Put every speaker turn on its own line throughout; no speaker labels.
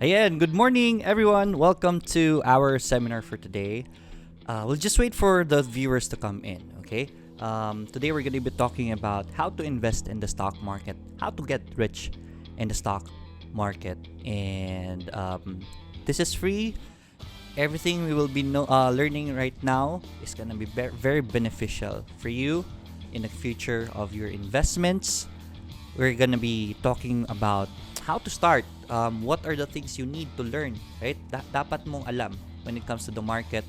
Ayan, good morning everyone. Welcome to our seminar for today. We'll just wait for the viewers to come in, okay? Today we're going to be talking about how to invest in the stock market, how to get rich in the stock market. And this is free. Everything we will be learning right now is going to be very beneficial for you in the future of your investments. We're going to be talking about how to start. What are the things you need to learn, right? Dapat mong alam when it comes to the market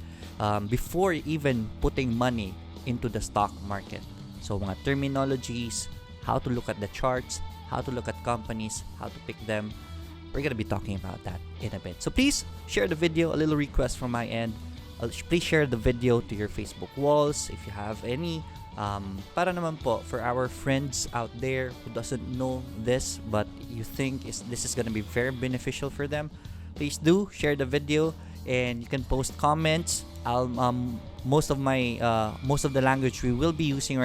before even putting money into the stock market. So mga terminologies, how to look at the charts, how to look at companies, how to pick them. We're going to be talking about that in a bit. So please share the video. A little request from my end. Please share the video to your Facebook walls if you have any. Para naman po for our friends out there who doesn't know this but you think this is going to be very beneficial for them, please do share the video and you can post comments. Most of the language we will be using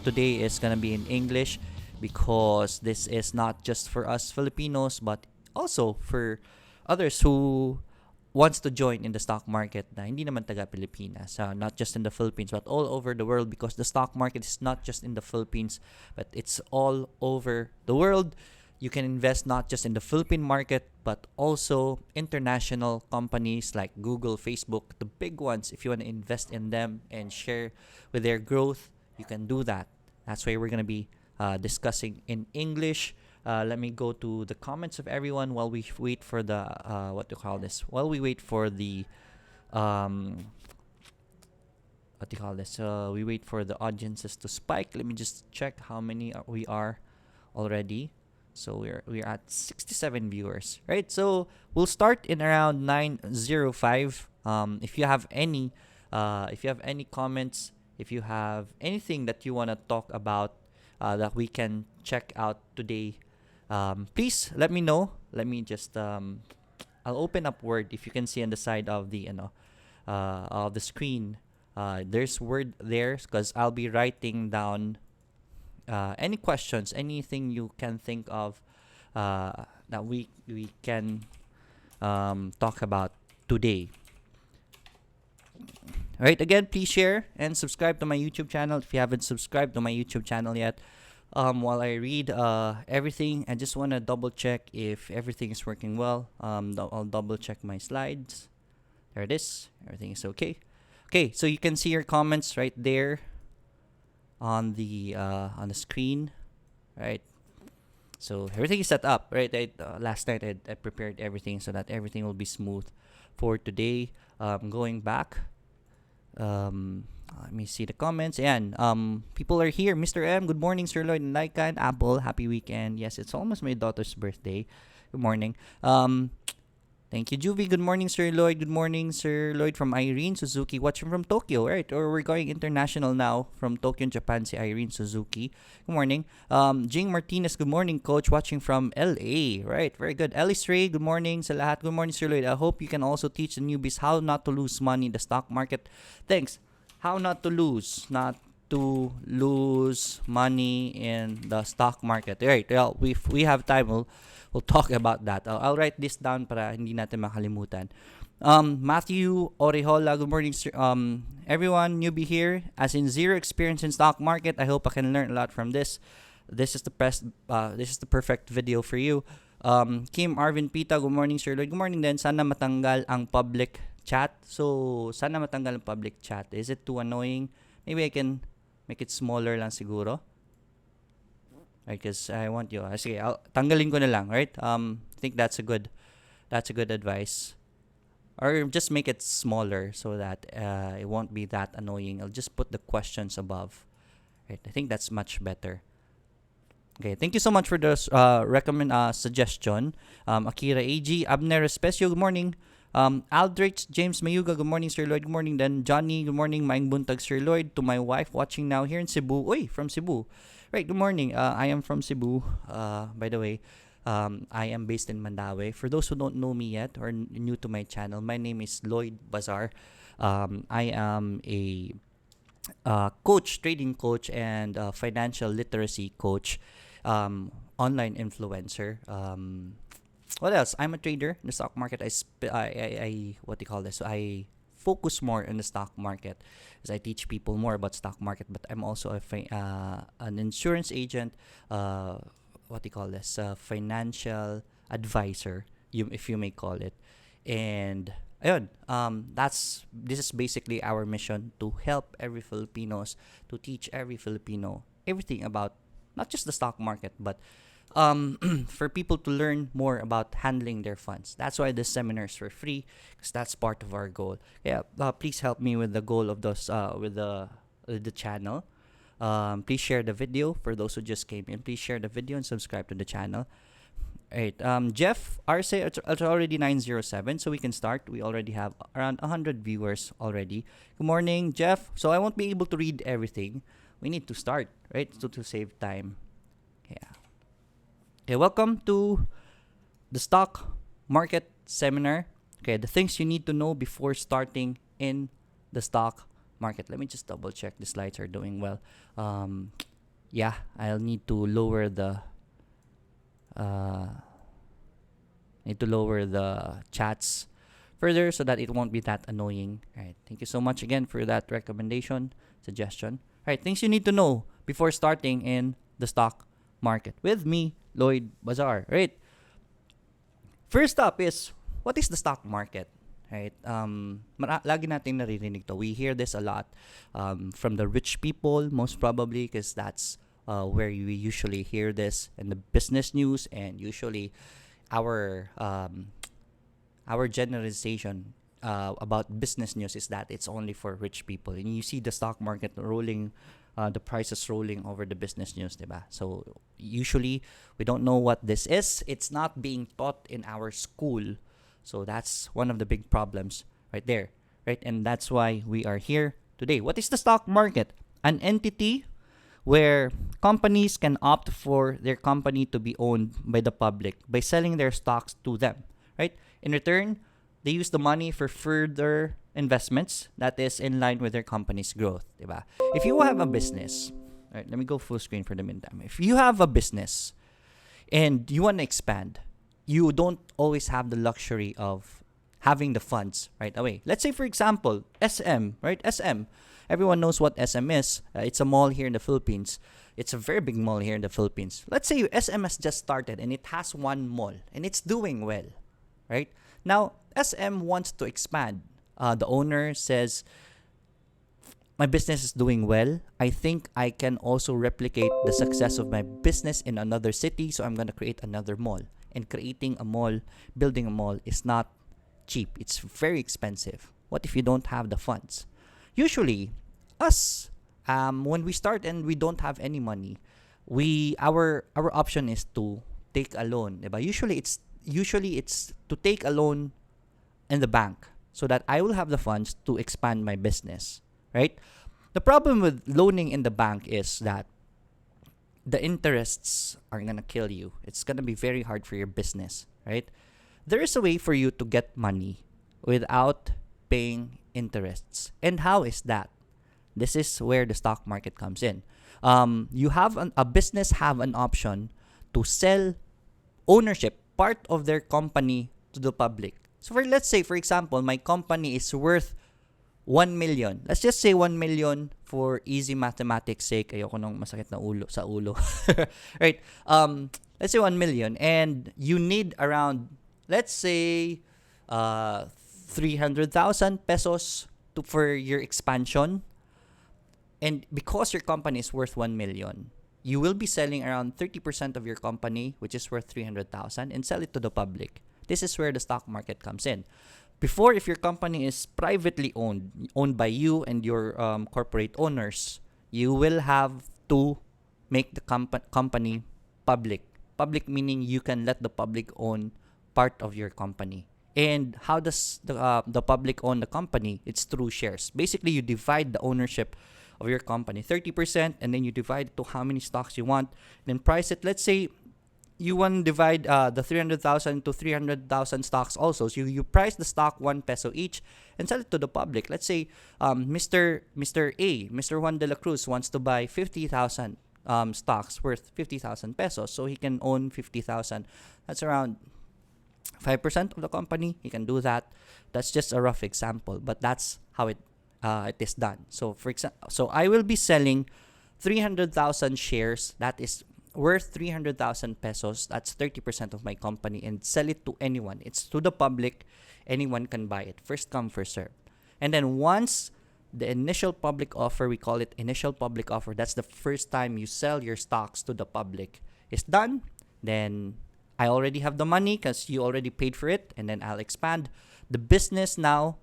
today is going to be in English because this is not just for us Filipinos but also for others who wants to join in the stock market na hindi naman taga Pilipinas, not just in the Philippines but all over the world, because the stock market is not just in the Philippines but it's all over the world. You can invest not just in the Philippine market but also international companies like Google, Facebook, the big ones. If you want to invest in them and share with their growth, you can do that. That's why we're going to be discussing in English. Let me go to the comments of everyone while we wait for the While we wait for the we wait for the audiences to spike. Let me just check how many we are already. So we're at 67 viewers, right? So we'll start in around 9:05. If you have any comments, if you have anything that you want to talk about that we can check out today, please let me know. Let me just I'll open up Word. If you can see on the side of the of the screen, there's Word there because I'll be writing down any questions, anything you can think of that we can talk about today. All right, again, please share and subscribe to my YouTube channel if you haven't subscribed to my YouTube channel yet. While I read everything, I just want to double check if everything is working well. I'll double check my slides. There it is. Everything is okay. Okay, so you can see your comments right there on the screen, right? So everything is set up, right? Last night I prepared everything so that everything will be smooth for today. Going back. Let me see the comments. And people are here. Mr. M, good morning, Sir Lloyd and Laika and Apple. Happy weekend. Yes, it's almost my daughter's birthday. Good morning. Thank you, Juvie. Good morning, Sir Lloyd. Good morning, Sir Lloyd from Irene Suzuki. Watching from Tokyo, right? Or we're going international now from Tokyo, Japan. Si Irene Suzuki. Good morning. Jing Martinez. Good morning, Coach. Watching from LA, right? Very good. Alice Ray. Good morning sa lahat. Good morning, Sir Lloyd. I hope you can also teach the newbies how not to lose money in the stock market. Thanks. How not to lose money in the stock market. Right. Well, if we have time, we'll talk about that. I'll write this down para hindi natin makalimutan. Matthew Orejola, good morning, sir. Everyone, newbie here, as in zero experience in stock market. I hope I can learn a lot from this. This is the perfect video for you. Kim Arvin Pita, good morning, Sir Lloyd. Good morning din. Sana matanggal ang public chat. So, sana matanggal ang public chat. Is it too annoying? Maybe I can make it smaller lang siguro. Right, because I want you. Sige, tanggalin ko na lang, right? I think that's a good advice. Or just make it smaller so that it won't be that annoying. I'll just put the questions above. Right, I think that's much better. Okay, thank you so much for the suggestion. Akira AG, Abner Especio, good morning. Aldrich James Mayuga, good morning, Sir Lloyd. Good morning. Then Johnny, good morning. Maing buntag, Sir Lloyd. To my wife watching now here in Cebu. Uy, from Cebu. Right, good morning. I am from Cebu. By the way, I am based in Mandaue. For those who don't know me yet or new to my channel, my name is Lloyd Bazar. I am a coach, trading coach, and financial literacy coach. online influencer. What else? I'm a trader in the stock market. I what do you call this? I focus more on the stock market as I teach people more about stock market. But I'm also an insurance agent. What do you call this? Financial advisor, if you may call it. And ayun, this is basically our mission to help every Filipinos, to teach every Filipino everything about not just the stock market, but for people to learn more about handling their funds. That's why the seminars are free, because that's part of our goal. Yeah, please help me with the goal of those with the channel. Please share the video for those who just came in. Please share the video and subscribe to the channel. Alright, Jeff, RSA, it's already 9:07, so we can start. We already have around 100 viewers already. Good morning, Jeff. So I won't be able to read everything. We need to start, right? So to save time. Yeah. Okay, welcome to the stock market seminar. Okay, the things you need to know before starting in the stock market. Let me just double check the slides are doing well. Yeah, I'll need to lower the chats further so that it won't be that annoying. All right, thank you so much again for that suggestion. All right, things you need to know before starting in the stock market with me, Lloyd Bazar. Right. First up is, what is the stock market? Right. Lagi natin naririnig to. We hear this a lot from the rich people, most probably, because that's where we usually hear this in the business news, and usually our generalization about business news is that it's only for rich people, and you see the stock market rolling, the prices rolling over the business news, diba? So usually we don't know what this is. It's not being taught in our school, so that's one of the big problems right there, right? And that's why we are here today. What is the stock market? An entity where companies can opt for their company to be owned by the public by selling their stocks to them, right? In return, they use the money for further investments that is in line with their company's growth, diba? If you have a business, right, let me go full screen for the meantime. If you have a business and you want to expand, you don't always have the luxury of having the funds right away. Let's say, for example, SM, right? SM. Everyone knows what SM is. It's a mall here in the Philippines. It's a very big mall here in the Philippines. Let's say SM has just started and it has one mall and it's doing well, right? Now, SM wants to expand. The owner says, my business is doing well. I think I can also replicate the success of my business in another city, so I'm going to create another mall. And creating a mall, building a mall is not cheap. It's very expensive. What if you don't have the funds? Usually, us, when we start and we don't have any money, our option is to take a loan. Diba? Usually it's to take a loan in the bank so that I will have the funds to expand my business, right? The problem with loaning in the bank is that the interests are going to kill you. It's going to be very hard for your business, right? There is a way for you to get money without paying interests. And how is that? This is where the stock market comes in. You have a business have an option to sell ownership, part of their company, to the public. So let's say, for example, my company is worth 1 million. Let's just say 1 million for easy mathematics sake. Ayoko nung masakit na ulo sa ulo. Right? Let's say 1 million and you need around, let's say, 300,000 pesos for your expansion. And because your company is worth 1 million, you will be selling around 30% of your company, which is worth 300,000, and sell it to the public. This is where the stock market comes in. Before, if your company is privately owned by you and your corporate owners, you will have to make the company public. Public meaning you can let the public own part of your company. And how does the public own the company? It's through shares. Basically, you divide the ownership of your company 30%, and then you divide it to how many stocks you want, then price it. Let's say you want to divide the 300,000 to 300,000 stocks also. So you price the stock 1 peso each and sell it to the public. Let's say Mr. A, Mr. Juan de la Cruz wants to buy 50,000 stocks worth 50,000 pesos. So he can own 50,000. That's around 5% of the company. He can do that. That's just a rough example, but that's how it is done. So for example, so I will be selling 300,000 shares. That is worth 300,000 pesos. That's 30% of my company, and sell it to anyone. It's to the public. Anyone can buy it. First come, first serve. And then once the initial public offer, we call it initial public offer, that's the first time you sell your stocks to the public, is done, then I already have the money because you already paid for it, and then I'll expand. The business now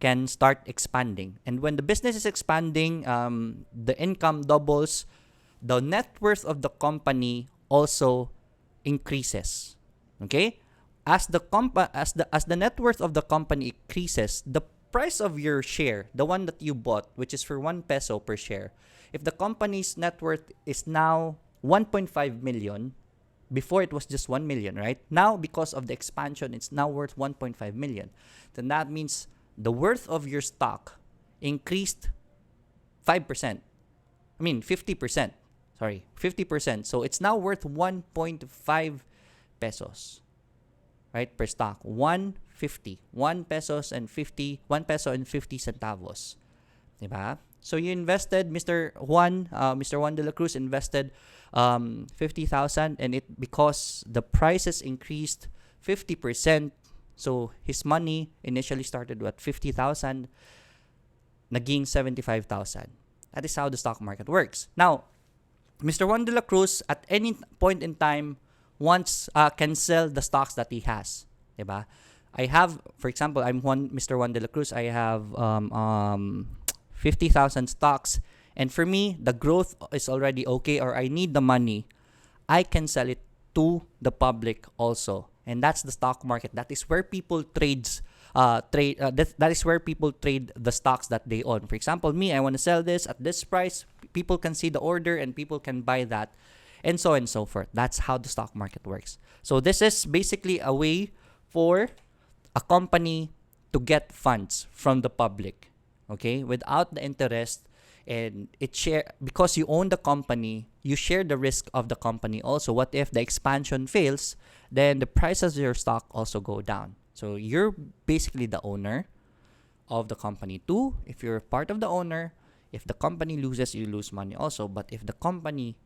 can start expanding. And when the business is expanding, the income doubles, the net worth of the company also increases. Okay? As the net worth of the company increases, the price of your share, the one that you bought, which is for 1 peso per share, if the company's net worth is now 1.5 million, before it was just 1 million, right? Now, because of the expansion, it's now worth 1.5 million. Then that means the worth of your stock increased 5%. 50%. Sorry, 50%. So it's now worth 1.5 pesos, right, per stock. 1.50. 1 peso and 50 centavos. Diba? So you invested, Mr. Juan de la Cruz invested 50,000, and because the prices increased 50%, so his money initially started at 50,000, naging 75,000. That is how the stock market works. Now, Mr. Juan de la Cruz at any point in time can sell the stocks that he has. Diba? I have, for example, Mr. Juan de la Cruz. I have 50,000 stocks, and for me, the growth is already okay, or I need the money. I can sell it to the public also, and that's the stock market. That is where people that is where people trade the stocks that they own. For example, me, I want to sell this at this price. People can see the order, and people can buy that, and so on and so forth. That's how the stock market works. So this is basically a way for a company to get funds from the public, okay, without the interest, and because you own the company, you share the risk of the company also. What if the expansion fails? Then the prices of your stock also go down. So you're basically the owner of the company too. If you're part of the owner, if the company loses, you lose money also. But if the company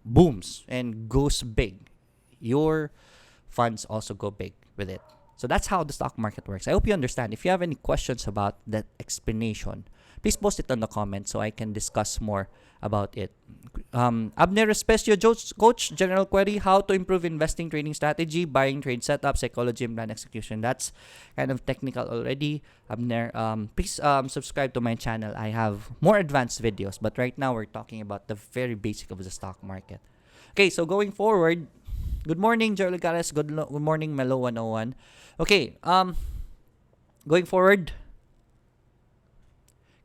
booms and goes big, your funds also go big with it. So that's how the stock market works. I hope you understand. If you have any questions about that explanation, please post it on the comments so I can discuss more about it. Abner Especio, Coach, general query: how to improve investing trading strategy, buying, trade setup, psychology, and plan execution. That's kind of technical already. Abner, please subscribe to my channel. I have more advanced videos, but right now we're talking about the very basic of the stock market. Okay, so going forward, good morning, Joel Gares. Good morning, Melo 101. Okay, going forward.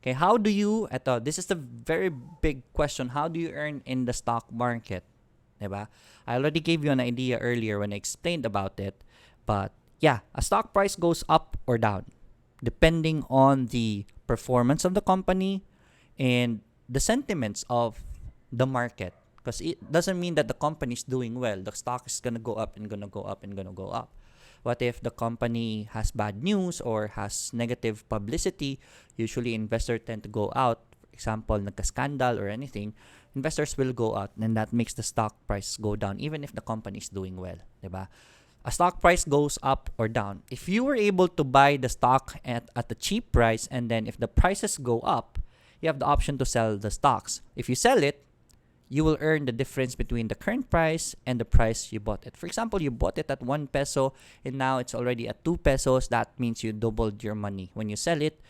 Okay, how do you, this is the very big question, how do you earn in the stock market? Diba? I already gave you an idea earlier when I explained about it. But yeah, a stock price goes up or down depending on the performance of the company and the sentiments of the market. Because it doesn't mean that the company is doing well. The stock is going to go up and going to go up and going to go up. What if the company has bad news or has negative publicity? Usually, investors tend to go out. For example, nagka-scandal or anything, investors will go out, and that makes the stock price go down, even if the company is doing well. Diba? A stock price goes up or down. If you were able to buy the stock at a cheap price, and then if the prices go up, you have the option to sell the stocks. If you sell it, you will earn the difference between the current price and the price you bought it. For example, you bought it at 1 peso and now it's already at 2 pesos. That means you doubled your money. When you sell it,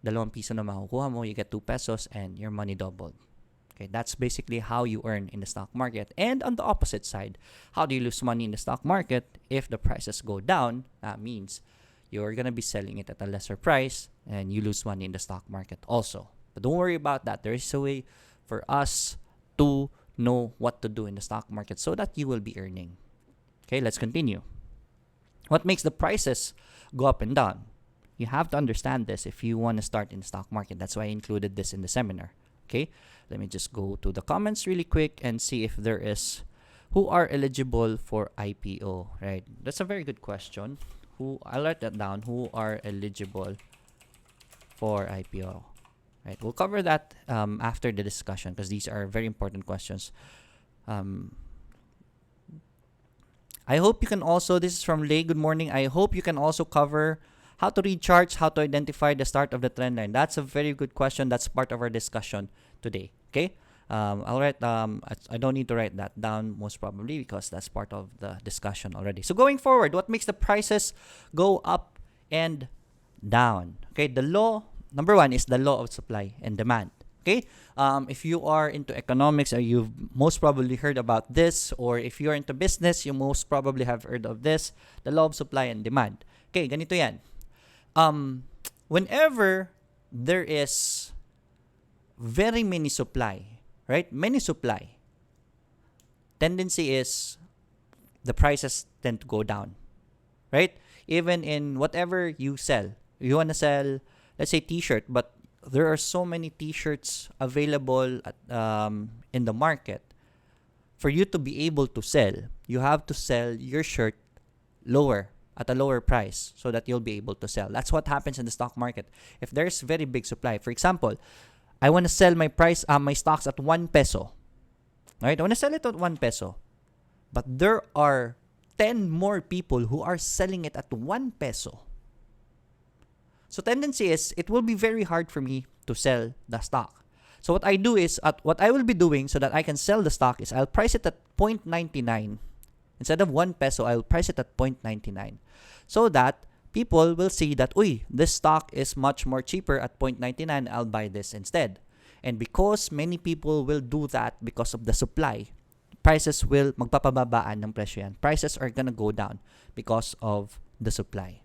2 piso na makukuha mo, you get 2 pesos and your money doubled. Okay, that's basically how you earn in the stock market. And on the opposite side, how do you lose money in the stock market? If the prices go down, that means you're going to be selling it at a lesser price and you lose money in the stock market also. But don't worry about that. There is a way for us to know what to do in the stock market so that you will be earning. Okay, let's continue. What makes the prices go up and down? You have to understand this if you want to start in the stock market. That's why I included this in the seminar. Okay, let me just go to the comments really quick and see if there is who are eligible for IPO, right? That's a very good question. I'll write that down. Who are eligible for IPO? Right, we'll cover that after the discussion because these are very important questions. I hope you can also, this is from Lay, good morning. I hope you can also cover how to read charts, how to identify the start of the trend line. That's a very good question. That's part of our discussion today. Okay, I'll write. I don't need to write that down most probably because that's part of the discussion already. So going forward, what makes the prices go up and down? Okay, the law number one is the law of supply and demand. Okay, if you are into economics or you've most probably heard about this, or if you're into business, you most probably have heard of this, the law of supply and demand. Okay, ganito yan. Whenever there is very many supply, right? Many supply, tendency is the prices tend to go down, right? Even in whatever you sell, you want to sell, let's say t-shirt, but there are so many t-shirts available at, in the market. For you to be able to sell, you have to sell your shirt lower, at a lower price, so that you'll be able to sell. That's what happens in the stock market. If there's very big supply, for example, I want to sell my my stocks at 1 peso. Right? I want to sell it at 1 peso. But there are 10 more people who are selling it at 1 peso. So tendency is, it will be very hard for me to sell the stock. So what I do is, what I will be doing so that I can sell the stock is, I'll price it at 0.99. Instead of 1 peso, I'll price it at 0.99. So that people will see that, this stock is much more cheaper at 0.99, I'll buy this instead. And because many people will do that because of the supply, prices will magpapababaan ng presyo yan. Prices are gonna go down because of the supply.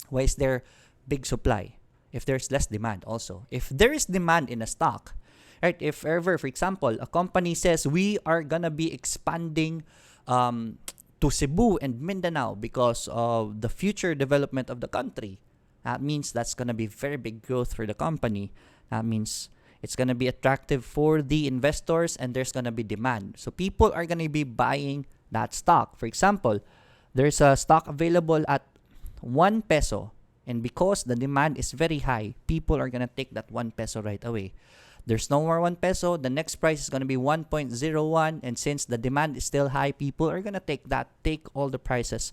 Why is there big supply? If there's less demand also. If there is demand in a stock, right? If ever, for example, a company says, we are gonna be expanding to Cebu and Mindanao because of the future development of the country. That means that's going to be very big growth for the company. That means it's going to be attractive for the investors and there's going to be demand. So people are going to be buying that stock. For example, there's a stock available at 1 peso, and because the demand is very high, people are going to take that 1 peso right away. There's no more 1 peso. The next price is going to be 1.01. And since the demand is still high, people are going to take all the prices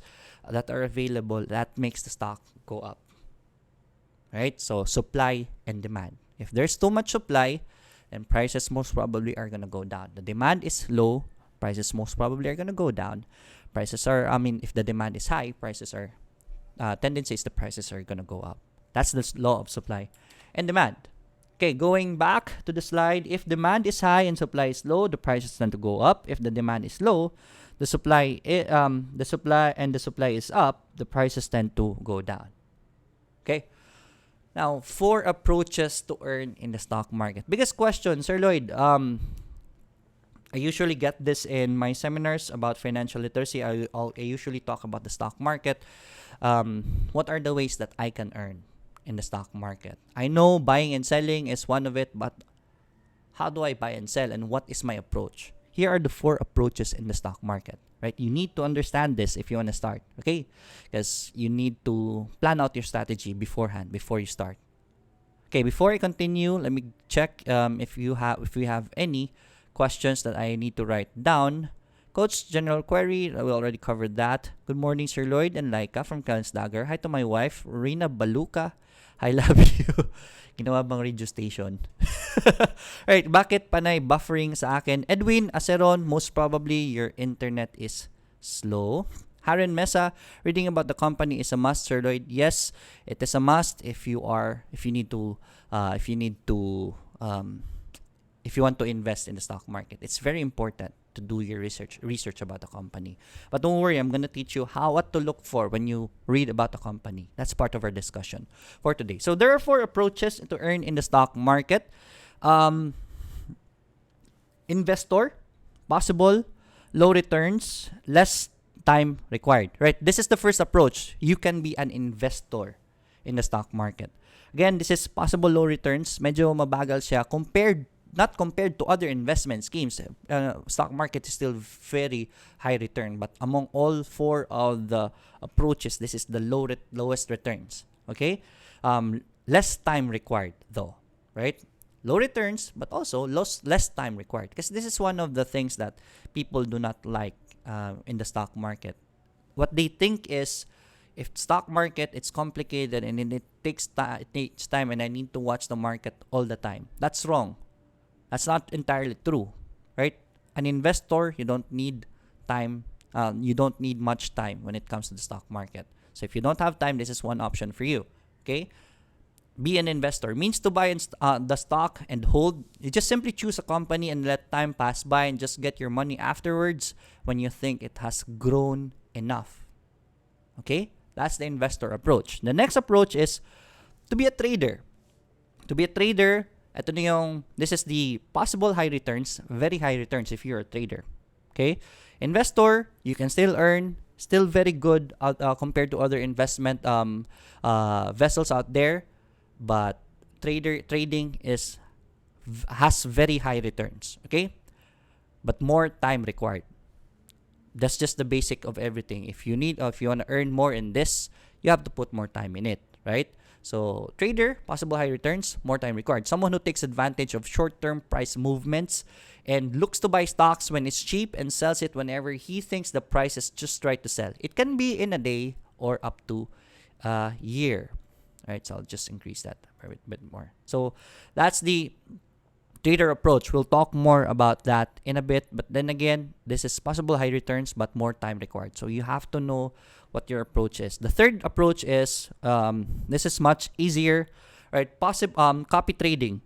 that are available. That makes the stock go up. Right? So supply and demand. If there's too much supply, then prices most probably are going to go down. The demand is low, prices most probably are going to go down. If the demand is high, tendency is the prices are going to go up. That's the law of supply and demand. Okay, going back to the slide, if demand is high and supply is low, the prices tend to go up. If the demand is low, the supply is up, the prices tend to go down. Okay. Now, 4 approaches to earn in the stock market. Biggest question, Sir Lloyd. I usually get this in my seminars about financial literacy. I usually talk about the stock market. What are the ways that I can earn in the stock market? I know buying and selling is one of it, but how do I buy and sell, and what is my approach? Here are the 4 approaches in the stock market, right? You need to understand this if you want to start, okay? Because you need to plan out your strategy beforehand, before you start. Okay, before I continue, let me check if we have any questions that I need to write down. Coach, general query, we already covered that. Good morning, Sir Lloyd and Laika from Calens Dagger. Hi to my wife, Rina Baluca. I love you. Ginawa bang radio station? Right, bakit panay buffering sa akin? Edwin Aceron, most probably your internet is slow. Haren Mesa, reading about the company is a must, Sir Lloyd. Yes, it is a must if you want to invest in the stock market. It's very important to do your research about the company. But don't worry, I'm going to teach you what to look for when you read about the company. That's part of our discussion for today. So there are 4 approaches to earn in the stock market. Investor, possible, low returns, less time required. Right? This is the first approach. You can be an investor in the stock market. Again, this is possible low returns. Medyo mabagal siya compared not compared to other investment schemes. Stock market is still very high return, but among all four of the approaches, this is the lowest returns. Okay, less time required though, right? Low returns, but also less time required, because this is one of the things that people do not like in the stock market. What they think is, if stock market, it's complicated and it takes time, and I need to watch the market all the time. That's wrong. That's not entirely true, right? An investor, you don't need time. You don't need much time when it comes to the stock market. So if you don't have time, this is one option for you. Okay. Be an investor means to buy the stock and hold. You just simply choose a company and let time pass by and just get your money afterwards when you think it has grown enough. Okay? That's the investor approach. The next approach is to be a trader. To be a trader, this is the possible high returns, very high returns if you're a trader. Okay? Investor, you can still earn, still very good compared to other investment vessels out there. But trading has very high returns, okay? But more time required. That's just the basic of everything. If you want to earn more in this, you have to put more time in it, right? So trader, possible high returns, more time required. Someone who takes advantage of short-term price movements and looks to buy stocks when it's cheap and sells it whenever he thinks the price is just right to sell. It can be in a day or up to a year. Right, so I'll just increase that a bit more. So that's the trader approach. We'll talk more about that in a bit. But then again, this is possible high returns, but more time required. So you have to know what your approach is. The third approach is, this is much easier, right? Copy trading.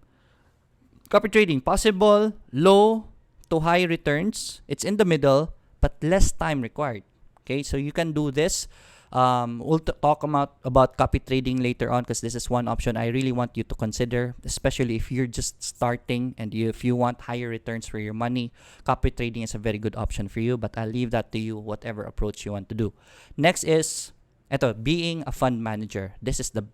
Copy trading, possible low to high returns. It's in the middle, but less time required. Okay, so you can do this. We'll talk about copy trading later on, because this is one option I really want you to consider, especially if you're just starting and if you want higher returns for your money. Copy trading is a very good option for you, but I'll leave that to you, whatever approach you want to do. Next is being a fund manager. This is the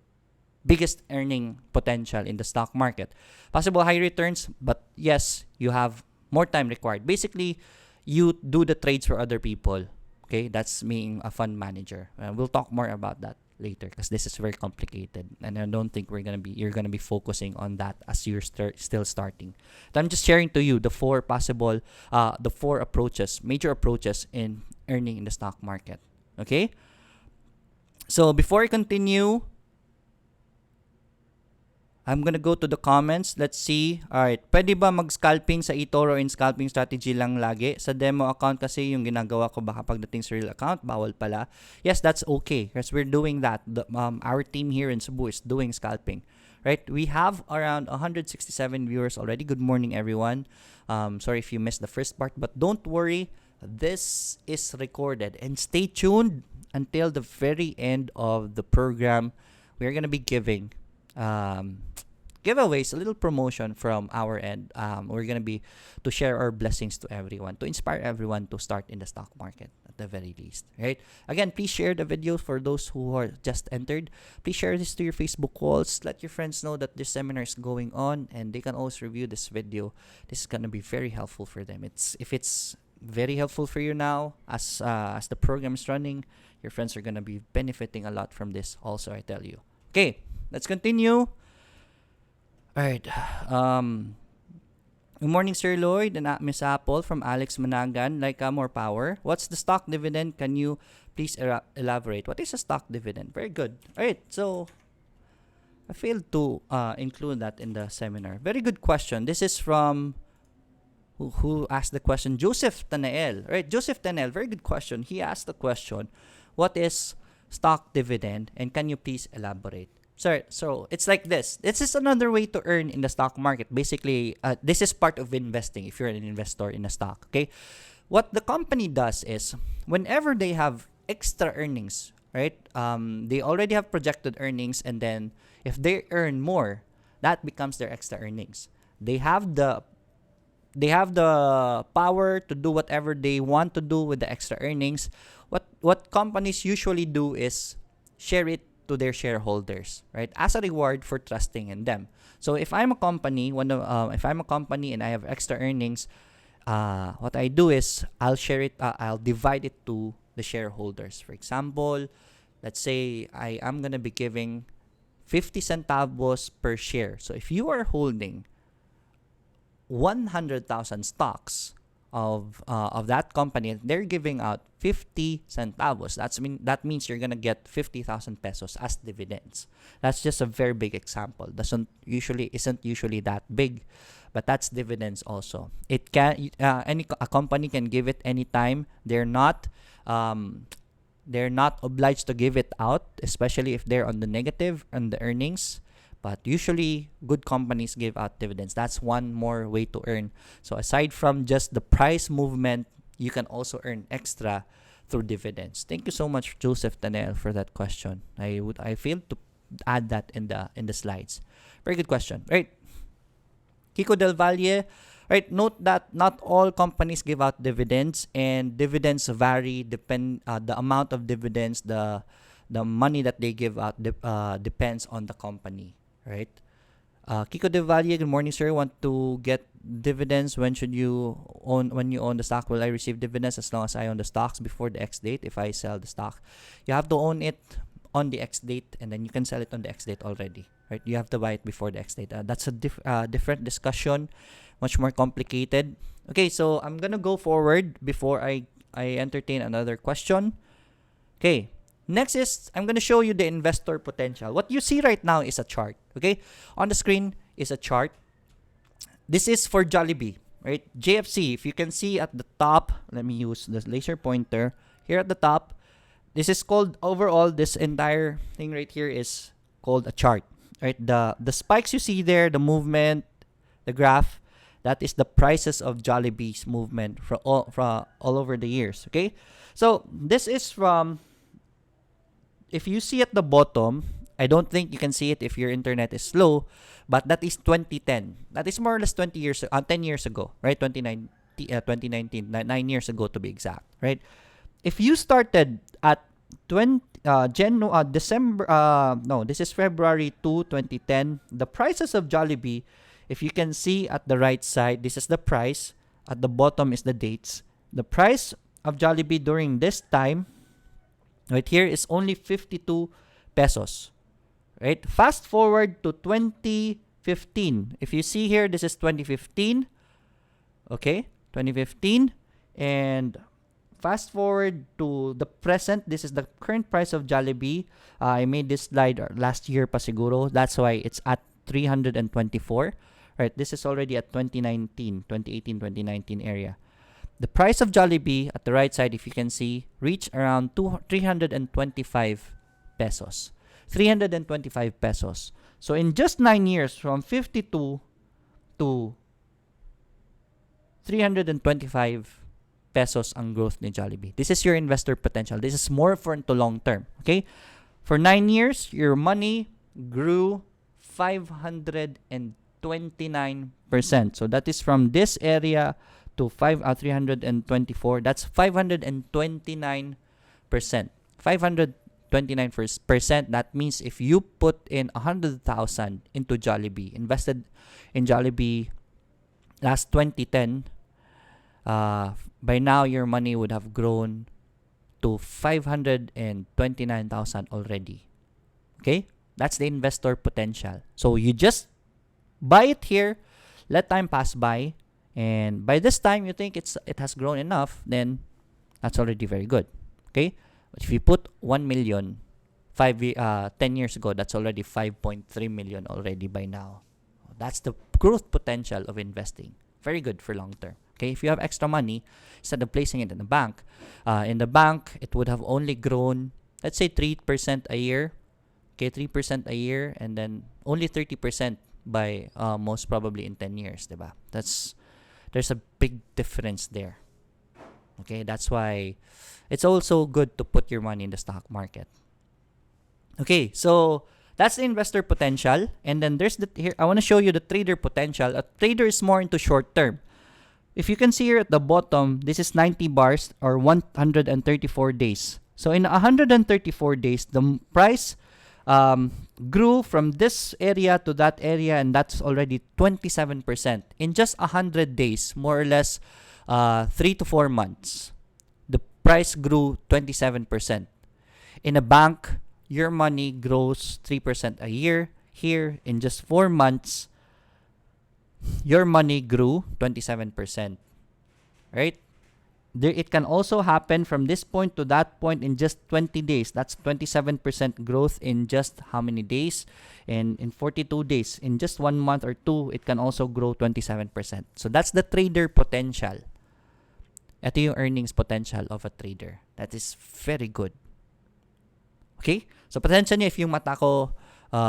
biggest earning potential in the stock market. Possible high returns, but yes, you have more time required. Basically, you do the trades for other people. Okay, that's being a fund manager. We'll talk more about that later, because this is very complicated, and I don't think you're gonna be focusing on that as you're still starting. So I'm just sharing to you the four approaches, major approaches in earning in the stock market. Okay. So before I continue, I'm gonna go to the comments. Let's see. Alright. Pwede ba mag-scalping sa eToro in scalping strategy lang lagi? Sa demo account kasi yung ginagawa ko, baka pagdating sa real account, bawal pala. Yes, that's okay, because we're doing that. Our team here in Cebu is doing scalping. Right? We have around 167 viewers already. Good morning, everyone. Sorry if you missed the first part, but don't worry. This is recorded. And stay tuned until the very end of the program. We're gonna be giving giveaways, a little promotion from our end. We're gonna be to share our blessings to everyone, to inspire everyone to start in the stock market at the very least. Right? Again, please share the video for those who are just entered. Please share this to your Facebook walls. Let your friends know that this seminar is going on, and they can also review this video. This is gonna be very helpful for them. If it's very helpful for you now, as the program is running, your friends are gonna be benefiting a lot from this. Also, I tell you. Okay. Let's continue. Alright. Good morning, Sir Lloyd and Miss Apple from Alex Managan. Like more power. What's the stock dividend? Can you please elaborate? What is a stock dividend? Very good. Alright. So, I failed to include that in the seminar. Very good question. This is from who asked the question? Joseph Tanael. Alright. Joseph Tanael. Very good question. He asked the question, what is stock dividend? And can you please elaborate? So it's like this. This is another way to earn in the stock market. Basically, this is part of investing if you're an investor in a stock. Okay, what the company does is whenever they have extra earnings, right? They already have projected earnings, and then if they earn more, that becomes their extra earnings. They have the power to do whatever they want to do with the extra earnings. What companies usually do is share it to their shareholders, right? As a reward for trusting in them. So if I'm a company, if I'm a company and I have extra earnings, what I do is I'll share it. I'll divide it to the shareholders. For example, let's say I am gonna be giving 50 centavos per share. So if you are holding 100,000 stocks of that company, they're giving out 50 centavos. That means you're gonna get 50,000 pesos as dividends. That's just a very big example. Isn't usually that big, but that's dividends also. It can a company can give it anytime. They're not obliged to give it out, especially if they're on the negative on the earnings. But usually, good companies give out dividends. That's one more way to earn. So aside from just the price movement, you can also earn extra through dividends. Thank you so much, Joseph Tanel, for that question. I failed to add that in the slides. Very good question. Right. Kiko Del Valle. Right. Note that not all companies give out dividends, and dividends vary. The amount of dividends, the money that they give out depends on the company. Right. Kiko De Valle, good morning, sir. Want to get dividends? When you own the stock? Will I receive dividends as long as I own the stocks before the X date? If I sell the stock, you have to own it on the X date, and then you can sell it on the X date already. Right? You have to buy it before the X date. That's a different discussion, much more complicated. Okay, so I'm gonna go forward before I entertain another question. Okay. Next is, I'm going to show you the investor potential. What you see right now is a chart. Okay? On the screen is a chart. This is for Jollibee, right? JFC, if you can see at the top, let me use the laser pointer. Here at the top, this is called, overall, this entire thing right here is called a chart. Right? The spikes you see there, the movement, the graph, that is the prices of Jollibee's movement for all over the years. Okay? So, this is from... If you see at the bottom, I don't think you can see it if your internet is slow, but that is 2010. That is more or less 10 years ago, right? 2019, 9 years ago to be exact, right? If you started at this is February 2, 2010. The prices of Jollibee, if you can see at the right side, this is the price. At the bottom is the dates. The price of Jollibee during this time, right here, is only 52 pesos. Right? Fast forward to 2015. If you see here, this is 2015. Okay? 2015. And fast forward to the present. This is the current price of Jollibee. I made this slide last year pa siguro. That's why it's at 324. Right? This is already at 2018, 2019 area. The price of Jollibee at the right side, if you can see, reached around 325 pesos. 325 pesos. So in just 9 years, from 52 to 325 pesos ang growth ni Jollibee. This is your investor potential. This is more for to long term. Okay? For 9 years, your money grew 529%. So that is from this area to 324. That's 529%. 529%. That means if you put in 100,000 into Jollibee, invested in Jollibee last 2010, by now your money would have grown to 529,000 already. Okay? That's the investor potential. So you just buy it here, let time pass by, and by this time you think it has grown enough, then that's already very good. Okay? But if you put 1 million 10 years ago, that's already 5.3 million already by now. That's the growth potential of investing. Very good for long term. Okay, if you have extra money, instead of placing it in the bank, it would have only grown, let's say 3% a year. Okay, 3% a year, and then only 30% by most probably in 10 years, diba? There's a big difference there. Okay, that's why it's also good to put your money in the stock market. Okay, so that's the investor potential, and then there's here I want to show you the trader potential. A trader is more into short term. If you can see here at the bottom, this is 90 bars or 134 days. So in 134 days, the price grew from this area to that area, and that's already 27% in just 100 days, more or less 3 to 4 months. The price grew 27%. In a bank, your money grows 3% a year. Here, in just 4 months, your money grew 27%. Right? It can also happen from this point to that point in just 20 days. That's 27% growth in just how many days? And in 42 days. In just 1 month or two, it can also grow 27%. So that's the trader potential. Ito yung earnings potential of a trader. That is very good. Okay? So potential niya, if yung mata ko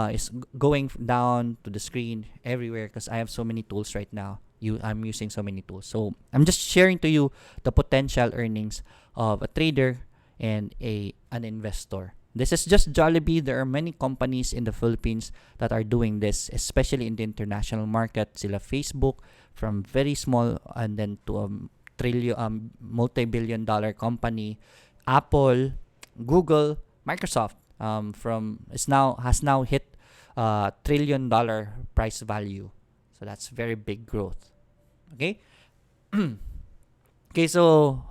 is going down to the screen everywhere because I have so many tools right now. I'm using so many tools. So I'm just sharing to you the potential earnings of a trader and an investor. This is just Jollibee. There are many companies in the Philippines that are doing this, especially in the international market. Sila Facebook, from very small and then to a multi-billion dollar company. Apple, Google, Microsoft has now hit $1 trillion price value. So that's very big growth. Okay? Okay, so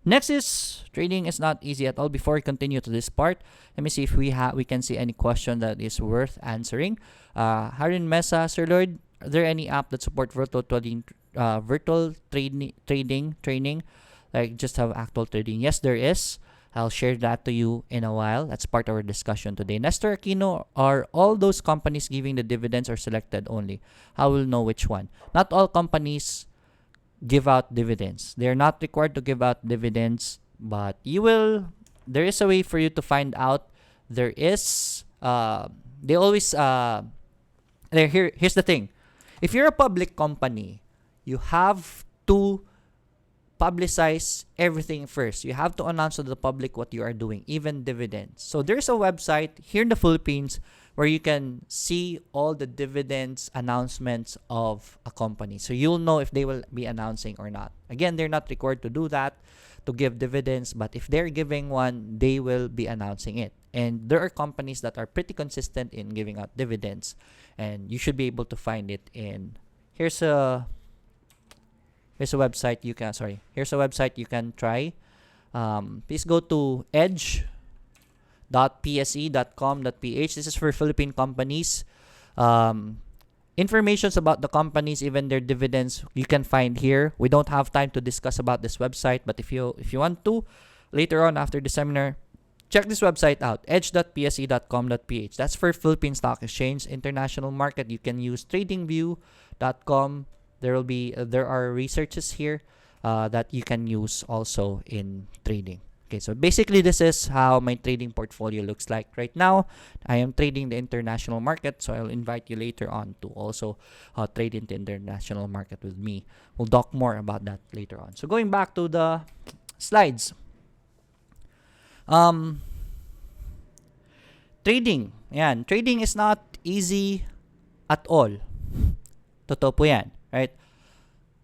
next is trading is not easy at all. Before we continue to this part, let me see if we can see any question that is worth answering. Harin Mesa, Sir Lloyd, are there any app that support virtual trading training, like just have actual trading? Yes, there is. I'll share that to you in a while. That's part of our discussion today. Nestor Aquino, are all those companies giving the dividends or selected only? How will know which one? Not all companies give out dividends. They're not required to give out dividends, but there is a way for you to find out. There is, here's the thing. If you're a public company, you have to publicize everything first. You have to announce to the public what you are doing, even dividends. So there's a website here in the Philippines where you can see all the dividends announcements of a company. So you'll know if they will be announcing or not. Again, they're not required to do that, to give dividends, but if they're giving one, they will be announcing it. And there are companies that are pretty consistent in giving out dividends, and you should be able to find it in here's a website you can try. Please go to edge.pse.com.ph. This is for Philippine companies. Informations about the companies, even their dividends, you can find here. We don't have time to discuss about this website, but if you want to, later on after the seminar, check this website out, edge.pse.com.ph. That's for Philippine Stock Exchange. International market, you can use tradingview.com. There are researches here that you can use also in trading. Okay, so basically this is how my trading portfolio looks like right now. I am trading the international market, so I'll invite you later on to also trade in the international market with me. We'll talk more about that later on. So going back to the slides. Trading. Yan. Trading is not easy at all. Totoo po yan. Right?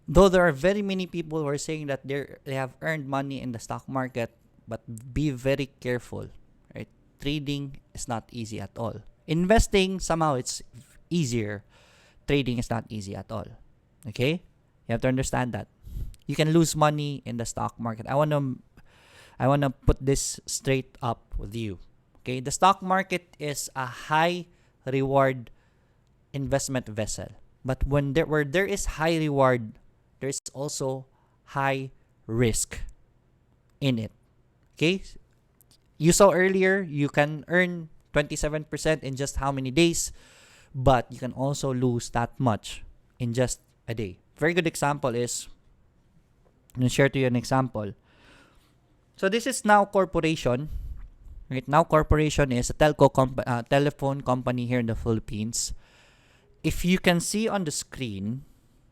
Though there are very many people who are saying that they have earned money in the stock market, but be very careful. Right? Trading is not easy at all. Investing, somehow it's easier. Trading is not easy at all. Okay? You have to understand that. You can lose money in the stock market. I wanna put this straight up with you. Okay? The stock market is a high reward investment vessel. But where there is high reward, there is also high risk in it. Okay? You saw earlier, you can earn 27% in just how many days, but you can also lose that much in just a day. Very good example is, I'm going to share to you an example. So this is Now Corporation. Right? Now Corporation is a telephone company here in the Philippines. If you can see on the screen,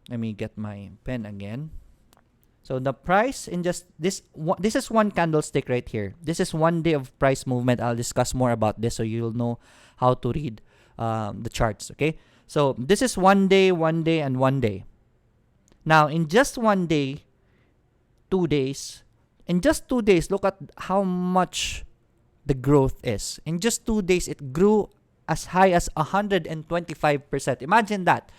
let me get my pen again. So the price in just this is one candlestick right here. This is 1 day of price movement. I'll discuss more about this so you'll know how to read the charts. Okay. So this is 1 day, 1 day, and 1 day. Now in just 1 day, 2 days, in just 2 days, look at how much the growth is. In just 2 days, it grew as high as 125%. Imagine that.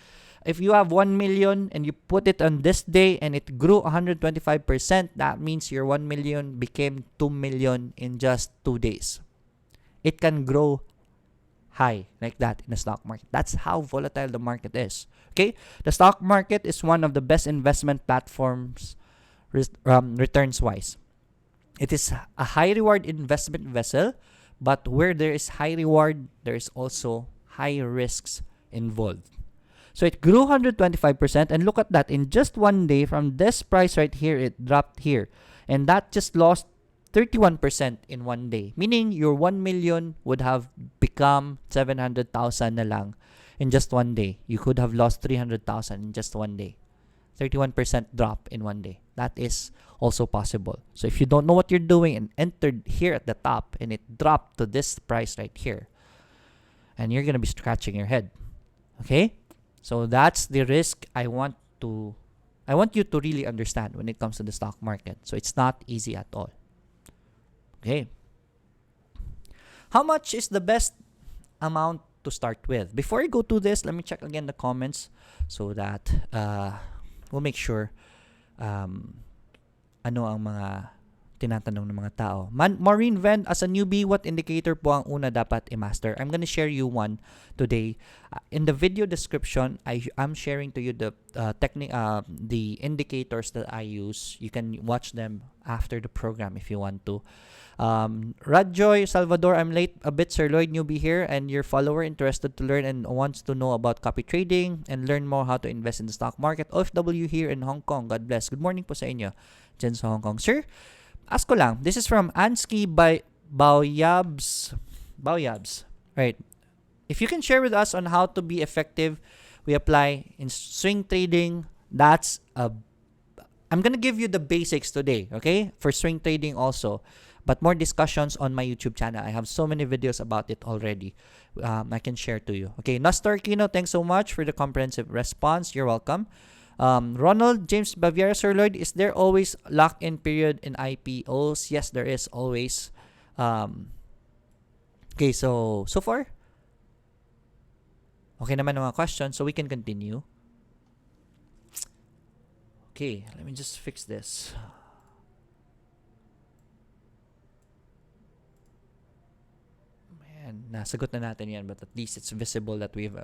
If you have 1 million and you put it on this day and it grew 125%, that means your 1 million became 2 million in just 2 days. It can grow high like that in the stock market. That's how volatile the market is. Okay? The stock market is one of the best investment platforms returns-wise. It is a high-reward investment vessel, but where there is high reward, there is also high risks involved. So it grew 125%, and look at that. In just 1 day, from this price right here, it dropped here. And that just lost 31% in 1 day. Meaning, your 1 million would have become 700,000 na lang in just 1 day. You could have lost 300,000 in just 1 day. 31% drop in 1 day. That is also possible. So if you don't know what you're doing and entered here at the top and it dropped to this price right here, and you're going to be scratching your head. Okay? So that's the risk I want you to really understand when it comes to the stock market. So it's not easy at all. Okay. How much is the best amount to start with? Before I go to this, let me check again the comments so that we'll make sure ano ang mga tinatanong ng mga tao. Maureen Vend, as a newbie, what indicator po ang una dapat i-master? I'm gonna share you one today. In the video description, I'm sharing to you the the indicators that I use. You can watch them after the program if you want to. Radjoy Salvador, I'm late a bit, Sir Lloyd, newbie here, and your follower interested to learn and wants to know about copy trading and learn more how to invest in the stock market. OFW here in Hong Kong. God bless. Good morning po sa inyo dyan sa Hong Kong. Sir, ask ko lang, this is from Ansky by Baoyabs. Right. If you can share with us on how to be effective, we apply in swing trading. I'm gonna give you the basics today, okay? For swing trading also. But more discussions on my YouTube channel. I have so many videos about it already. I can share to you. Okay, Nestor Kino, thanks so much for the comprehensive response. You're welcome. Ronald James Baviera, Sir Lloyd, is there always lock-in period in IPOs? Yes, there is always. Okay, so far, okay naman ang mga questions, so we can continue. Okay, let me just fix this. Man, nasagot na natin yan, but at least it's visible that we've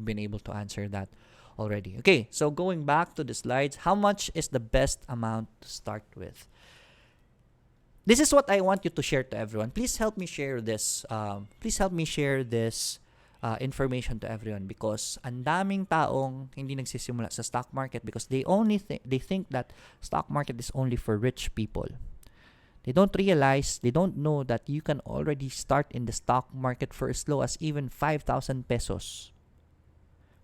been able to answer that already. Okay, so going back to the slides, how much is the best amount to start with? This is what I want you to share to everyone. Please help me share this. Information to everyone, because ang daming taong hindi nagsisimula sa stock market because they think that stock market is only for rich people. They don't realize, they don't know that you can already start in the stock market for as low as even 5,000 pesos.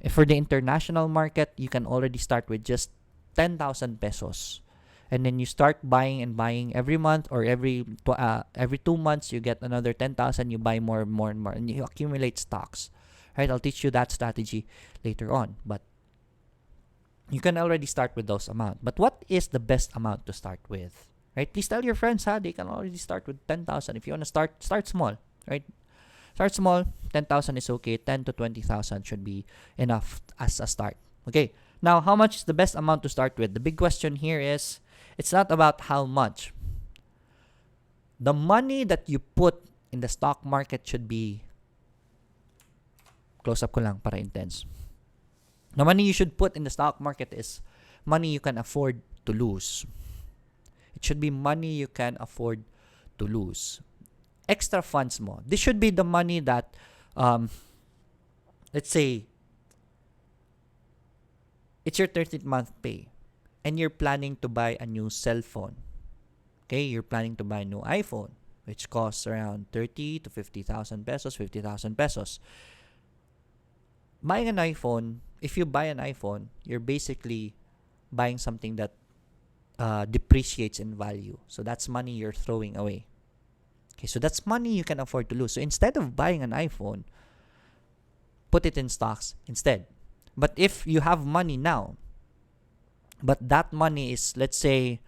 If for the international market, you can already start with just 10,000 pesos. And then you start buying and buying every month, or every 2 months, you get another 10,000, you buy more and more and more, and you accumulate stocks. Right? I'll teach you that strategy later on. But you can already start with those amounts. But what is the best amount to start with? Right? Please tell your friends, they can already start with 10,000. If you want to start small. Right? Start small. 10,000 is okay. 10 to 20,000 should be enough as a start. Okay. Now, how much is the best amount to start with? The big question here is, it's not about how much. The money that you put in the stock market should be, close up ko lang para intense. The money you should put in the stock market is money you can afford to lose. It should be money you can afford to lose. Extra funds mo. This should be the money that, let's say, it's your 13th month pay, and you're planning to buy a new cell phone. Okay, you're planning to buy a new iPhone, which costs around 30 to 50,000 pesos, 50,000 pesos. Buying an iPhone, if you buy an iPhone, you're basically buying something that depreciates in value. So that's money you're throwing away. Okay, so that's money you can afford to lose. So instead of buying an iPhone, put it in stocks instead. But if you have money now, but that money is, let's say,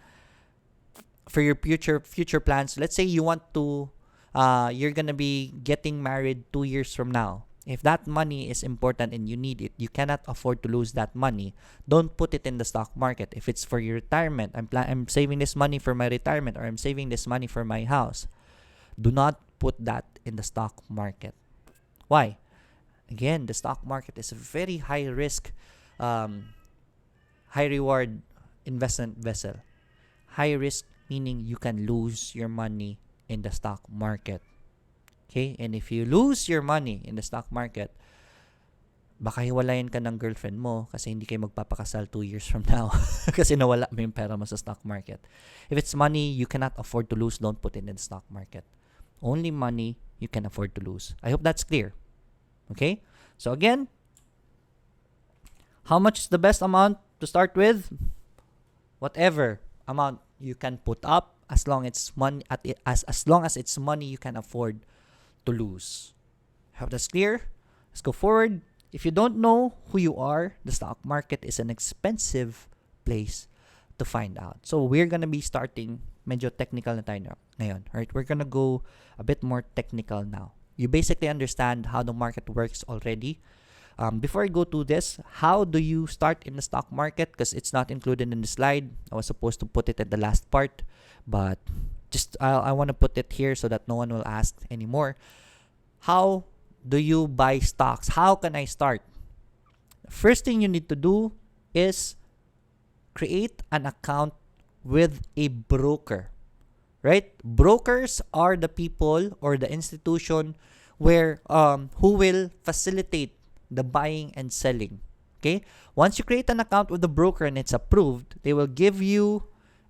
for your future plans, let's say you want to you're gonna be getting married 2 years from now. If that money is important and you need it, you cannot afford to lose that money. Don't put it in the stock market. If it's for your retirement, I'm saving this money for my retirement, or I'm saving this money for my house. Do not put that in the stock market. Why? Again, the stock market is a very high risk, high reward investment vessel. High risk meaning you can lose your money in the stock market. Okay? And if you lose your money in the stock market, baka hiwalayan ka ng girlfriend mo kasi hindi kayo magpapakasal 2 years from now kasi nawala mo yung pera mo sa stock market. If it's money you cannot afford to lose, don't put it in the stock market. Only money you can afford to lose. I hope that's clear. Okay? So again, how much is the best amount to start with? Whatever amount you can put up, as long as money as long as it's money you can afford to lose. I hope that's clear. Let's go forward. If you don't know who you are, the stock market is an expensive place to find out. So we're gonna be starting medyo technical na tayo ngayon. Alright, we're gonna go a bit more technical now. You basically understand how the market works already. Before I go to this, how do you start in the stock market? Because it's not included in the slide. I was supposed to put it at the last part, but just I want to put it here so that no one will ask anymore. How do you buy stocks? How can I start? First thing you need to do is create an account with a broker. Right? Brokers are the people or the institution where who will facilitate the buying and selling. Okay? Once you create an account with the broker and it's approved, they will give you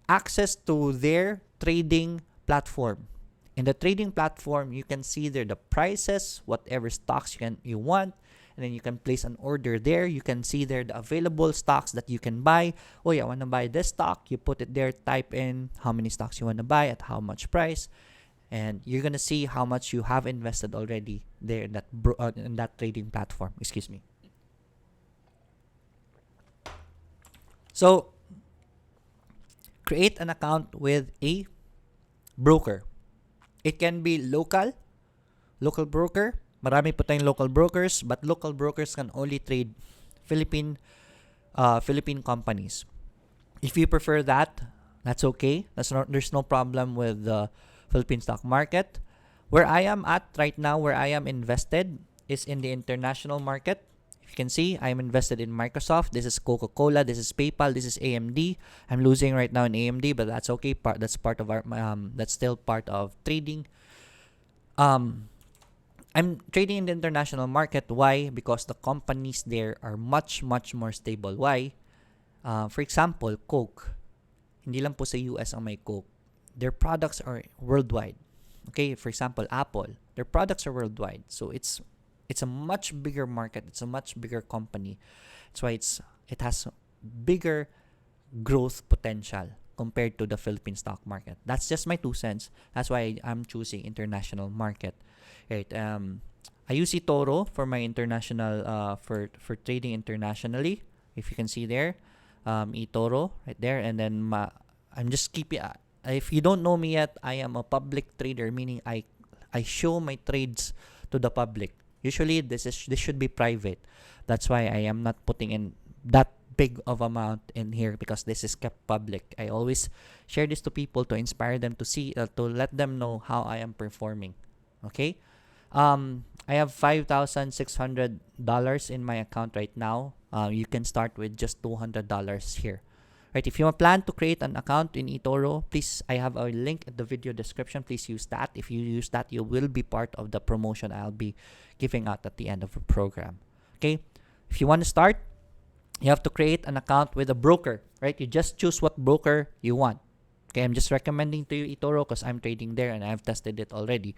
access to their trading platform. In the trading platform, you can see there the prices, whatever stocks you want, and then you can place an order there. You can see there the available stocks that you can buy. Oh yeah, I want to buy this stock. You put it there, type in how many stocks you want to buy at how much price, and you're gonna see how much you have invested already there in that trading platform. Excuse me. So create an account with a broker. It can be local broker. Marami po tayong local brokers, but local brokers can only trade Philippine companies. If you prefer that, that's okay. There's no problem with the Philippine stock market. Where I am at right now, where I am invested, is in the international market. If you can see, I'm invested in Microsoft. This is Coca-Cola. This is PayPal. This is AMD. I'm losing right now in AMD, but that's okay. That's part of our. That's still part of trading. I'm trading in the international market. Why? Because the companies there are much more stable. Why? For example, Coke. Hindi lang po sa US ang may Coke. Their products are worldwide. Okay, for example, Apple. Their products are worldwide. So it's a much bigger market. It's a much bigger company. That's why it has bigger growth potential compared to the Philippine stock market. That's just my 2 cents. That's why I'm choosing international market. Right. I use eToro for my international for trading internationally. If you can see there, eToro right there, and then I'm just keeping. If you don't know me yet, I am a public trader, meaning I show my trades to the public. Usually this should be private. That's why I am not putting in that big of amount in here because this is kept public. I always share this to people to inspire them to see to let them know how I am performing. Okay? I have $5,600 in my account right now. You can start with just $200 here. Right? If you plan to create an account in eToro, please, I have a link in the video description. Please use that. If you use that, you will be part of the promotion I'll be giving out at the end of the program. Okay? If you want to start, you have to create an account with a broker. Right? You just choose what broker you want. Okay, I'm just recommending to you eToro because I'm trading there and I've tested it already.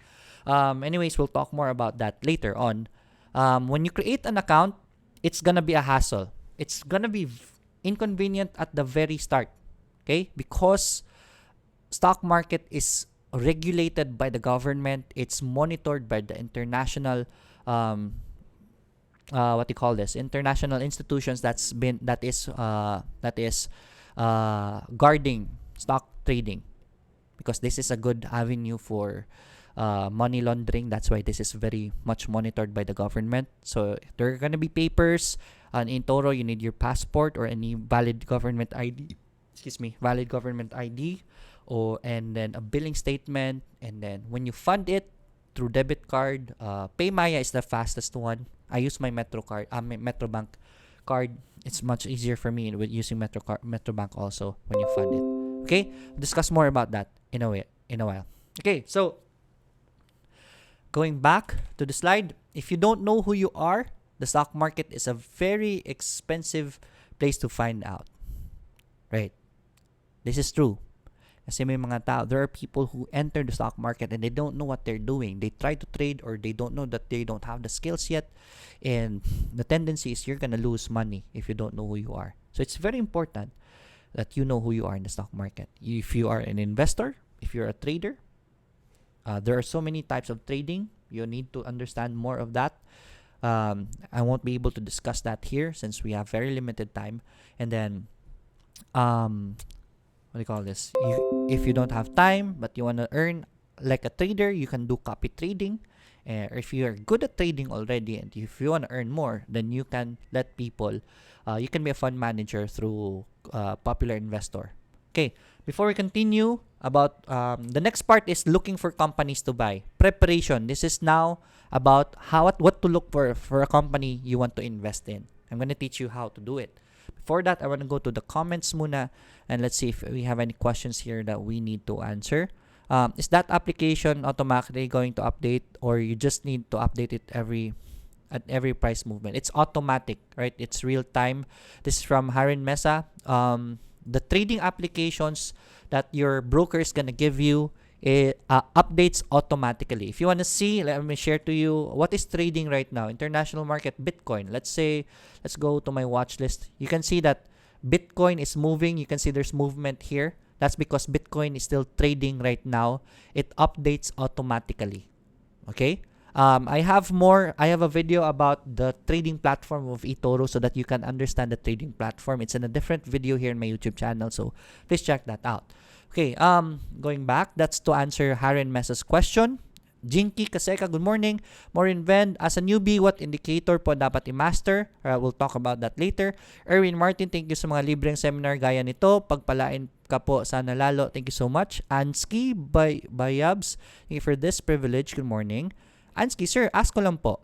Anyways, we'll talk more about that later on. When you create an account, it's gonna be a hassle. It's gonna be inconvenient at the very start. Okay, because stock market is regulated by the government. It's monitored by the international international institutions that is guarding stock trading, because this is a good avenue for money laundering. That's why this is very much monitored by the government. So there are going to be papers. On eToro, you need your passport or any valid government ID. Valid government ID, and then a billing statement. And then when you fund it through debit card, PayMaya is the fastest one. I use my my Metrobank card. It's much easier for me with using Metrobank also when you fund it. Okay, we'll discuss more about that in a while. Okay, so going back to the slide, if you don't know who you are, the stock market is a very expensive place to find out. Right? This is true. Kasi may mga tao, there are people who enter the stock market and they don't know what they're doing. They try to trade or they don't know that they don't have the skills yet. And the tendency is you're gonna lose money if you don't know who you are. So it's very important that you know who you are in the stock market. If you are an investor, if you're a trader, there are so many types of trading. You need to understand more of that. I won't be able to discuss that here since we have very limited time. And then, what do you call this? If you don't have time but you want to earn like a trader, you can do copy trading. Or if you are good at trading already and if you want to earn more, then you can let people, you can be a fund manager through Popular Investor. Okay, before we continue about the next part is looking for companies to buy. Preparation. This is now about what to look for a company you want to invest in. I'm going to teach you how to do it. Before that, I want to go to the comments muna and let's see if we have any questions here that we need to answer. Is that application automatically going to update or you just need to update it at every price movement? It's automatic, right? It's real time. This is from Harin Mesa. The trading applications that your broker is going to give you, it updates automatically. If you want to see, let me share to you what is trading right now. International market, Bitcoin. Let's go to my watch list. You can see that Bitcoin is moving. You can see there's movement here. That's because Bitcoin is still trading right now. It updates automatically. Okay? I have a video about the trading platform of eToro so that you can understand the trading platform. It's in a different video here in my YouTube channel, so please check that out. Okay, going back, that's to answer Harin Mesa's question. Jinky Kaseka, good morning. Maureen Vend, as a newbie, what indicator po dapat i-master? We'll talk about that later. Erwin Martin, thank you sa mga libreng seminar gaya nito. Pagpalain ka po sana lalo. Thank you so much. Ansky Bayabs, thank you for this privilege. Good morning. Ansky, sir, ask ko lang po.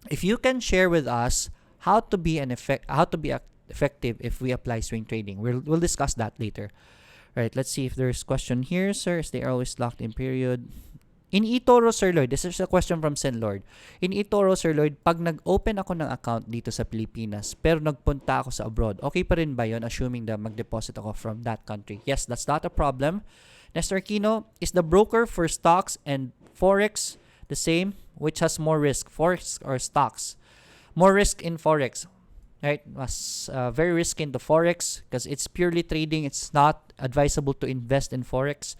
If you can share with us how to be effective if we apply swing trading. We'll discuss that later. Right, let's see if there's question here, sir. Is they always locked in period? In eToro, Sir Lloyd, this is a question from Sen Lord. In eToro, Sir Lloyd, pag nag-open ako ng account dito sa Pilipinas, pero nagpunta ako sa abroad, okay pa rin ba yun, assuming that mag-deposit ako from that country? Yes, that's not a problem. Nestor Aquino, is the broker for stocks and Forex the same? Which has more risk, Forex or stocks? More risk in Forex. Right, very risky into Forex because it's purely trading. It's not advisable to invest in Forex.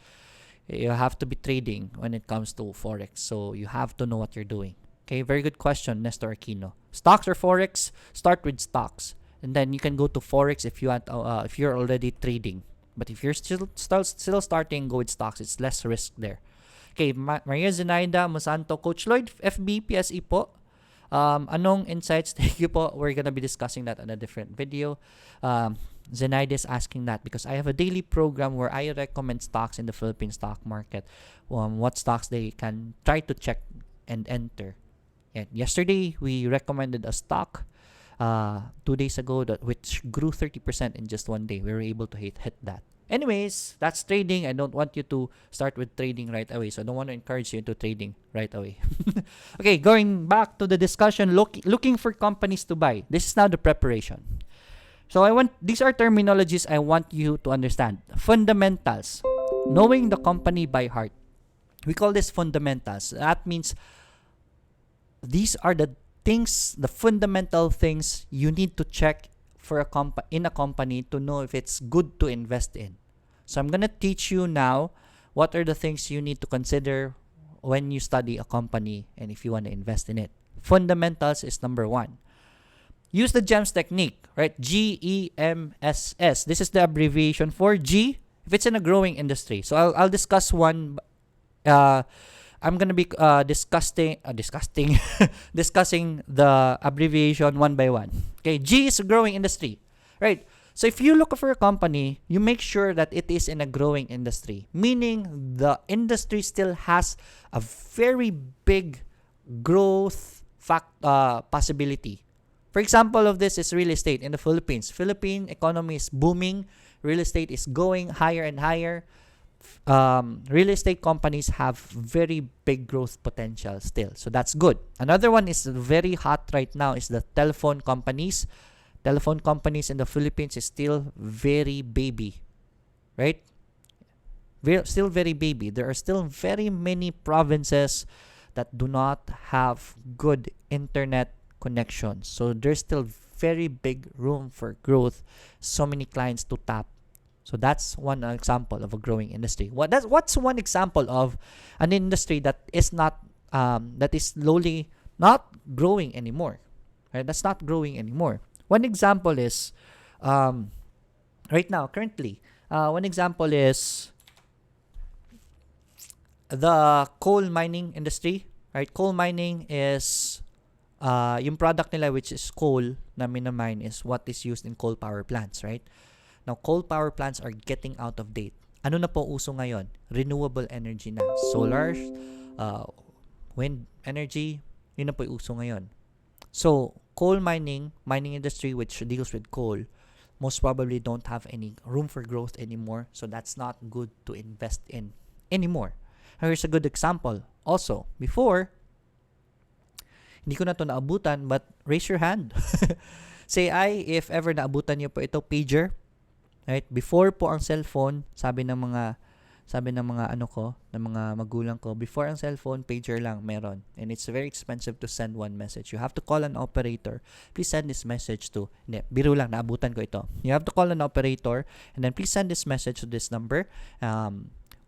You have to be trading when it comes to Forex. So you have to know what you're doing. Okay, very good question, Nestor Aquino. Stocks or Forex? Start with stocks. And then you can go to Forex if you want, if you're already trading. But if you're still starting, go with stocks. It's less risk there. Okay, Maria Zenaida Musanto, Coach Lloyd, FB, PSE po. Anong insights? Thank you po. We're gonna be discussing that in a different video. Zenaida is asking that because I have a daily program where I recommend stocks in the Philippine stock market. What stocks they can try to check and enter. And yesterday we recommended a stock 2 days ago which grew 30% in just one day. We were able to hit that. Anyways, that's trading. I don't want you to start with trading right away. So I don't want to encourage you into trading right away. Okay, going back to the discussion, looking for companies to buy. This is now the preparation. So these are terminologies I want you to understand. Fundamentals. Knowing the company by heart. We call this fundamentals. That means these are the things, the fundamental things you need to check for in a company to know if it's good to invest in. So I'm going to teach you now what are the things you need to consider when you study a company and if you want to invest in it. Fundamentals is number 1. Use the GEMS technique, right? GEMSS. This is the abbreviation for G if it's in a growing industry. So I'll discuss one I'm gonna be discussing discussing the abbreviation one by one. Okay, G is a growing industry, right? So if you look for a company, you make sure that it is in a growing industry, meaning the industry still has a very big growth possibility. For example of this is real estate in the Philippines. Philippine economy is booming. Real estate is going higher and higher. Real estate companies have very big growth potential still. So that's good. Another one is very hot right now is the telephone companies. Telephone companies in the Philippines is still very baby, right? Still very baby. There are still very many provinces that do not have good internet connections. So there's still very big room for growth. So many clients to tap. So that's one example of a growing industry. What's one example of an industry that is not that is slowly not growing anymore? Right? That's not growing anymore. One example is right now, currently. One example is the coal mining industry. Right? Coal mining is yung product nila, which is coal na minamine, is what is used in coal power plants, right? Now, coal power plants are getting out of date. Ano na po uso ngayon? Renewable energy na. Solar, wind energy, yun na po uso ngayon. So, coal mining industry which deals with coal, most probably don't have any room for growth anymore. So, that's not good to invest in anymore. Here's a good example. Also, before, hindi ko na to naabutan, but raise your hand. Say if ever naabutan niyo po ito, pager. Right? Before po ang cellphone, sabi ng mga magulang ko, before ang cellphone, pager lang meron. And it's very expensive to send one message. You have to call an operator. Please send this message to, biro lang, naabutan ko ito. You have to call an operator and then please send this message to this number.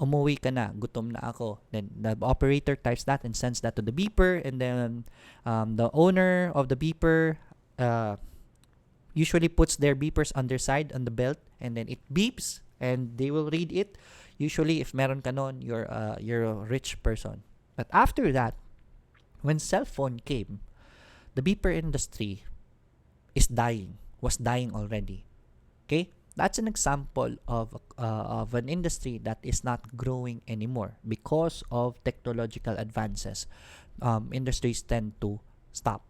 Umuwi ka na, gutom na ako. Then the operator types that and sends that to the beeper, and then the owner of the beeper usually puts their beepers on their side on the belt, and then it beeps and they will read it. Usually if meron ka nun, you're a rich person. But after that, when cell phone came, the beeper industry was dying already. Okay? That's an example of an industry that is not growing anymore because of technological advances. Industries tend to stop.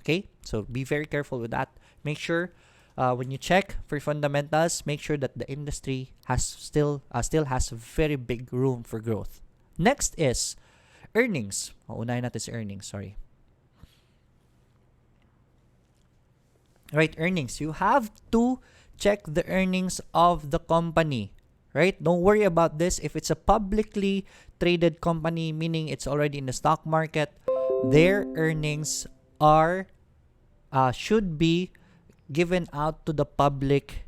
Okay, so be very careful with that. Make sure when you check for fundamentals, make sure that the industry still has very big room for growth. Next is earnings. Unahin natin si earnings. Sorry. Right, earnings. You have to check the earnings of the company. Right? Don't worry about this. If it's a publicly traded company, meaning it's already in the stock market, their earnings should be given out to the public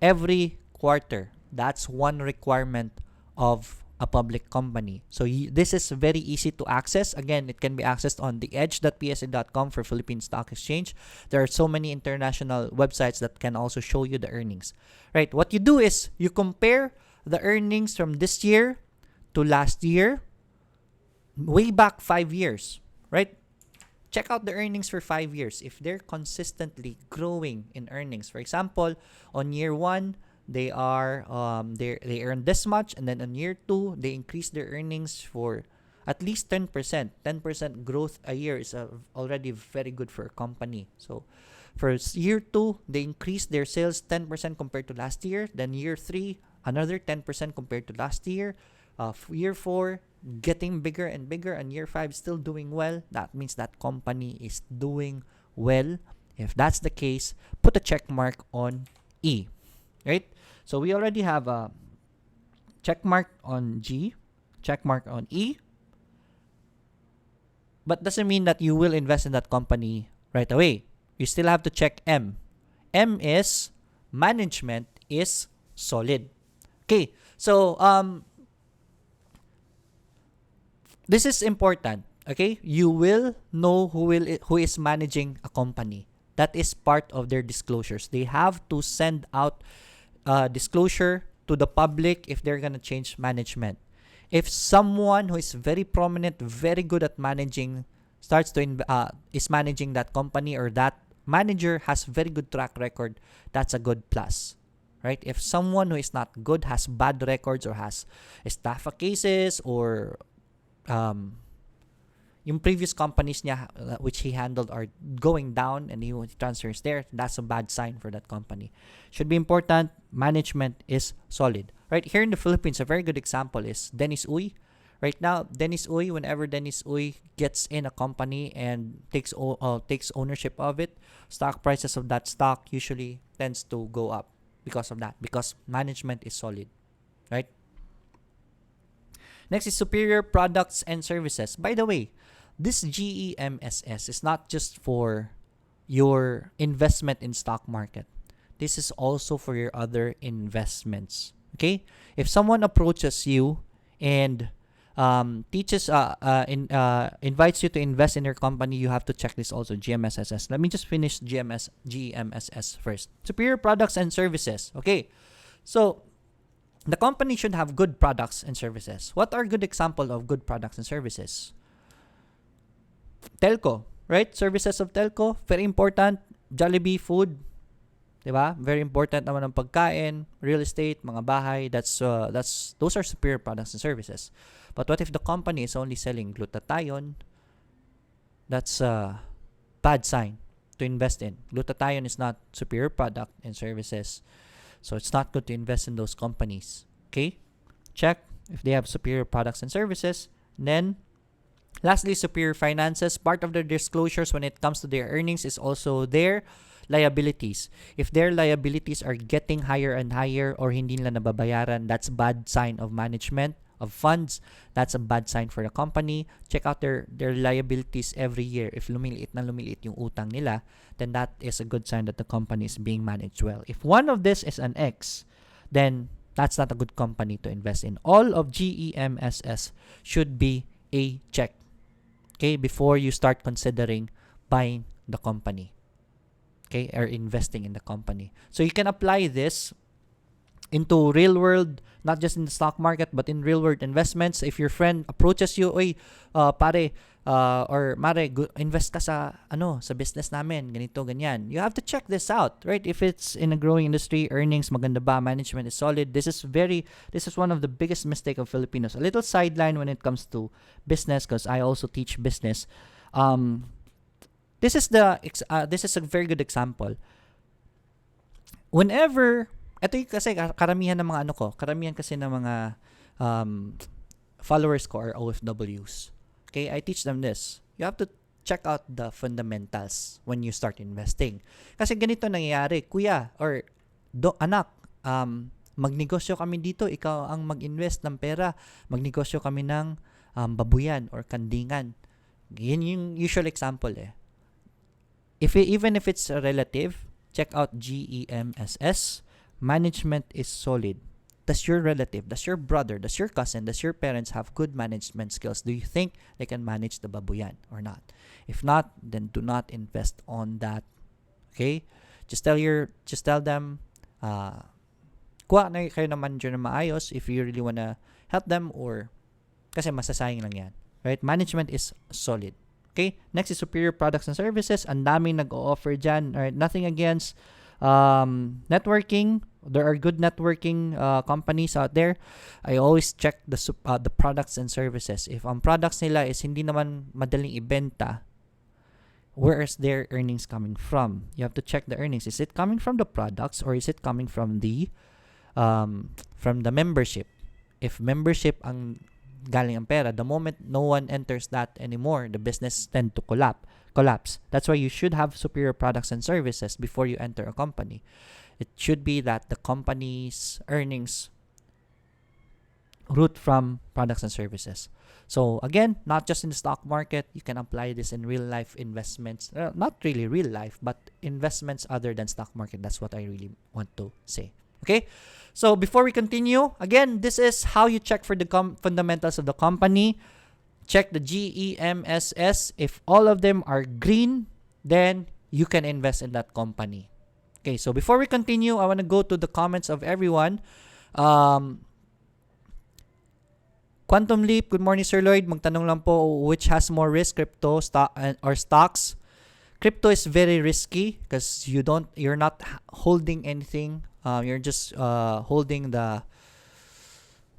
every quarter. That's one requirement of a public company. So this is very easy to access. Again, it can be accessed on theedge.psa.com for Philippine Stock Exchange. There are so many international websites that can also show you the earnings. Right? What you do is you compare the earnings from this year to last year, way back 5 years. Right? Check out the earnings for 5 years. If they're consistently growing in earnings, for example, on year 1, they earn this much, and then on year 2, they increase their earnings for at least 10%. 10% growth a year is already very good for a company. So for year 2, they increase their sales 10% compared to last year. Then year 3, another 10% compared to last year. Year 4, getting bigger and bigger, and year 5 still doing well. That means that company is doing well. If that's the case, put a check mark on E. Right? So we already have a check mark on G, check mark on E. But doesn't mean that you will invest in that company right away. You still have to check M. M is management is solid. Okay. So this is important. Okay? You will know who is managing a company. That is part of their disclosures. They have to send out disclosure to the public if they're gonna change management. If someone who is very prominent, very good at managing, is managing that company, or that manager has very good track record, that's a good plus, right? If someone who is not good has bad records or has estafa cases, or yung previous companies niya which he handled are going down and he transfers there, that's a bad sign for that company. Should be important. Management is solid. Right here in the Philippines, a very good example is Dennis Uy. Right now, Dennis Uy, whenever Dennis Uy gets in a company and takes ownership of it, stock prices of that stock usually tends to go up because of that, because management is solid, right? Next is superior products and services. By the way, this GEMSS is not just for your investment in stock market. This is also for your other investments. Okay? If someone approaches you and invites you to invest in their company, you have to check this also, GMSSS. Let me just finish GMSS first. Superior products and services. Okay? So, the company should have good products and services. What are good examples of good products and services? Telco, right? Services of telco, very important. Jollibee food, diba? Very important naman ang pagkain, real estate, mga bahay. Those are superior products and services. But what if the company is only selling glutathione? That's a bad sign to invest in. Glutathione is not superior product and services. So it's not good to invest in those companies. Okay? Check if they have superior products and services. And then, lastly, superior finances. Part of their disclosures when it comes to their earnings is also their liabilities. If their liabilities are getting higher and higher or hindi nila nababayaran, that's bad sign of management of funds. That's a bad sign for the company. Check out their liabilities every year. If lumiliit na lumiliit yung utang nila, then that is a good sign that the company is being managed well. If one of this is an X, then that's not a good company to invest in. All of GEMSS should be a check, okay, before you start considering buying the company, okay, or investing in the company. So you can apply this into real world, not just in the stock market, but in real world investments. If your friend approaches you, oy, pare, or mare, invest ka sa business namin, ganito, ganyan. You have to check this out, right? If it's in a growing industry, earnings maganda ba, management is solid. This is one of the biggest mistake of Filipinos. A little sideline when it comes to business, because I also teach business. This is a very good example. Whenever ito yung kasi karamihan ng mga karamihan kasi ng mga followers ko are OFWs. Okay, I teach them this. You have to check out the fundamentals when you start investing. Kasi ganito nangyayari, kuya or anak, magnegosyo kami dito, ikaw ang mag-invest ng pera. Magnegosyo kami ng babuyan or kandingan. Yan yung usual example eh. Even if it's a relative, check out GEMSS. Management is solid. Does your relative, does your brother, does your cousin, does your parents have good management skills? Do you think they can manage the babuyan or not? If not, then do not invest on that. Okay? Just tell them, kuha na kayo ng manager na maayos if you really wanna help them, or kasi masasayang lang yan. Right? Management is solid. Okay? Next is superior products and services. Ang daming nag-o-offer dyan. Alright, nothing against networking. There are good networking companies out there. I always check the products and services. If ang products nila is hindi naman madaling ibenta, where is their earnings coming from? You have to check the earnings. Is it coming from the products or is it coming from the membership? If membership ang galing ang pera, the moment no one enters that anymore, the business tend to collapse. That's why you should have superior products and services before you enter a company. It should be that the company's earnings root from products and services. So again, not just in the stock market, you can apply this in real life investments. Not really real life, but investments other than stock market. That's what I really want to say. Okay? So before we continue, again, this is how you check for the fundamentals of the company. Check the GEMSS. If all of them are green, then you can invest in that company. Okay, so before we continue, I want to go to the comments of everyone. Quantum Leap, good morning Sir Lloyd. Magtanong lang po, which has more risk, crypto, stock, or stocks? Crypto is very risky because you're not holding anything. You're just holding the,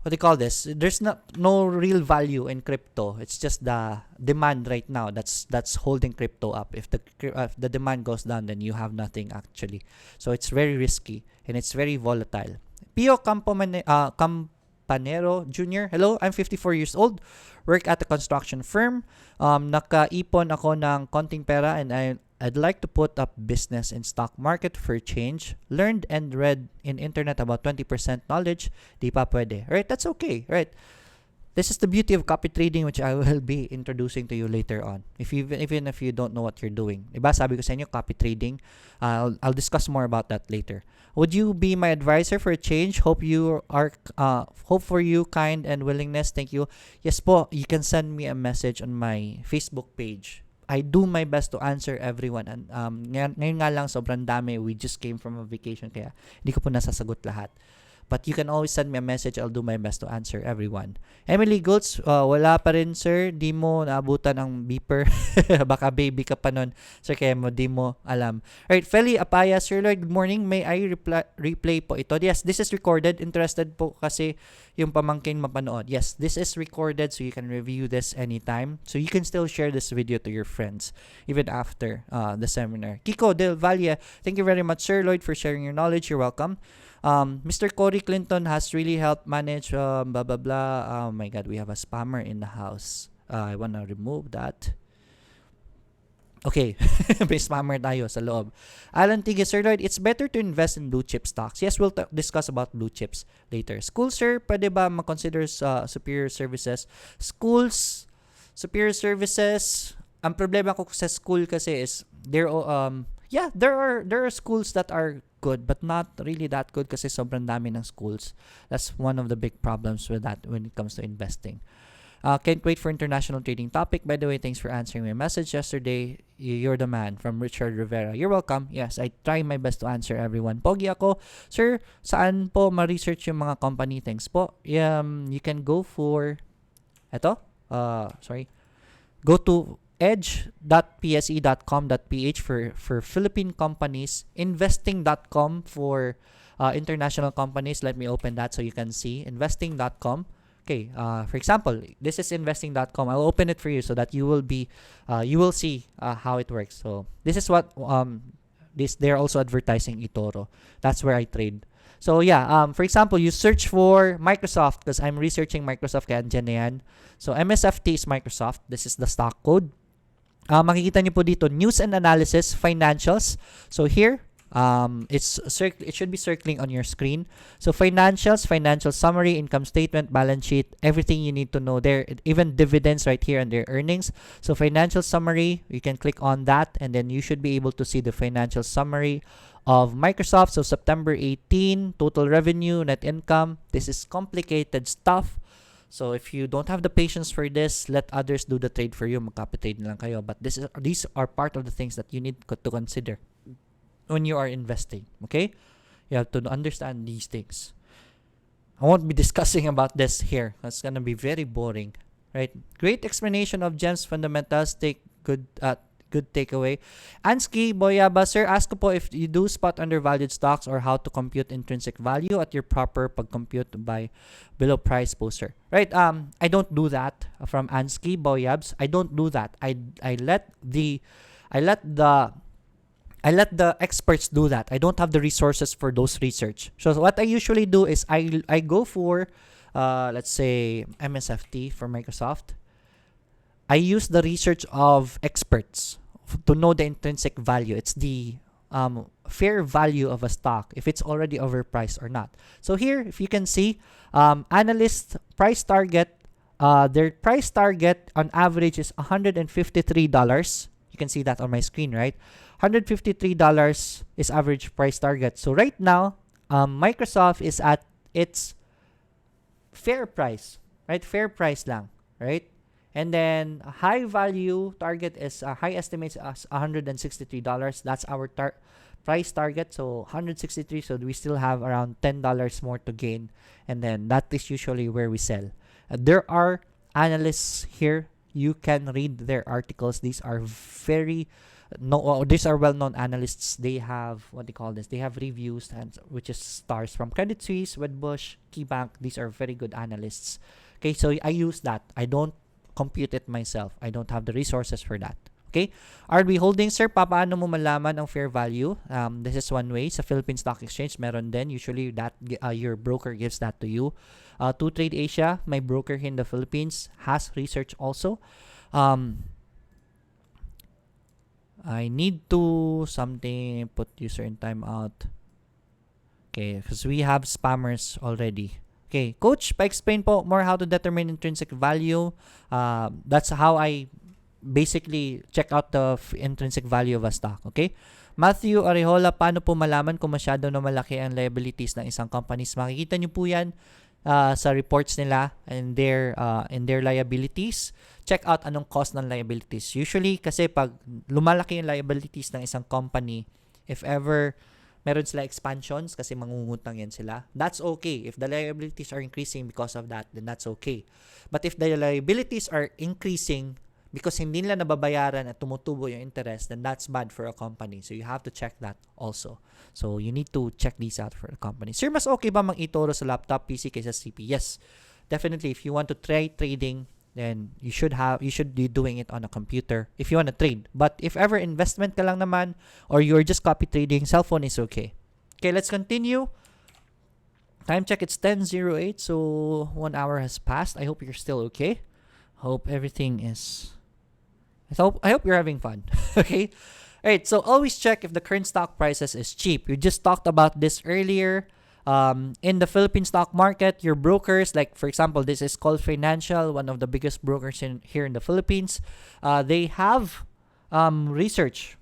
what do you call this? There's no real value in crypto. It's just the demand right now that's holding crypto up. If the demand goes down, then you have nothing actually. So it's very risky and it's very volatile. Pio Campanero Jr. Hello, I'm 54 years old. Work at a construction firm. Nakaipon ako ng konting pera and I'd like to put up business in stock market for change. Learned and read in internet about 20% knowledge. Di pa pwede. Right? That's okay. Right? This is the beauty of copy trading, which I will be introducing to you later on. Even if you don't know what you're doing. Diba? Sabi ko sa inyo, copy trading. I'll discuss more about that later. Would you be my advisor for a change? Hope for you kind and willingness. Thank you. Yes po, you can send me a message on my Facebook page. I do my best to answer everyone. And ngayon nga lang sobrang dami. We just came from a vacation kaya hindi ko po nasasagot lahat. But you can always send me a message. I'll do my best to answer everyone. Emily Goltz, wala pa rin sir. Di mo naabutan ang beeper. Baka baby ka pa nun. Sir, kaya di mo alam. Alright, Feli Apaya, Sir Lloyd, good morning. May I replay po ito? Yes, this is recorded. Interested po kasi yung pamangkin mapanood. Yes, this is recorded so you can review this anytime. So you can still share this video to your friends even after the seminar. Kiko Del Valle, thank you very much, Sir Lloyd, for sharing your knowledge. You're welcome. Mr. Cory Clinton has really helped manage blah blah blah. Oh my god, we have a spammer in the house. I wanna remove that. Okay, may spammer tayo sa loob. Alan Tigis, Sir Lloyd, it's better to invest in blue chip stocks. Yes, we'll discuss about blue chips later. School, sir, pwede ba ma-consider superior services? Schools, superior services, ang problema ko sa school kasi is there are schools that are good but not really that good kasi sobrang dami ng schools. That's one of the big problems with that when it comes to investing. Can't wait for international trading topic. By the way, thanks for answering my message yesterday. You're the man, from Richard Rivera. You're welcome. Yes, I try my best to answer everyone. Pogi ako. Sir, saan po ma-research yung mga company? Thanks po. You can go for go to edge.pse.com.ph for Philippine companies, investing.com for international companies. Let me open that so you can see investing.com. Okay, for example, this is investing.com. I'll open it for you so that you will see how it works. So this is what they're also advertising eToro. That's where I trade. So yeah, for example, you search for Microsoft because I'm researching Microsoft kaya andyan na yan. So MSFT is Microsoft. This is the stock code. Makikita niyo po dito, news and analysis, financials. So here, it should be circling on your screen. So financials, financial summary, income statement, balance sheet, everything you need to know there. Even dividends right here and their earnings. So financial summary, you can click on that and then you should be able to see the financial summary of Microsoft. So September 18, total revenue, net income. This is complicated stuff. So if you don't have the patience for this, let others do the trade for you. Mag-copy trade na lang kayo. But these are part of the things that you need to consider when you are investing. Okay? You have to understand these things. I won't be discussing about this here. That's gonna be very boring. Right? Great explanation of GEMS fundamentals. Good takeaway. Ansky Boyaba, sir, ask ko po if you do spot undervalued stocks or how to compute intrinsic value at your proper pag-compute by below price po, sir. Right? I don't do that from Ansky Boyabs. I don't do that. I let the experts do that. I don't have the resources for those research. So what I usually do is I go for let's say MSFT for Microsoft. I use the research of experts to know the intrinsic value. It's the fair value of a stock, if it's already overpriced or not. So here, if you can see, analyst price target, their price target on average is $153. You can see that on my screen, right? $153 is average price target. So right now, Microsoft is at its fair price, right? Fair price lang, right? And then high value target is high estimates as $163. That's our price target. So 163. So we still have around $10 more to gain. And then that is usually where we sell. There are analysts here. You can read their articles. These are very these are well-known analysts. They have what they call this. They have reviews and which is stars from Credit Suisse, Wedbush, KeyBank. These are very good analysts. Okay, so I use that. I don't compute it myself. I don't have the resources for that. Okay, RB Holdings, sir, paano mo malaman ang fair value? This is one way. Sa Philippine Stock Exchange, meron din. Usually, that your broker gives that to you. To Trade Asia, my broker here in the Philippines, has research also. I need to put user in timeout. Okay, because we have spammers already. Okay, Coach, pa-explain po more how to determine intrinsic value. That's how I basically check out the intrinsic value of a stock. Okay? Matthew Arejola, paano po malaman kung masyado na malaki ang liabilities ng isang companies? Makikita nyo po yan sa reports nila and their liabilities. Check out anong cost ng liabilities. Usually, kasi pag lumalaki yung liabilities ng isang company, if ever meron sila expansions kasi mangungutang yan sila, that's okay. If the liabilities are increasing because of that, then that's okay. But if the liabilities are increasing because hindi nila nababayaran at tumutubo yung interest, then that's bad for a company. So you have to check that also. So you need to check these out for a company. Sir, mas okay ba mang eToro sa laptop, PC kaysa CP? Yes, definitely. If you want to try trading, then you should be doing it on a computer if you want to trade. But if ever investment ka lang naman or you're just copy trading, cell phone is okay. Okay, let's continue. Time check, it's 10:08, so 1 hour has passed. I hope you're still okay. Hope everything is... I hope you're having fun. Okay? Alright, so always check if the current stock prices is cheap. We just talked about this earlier. In the Philippine stock market, your brokers, like for example, this is called Financial, one of the biggest brokers here in the Philippines. They have research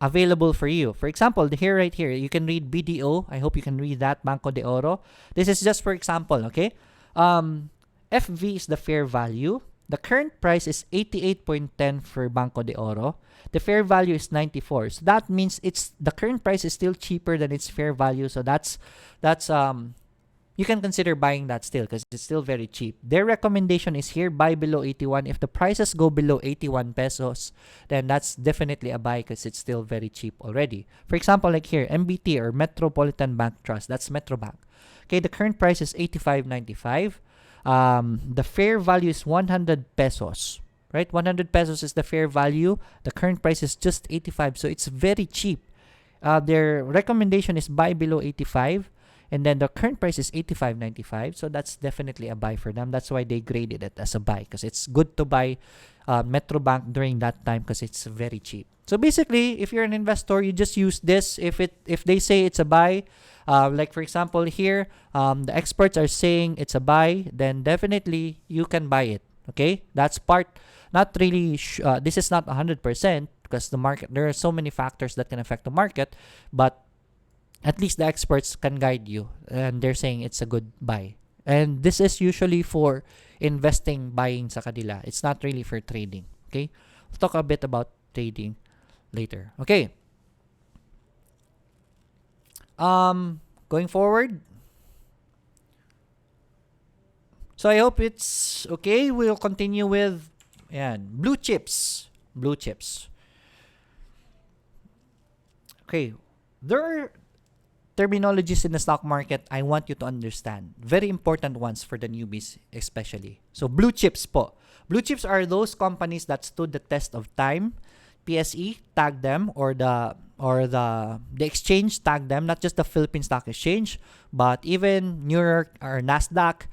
available for you. For example, right here, you can read BDO. I hope you can read that, Banco de Oro. This is just for example, okay? FV is the fair value. The current price is 88.10 for Banco de Oro. The fair value is 94. So that means the current price is still cheaper than its fair value. So that's you can consider buying that still because it's still very cheap. Their recommendation is here, buy below 81. If the prices go below 81 pesos, then that's definitely a buy because it's still very cheap already. For example, like here, MBT or Metropolitan Bank Trust, that's Metrobank. Okay, the current price is 85.95. The fair value is 100 pesos, right? 100 pesos is the fair value. The current price is just 85, so it's very cheap. Their recommendation is buy below 85, and then the current price is 85.95, so that's definitely a buy for them. That's why they graded it as a buy, because it's good to buy Metrobank during that time because it's very cheap. So basically, if you're an investor, you just use this. If they say it's a buy, like for example here, the experts are saying it's a buy, then definitely you can buy it. Okay, that's part. Not really. This is not 100% because the market. There are so many factors that can affect the market, but at least the experts can guide you, and they're saying it's a good buy. And this is usually for investing, buying sa kanila. It's not really for trading. Okay, we'll talk a bit about trading later. Okay. Going forward. So I hope it's okay. We'll continue with blue chips. Blue chips. Okay. There are terminologies in the stock market I want you to understand. Very important ones for the newbies especially. So blue chips po. Blue chips are those companies that stood the test of time. PSE tagged them, or the exchange tagged them, not just the Philippine Stock Exchange, but even New York or Nasdaq,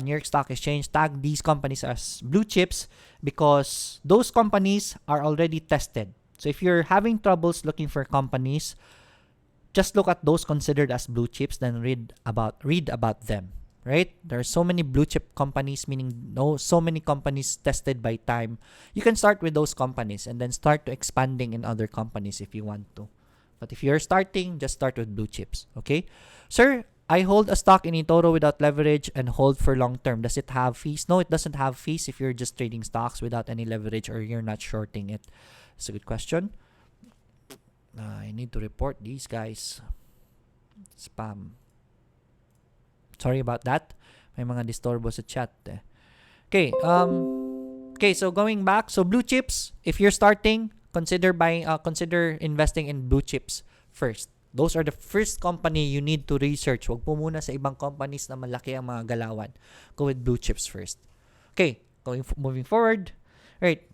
New York Stock Exchange tagged these companies as blue chips because those companies are already tested. So if you're having troubles looking for companies, just look at those considered as blue chips, then read about them. Right? There are so many blue chip companies, meaning so many companies tested by time. You can start with those companies and then start to expanding in other companies if you want to. But if you're starting, just start with blue chips. Okay? Sir, I hold a stock in eToro without leverage and hold for long term. Does it have fees? No, it doesn't have fees if you're just trading stocks without any leverage or you're not shorting it. That's a good question. I need to report these guys. Spam. Sorry about that. May mga disturbo sa chat. Okay. Okay. So going back, so blue chips. If you're starting, consider investing in blue chips first. Those are the first company you need to research. Wag po muna sa ibang companies na malaki ang mga galawan. Go with blue chips first. Okay. Moving forward. Right.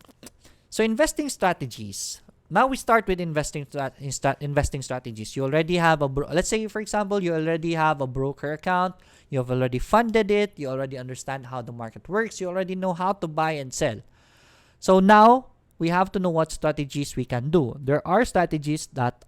So investing strategies. Now we start with investing strategies. You already have let's say for example, you already have a broker account. You have already funded it. You already understand how the market works. You already know how to buy and sell. So now we have to know what strategies we can do. There are strategies that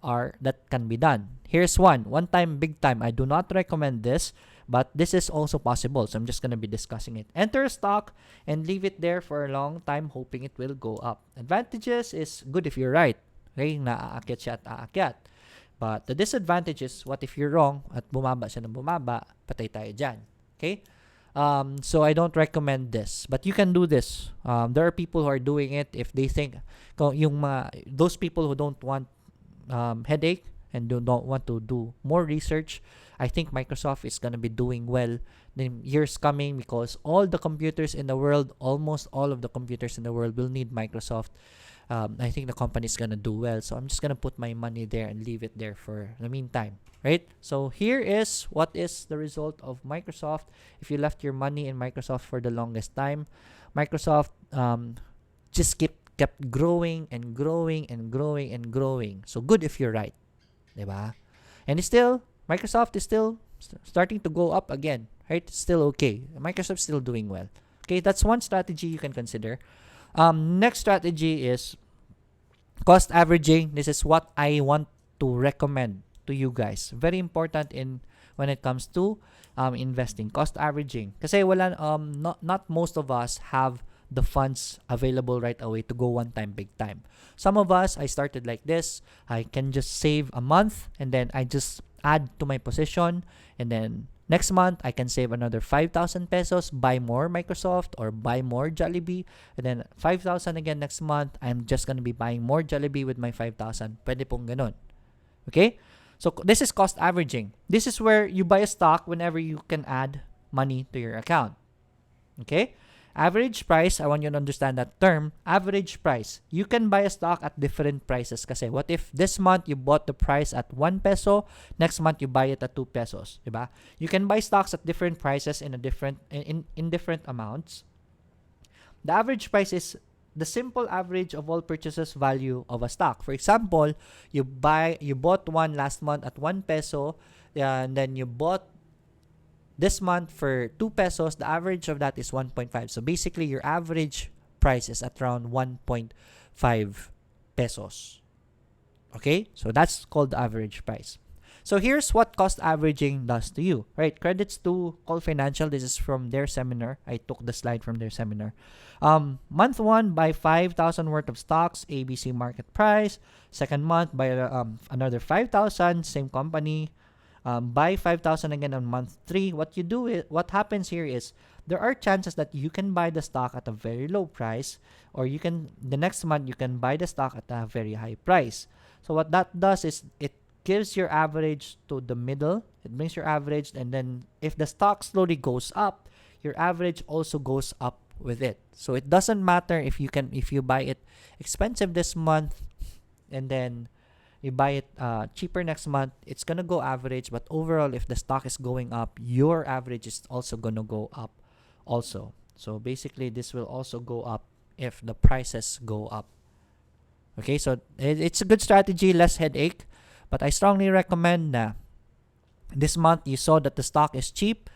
can be done. Here's one time, big time. I do not recommend this, but this is also possible. So I'm just going to be discussing it. Enter a stock and leave it there for a long time, hoping it will go up. Advantages is good if you're right. Okay, naaakyat siya at aakyat. But the disadvantage is, what if you're wrong at bumaba siya ng bumaba, patay tayo dyan. Okay? So I don't recommend this, but you can do this. There are people who are doing it if they think those people who don't want headache and don't want to do more research. I think Microsoft is going to be doing well in years coming, because all the computers in the world, almost all of the computers in the world will need Microsoft. I think the company is going to do well. So I'm just going to put my money there and leave it there for the meantime. Right? So here is what is the result of Microsoft. If you left your money in Microsoft for the longest time, Microsoft just kept growing and growing and growing and growing. So good if you're right. Diba? And Microsoft is still starting to go up again. Right? It's still okay. Microsoft is still doing well. Okay, that's one strategy you can consider. Next strategy is cost averaging. This is what I want to recommend to you guys. Very important when it comes to investing. Cost averaging. Kasi not most of us have the funds available right away to go one time, big time. Some of us, I started like this. I can just save a month and then I just add to my position, and then next month, I can save another 5,000 pesos, buy more Microsoft or buy more Jollibee, and then 5,000 again next month. I'm just going to be buying more Jollibee with my 5,000. Pwede pong ganun. Okay? So this is cost averaging. This is where you buy a stock whenever you can add money to your account. Okay? Average price, I want you to understand that term. Average price. You can buy a stock at different prices. Kasi what if this month you bought the price at 1 peso, next month you buy it at 2 pesos, diba? You can buy stocks at different prices in different amounts. The average price is the simple average of all purchases value of a stock. For example, you bought one last month at 1 peso, and then you bought this month for 2 pesos. The average of that is 1.5. So basically, your average price is at around 1.5 pesos. Okay? So that's called the average price. So here's what cost averaging does to you. Right? Credits to Call Financial. This is from their seminar. I took the slide from their seminar. Month 1, buy 5,000 worth of stocks, ABC market price. Second month, buy another 5,000, same company. Buy 5,000 again on month 3. What happens here is there are chances that you can buy the stock at a very low price, or the next month you can buy the stock at a very high price. So what that does is it gives your average to the middle. It brings your average, and then if the stock slowly goes up, your average also goes up with it. So it doesn't matter if you buy it expensive this month and then you buy it cheaper next month, it's gonna go average. But overall, if the stock is going up, your average is also gonna go up also. So basically, this will also go up if the prices go up. Okay, so it's a good strategy, less headache. But I strongly recommend this month you saw that the stock is cheap,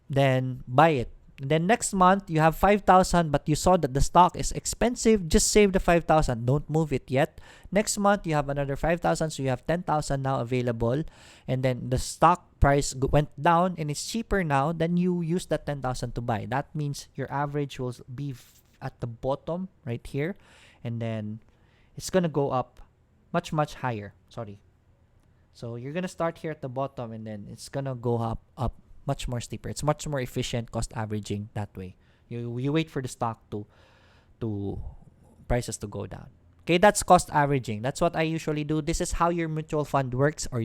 then buy it. Then next month, you have 5,000, but you saw that the stock is expensive. Just save the 5,000. Don't move it yet. Next month, you have another 5,000, so you have 10,000 now available. And then the stock price went down and it's cheaper now. Then you use that 10,000 to buy. That means your average will be at the bottom right here. And then it's going to go up much, much higher. Sorry. So you're going to start here at the bottom, and then it's going to go up much more steeper. It's much more efficient cost averaging that way. You wait for the stock to prices to go down. Okay, that's cost averaging. That's what I usually do. This is how your mutual fund works, or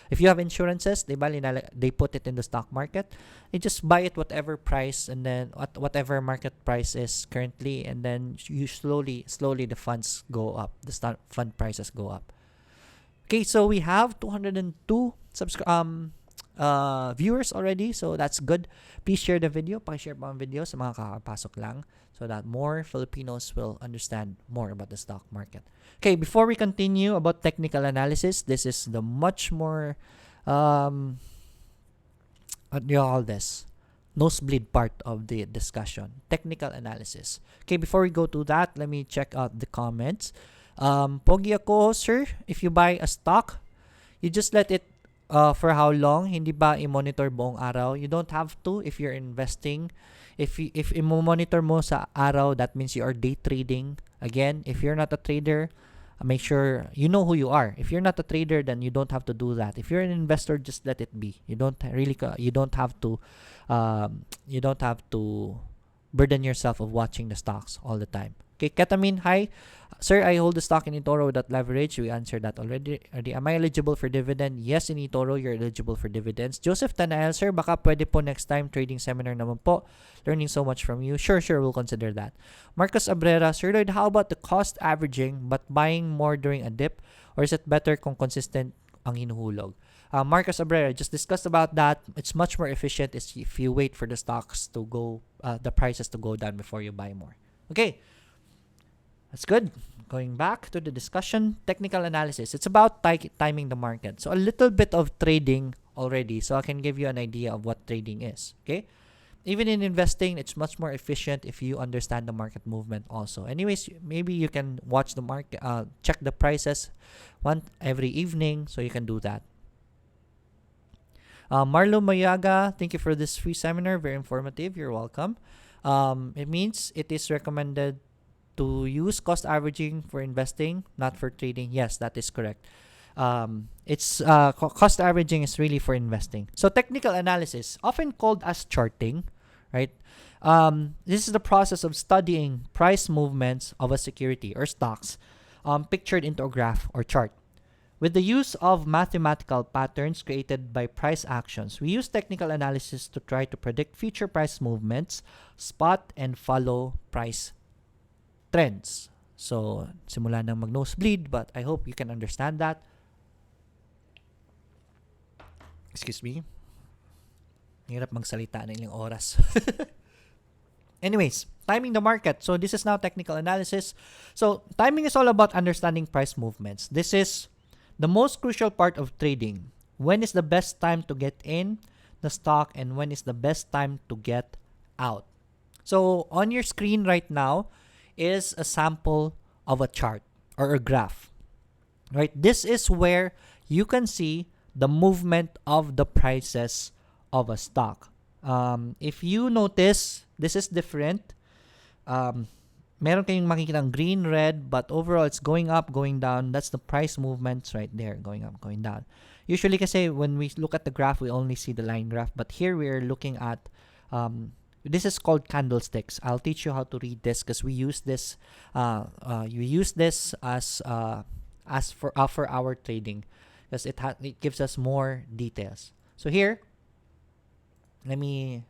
if you have insurances, they put it in the stock market. You just buy it whatever price, and then whatever market price is currently, and then you slowly the funds go up. The fund prices go up. Okay, so we have 202 viewers already, so that's good. Please share the video. Paki-share pa ang video sa mga kakapasok lang, so that more Filipinos will understand more about the stock market. Okay, before we continue about technical analysis, this is the much more what do you call this? Nosebleed part of the discussion. Technical analysis. Okay, before we go to that, let me check out the comments. Pogi ako, sir, if you buy a stock, you just let it for how long? Hindi ba i-monitor buong araw? You don't have to if you're investing. If i-monitor mo sa araw, that means you are day trading. Again, if you're not a trader, make sure you know who you are. If you're not a trader, then you don't have to do that. If you're an investor, just let it be. You don't have to burden yourself of watching the stocks all the time. Okay, Ketamine, hi. Sir, I hold the stock in eToro without leverage. We answered that already. Am I eligible for dividend? Yes, in eToro, you're eligible for dividends. Joseph Tanael, sir, baka pwede po next time trading seminar naman po. Learning so much from you. Sure, we'll consider that. Marcos Abrera, Sir Lloyd, how about the cost averaging but buying more during a dip? Or is it better kung consistent ang hinuhulog? Marcos Abrera, just discussed about that. It's much more efficient if you wait for the stocks to go, the prices to go down before you buy more. Okay. That's good. Going back to the discussion, technical analysis. It's about timing the market. So a little bit of trading already, so I can give you an idea of what trading is. Okay? Even in investing, it's much more efficient if you understand the market movement also. Anyways, maybe you can watch the market, check the prices every evening, so you can do that. Marlo Mayaga, thank you for this free seminar. Very informative. You're welcome. It means it is recommended to use cost averaging for investing, not for trading. Yes, that is correct. It's cost averaging is really for investing. So technical analysis, often called as charting, right? This is the process of studying price movements of a security or stocks, pictured into a graph or chart. With the use of mathematical patterns created by price actions, we use technical analysis to try to predict future price movements, spot and follow price trends. So, simula nang mag-nosebleed, but I hope you can understand that. Excuse me. Hirap magsalita na ilang oras. Anyways, timing the market. So, this is now technical analysis. So, timing is all about understanding price movements. This is the most crucial part of trading. When is the best time to get in the stock and when is the best time to get out? So, on your screen right now is a sample of a chart or a graph, right? This is where you can see the movement of the prices of a stock. If you notice, this is different. Meron kayong makikita ng green, red, but overall it's going up, going down. That's the price movements right there, going up, going down. Usually kasi when we look at the graph, we only see the line graph, but here we're looking at this is called candlesticks. I'll teach you how to read this because we use this. You use this as for our trading because it gives us more details. So here, let me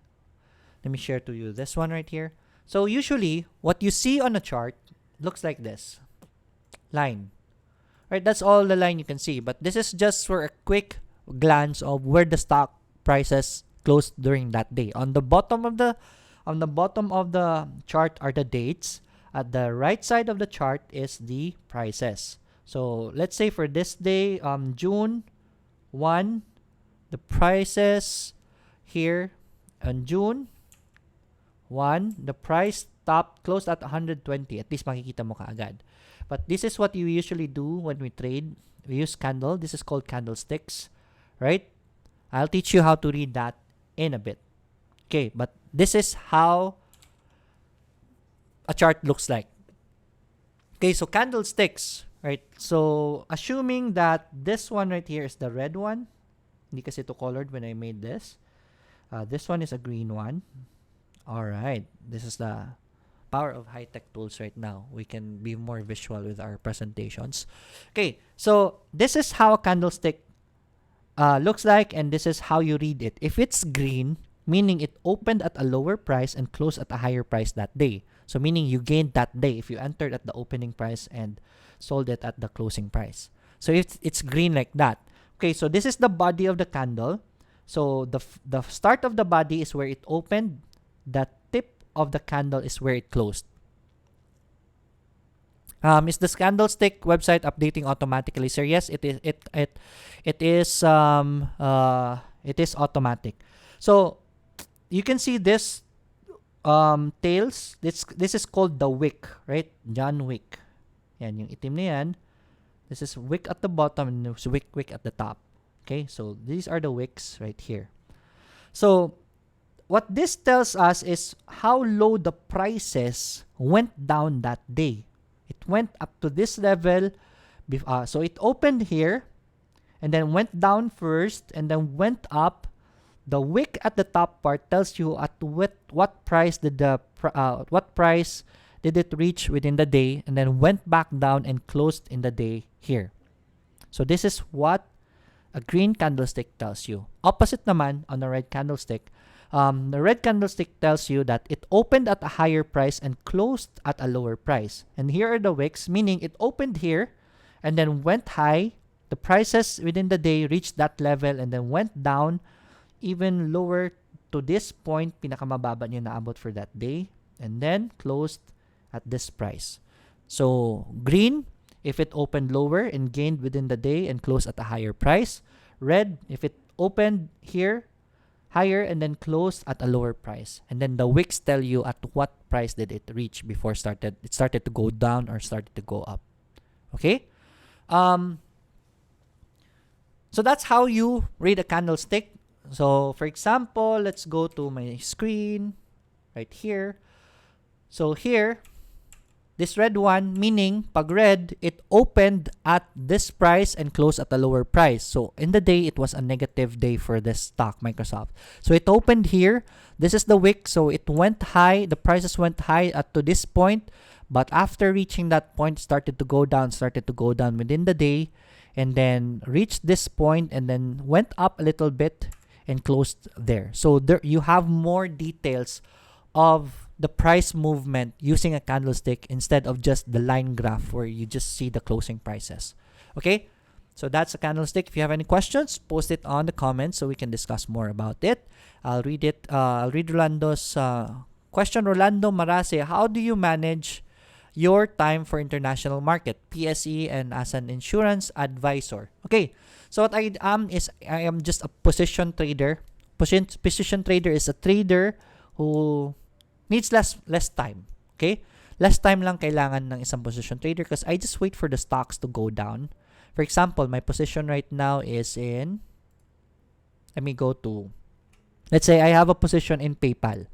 share to you this one right here. So usually, what you see on a chart looks like this line, right? That's all the line you can see. But this is just for a quick glance of where the stock prices closed during that day. On the bottom of the chart are the dates. At the right side of the chart is the prices. So let's say for this day, June 1, the prices here on June 1, the price closed at 120. At least makikita mo kaagad. But this is what you usually do when we trade. We use candle. This is called candlesticks, right? I'll teach you how to read that in a bit. Okay, but this is how a chart looks like. Okay, so candlesticks, right? So assuming that this one right here is the red one, hindi kasi ito colored when I made this. This one is a green one. All right, this is the power of high-tech tools right now. We can be more visual with our presentations. Okay, so this is how a candlestick looks like, and this is how you read it. If it's green, meaning it opened at a lower price and closed at a higher price that day. So meaning you gained that day if you entered at the opening price and sold it at the closing price. So if it's green like that. Okay, so this is the body of the candle. So the start of the body is where it opened. The tip of the candle is where it closed. Is the candlestick website updating automatically, sir? Yes, it is. It is automatic. So you can see this tails. This is called the wick, right? John Wick. Yan yung itim na yan. This is wick at the bottom and this wick at the top. Okay, so these are the wicks right here. So what this tells us is how low the prices went down that day. It went up to this level. So it opened here and then went down first and then went up. The wick at the top part tells you at what price did it reach within the day, and then went back down and closed in the day here. So this is what a green candlestick tells you. Opposite naman on the red candlestick. The red candlestick tells you that it opened at a higher price and closed at a lower price. And here are the wicks, meaning it opened here and then went high. The prices within the day reached that level and then went down even lower to this point, pinakamababa niya naabot for that day, and then closed at this price. So green, if it opened lower and gained within the day and closed at a higher price. Red, if it opened here higher and then closed at a lower price. And then the wicks tell you at what price did it reach before it started to go down or started to go up. Okay? So that's how you read a candlestick. So for example, let's go to my screen right here. So here, this red one, meaning pag red, it opened at this price and closed at a lower price. So in the day, it was a negative day for this stock, Microsoft. So it opened here. This is the wick. So it went high. The prices went high to this point. But after reaching that point, started to go down within the day. And then reached this point and then went up a little bit and closed there. So there you have more details of the price movement using a candlestick instead of just the line graph where you just see the closing prices. Okay, so that's a candlestick. If you have any questions, post it on the comments so we can discuss more about it. I'll read it. I'll read Rolando's question. Rolando Marase, how do you manage your time for international market, PSE, and as an insurance advisor? Okay, so what I am is I am just a position trader. Position trader is a trader who needs less time. Okay? Less time lang kailangan ng isang position trader because I just wait for the stocks to go down. For example, my position right now is in, let me go to, let's say I have a position in PayPal.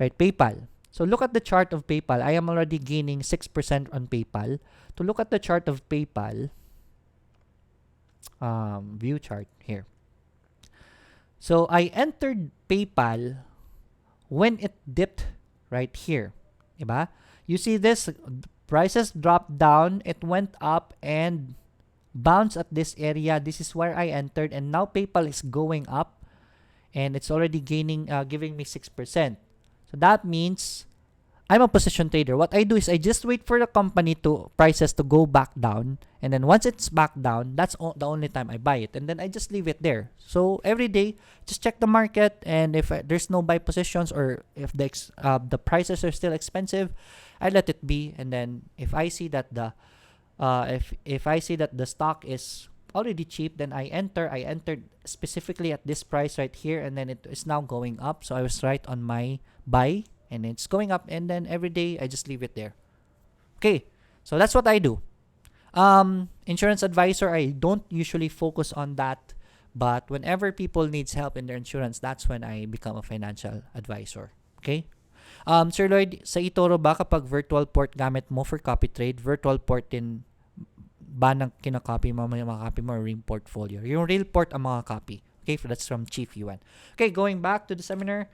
Right? PayPal. So look at the chart of PayPal. I am already gaining 6% on PayPal. To look at the chart of PayPal, view chart here. So I entered PayPal when it dipped right here. Diba? You see this, prices dropped down, it went up and bounced at this area. This is where I entered, and now PayPal is going up and it's already gaining, giving me 6%. So that means I'm a position trader. What I do is I just wait for the company to prices to go back down, and then once it's back down, that's the only time I buy it, and then I just leave it there. So every day, just check the market, and if there's no buy positions or if the prices are still expensive, I let it be. And then if I see that the if I see that the stock is already cheap, then I enter. I entered specifically at this price right here, and then it is now going up. So I was right on my buy, and it's going up, and then every day I just leave it there. Okay, so that's what I do. Insurance advisor, I don't usually focus on that, but whenever people needs help in their insurance, that's when I become a financial advisor. Okay? Sir Lloyd, sa eToro ba kapag virtual port gamit mo for copy trade, virtual port din ba ng kinakopy mo, mga copy mo, real portfolio? Yung real port ang mga copy. Okay, that's from Chief Yuan. Okay, going back to the seminar.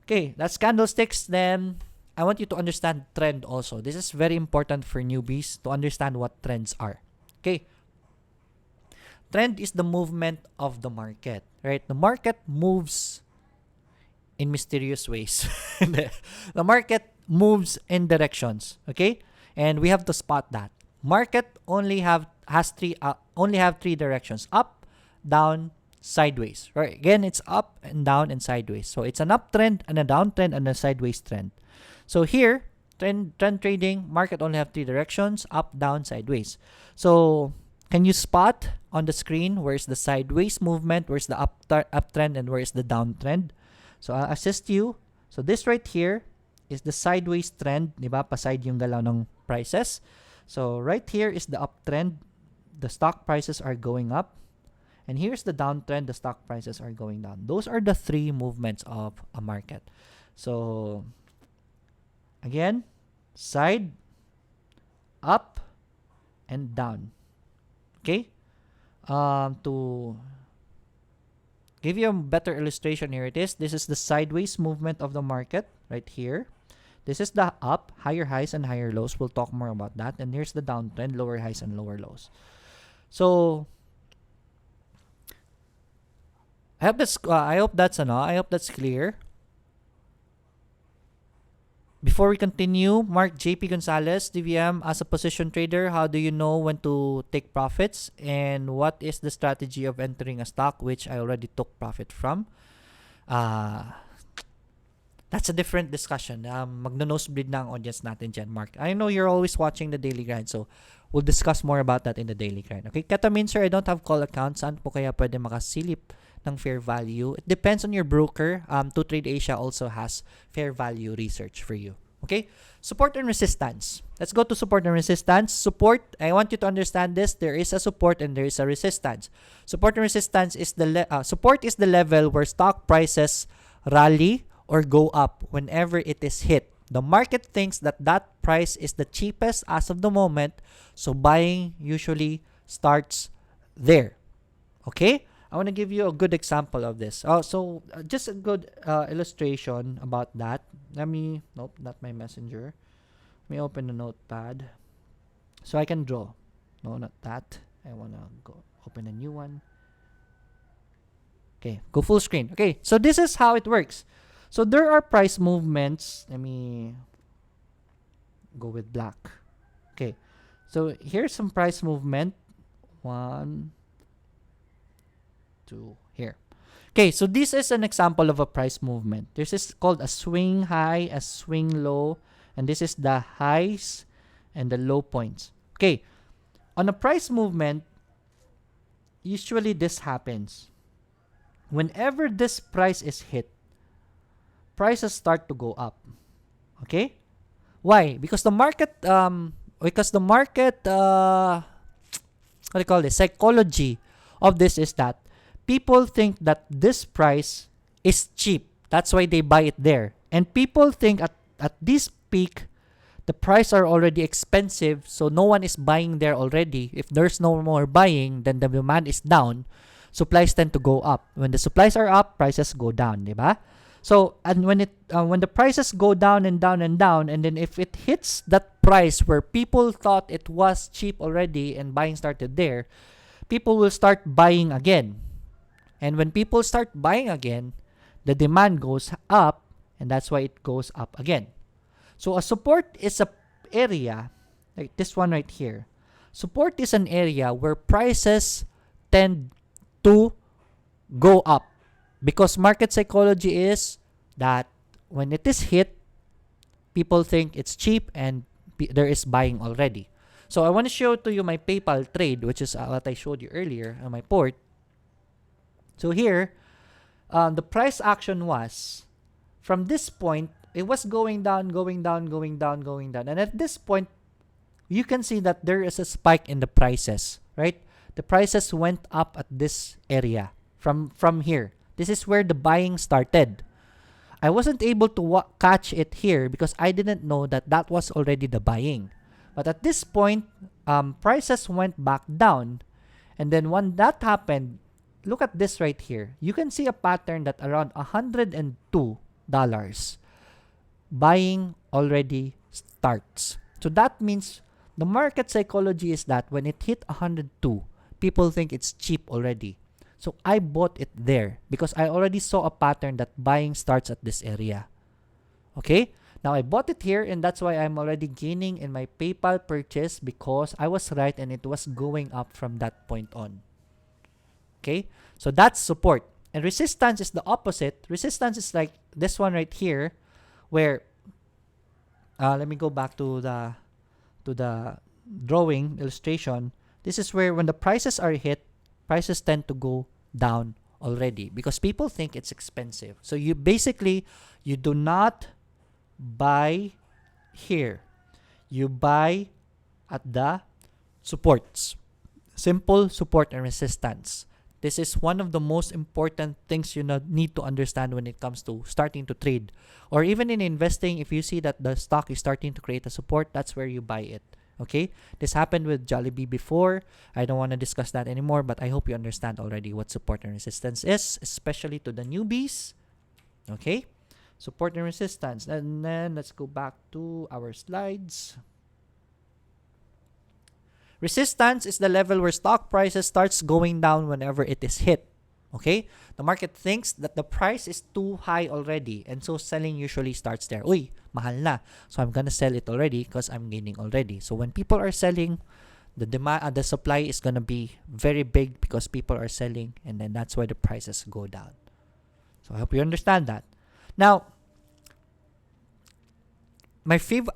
Okay, that's candlesticks. Then I want you to understand trend also. This is very important for newbies to understand what trends are. Okay. Trend is the movement of the market, right? The market moves in mysterious ways. The market moves in directions, okay? And we have to spot that. Market only have three directions: up, down, sideways. Right? Again, it's up and down and sideways. So it's an uptrend and a downtrend and a sideways trend. So here, trend trading, market only have three directions: up, down, sideways. So can you spot on the screen where's the sideways movement, where's the uptrend, and where's the downtrend? So I'll assist you. So this right here is the sideways trend, di ba? Paside yung galaw ng prices. So right here is the uptrend. The stock prices are going up. And here's the downtrend. The stock prices are going down. Those are the three movements of a market. So again, side, up, and down. Okay? To give you a better illustration, here it is. This is the sideways movement of the market right here. This is the up, higher highs and higher lows. We'll talk more about that. And here's the downtrend, lower highs and lower lows. So I hope that's clear. Before we continue, Mark JP Gonzalez, DVM, as a position trader, how do you know when to take profits? And what is the strategy of entering a stock which I already took profit from? That's a different discussion. Magno-nosebleed na ang audience natin dyan, Mark. I know you're always watching the daily grind, so we'll discuss more about that in the daily grind. Okay, Ketamine, sir, I don't have call account. Saan po kaya pwede makasilip ng fair value? It depends on your broker. To Trade Asia also has fair value research for you. Okay, support and resistance. Let's go to support and resistance. Support, I want you to understand this. There is a support and there is a resistance. Support and resistance is support is the level where stock prices rally or go up whenever it is hit. The market thinks that that price is the cheapest as of the moment, so buying usually starts there. Okay? I want to give you a good example of this. Just a good illustration about that. Nope, not my messenger. Let me open the notepad so I can draw. No, not that. I want to go open a new one. Okay, go full screen. Okay, so this is how it works. So there are price movements. Let me go with black. Okay, so here's some price movement. 1, 2, here. Okay, so this is an example of a price movement. This is called a swing high, a swing low, and this is the highs and the low points. Okay, on a price movement, usually this happens. Whenever this price is hit, prices start to go up. Okay? Why? Because the market, what do you call this? Psychology of this is that people think that this price is cheap. That's why they buy it there. And people think at this peak, the price are already expensive, so no one is buying there already. If there's no more buying, then the demand is down. Supplies tend to go up. When the supplies are up, prices go down, diba? So, and when the prices go down and down and down, and then if it hits that price where people thought it was cheap already and buying started there, people will start buying again. And when people start buying again, the demand goes up, and that's why it goes up again. So a support is a area, like this one right here. Support is an area where prices tend to go up. Because market psychology is that when it is hit, people think it's cheap and there is buying already. So I want to show to you my PayPal trade, which is what I showed you earlier on my port. So here, the price action was, from this point, it was going down, going down, going down, going down. And at this point, you can see that there is a spike in the prices, right? The prices went up at this area from here. This is where the buying started. I wasn't able to catch it here because I didn't know that that was already the buying. But at this point, prices went back down. And then when that happened, look at this right here. You can see a pattern that around $102, buying
already starts. So that means the market psychology is that when it hit 102, people think it's cheap already. So I bought it there because I already saw a pattern that buying starts at this area. Okay? Now I bought it here, and that's why I'm already gaining in my PayPal purchase because I was right and it was going up from that point on. Okay? So that's support. And resistance is the opposite. Resistance is like this one right here where let me go back to the drawing illustration. This is where when the prices are hit, prices tend to go down already because people think it's expensive. So you basically, you do not buy here. You buy at the supports. Simple support and resistance. This is one of the most important things you need to understand when it comes to starting to trade. Or even in investing, if you see that the stock is starting to create a support, that's where you buy it. Okay? This happened with Jollibee before. I don't want to discuss that anymore, but I hope you understand already what support and resistance is, especially to the newbies. Okay? Support and resistance. And then let's go back to our slides. Resistance is the level where stock prices starts going down whenever it is hit. Okay? The market thinks that the price is too high already, and so selling usually starts there. Uy, mahal na. So I'm gonna sell it already because I'm gaining already. So when people are selling, the demand, the supply is gonna be very big because people are selling, and then that's why the prices go down. So I hope you understand that. Now,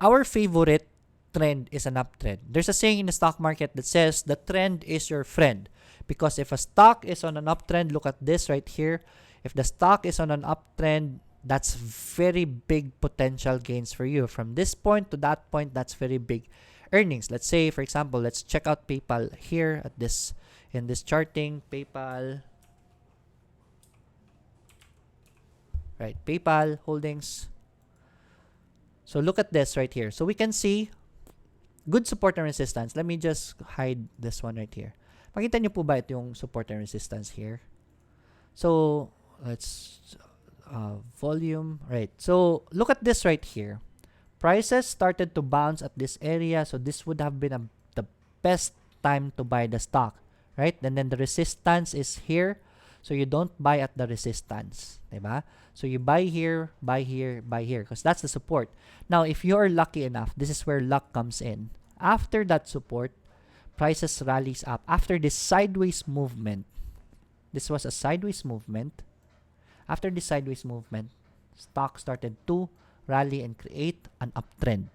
our favorite trend is an uptrend. There's a saying in the stock market that says the trend is your friend. Because if a stock is on an uptrend, look at this right here. If the stock is on an uptrend, that's very big potential gains for you. From this point to that point, that's very big earnings. Let's say, for example, let's check out PayPal here at this, in this charting, PayPal. Right, PayPal holdings. So look at this right here. So we can see good support and resistance. Let me just hide this one right here. Makita nyo po ba ito yung support and resistance here? So, let's volume. Right. So, look at this right here. Prices started to bounce at this area. So, this would have been the best time to buy the stock. Right? And then the resistance is here. So, you don't buy at the resistance. Diba? So, you buy here, buy here, buy here. Because that's the support. Now, if you're lucky enough, this is where luck comes in. After that support, prices rallies up. After this sideways movement, this was a sideways movement. After this sideways movement, stock started to rally and create an uptrend.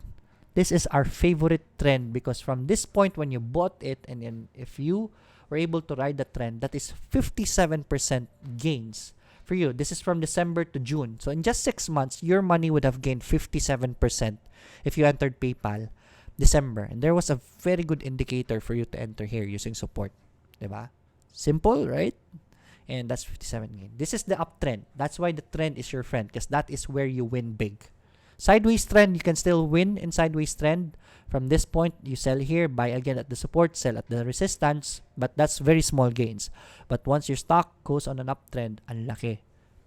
This is our favorite trend because from this point when you bought it, and then if you were able to ride the trend, that is 57% gains for you. This is from December to June. So in just 6 months, your money would have gained 57% if you entered PayPal December. And there was a very good indicator for you to enter here using support. Diba? Simple, right? And that's 57 gain. This is the uptrend. That's why the trend is your friend because that is where you win big. Sideways trend, you can still win in sideways trend. From this point, you sell here, buy again at the support, sell at the resistance, but that's very small gains. But once your stock goes on an uptrend, ang laki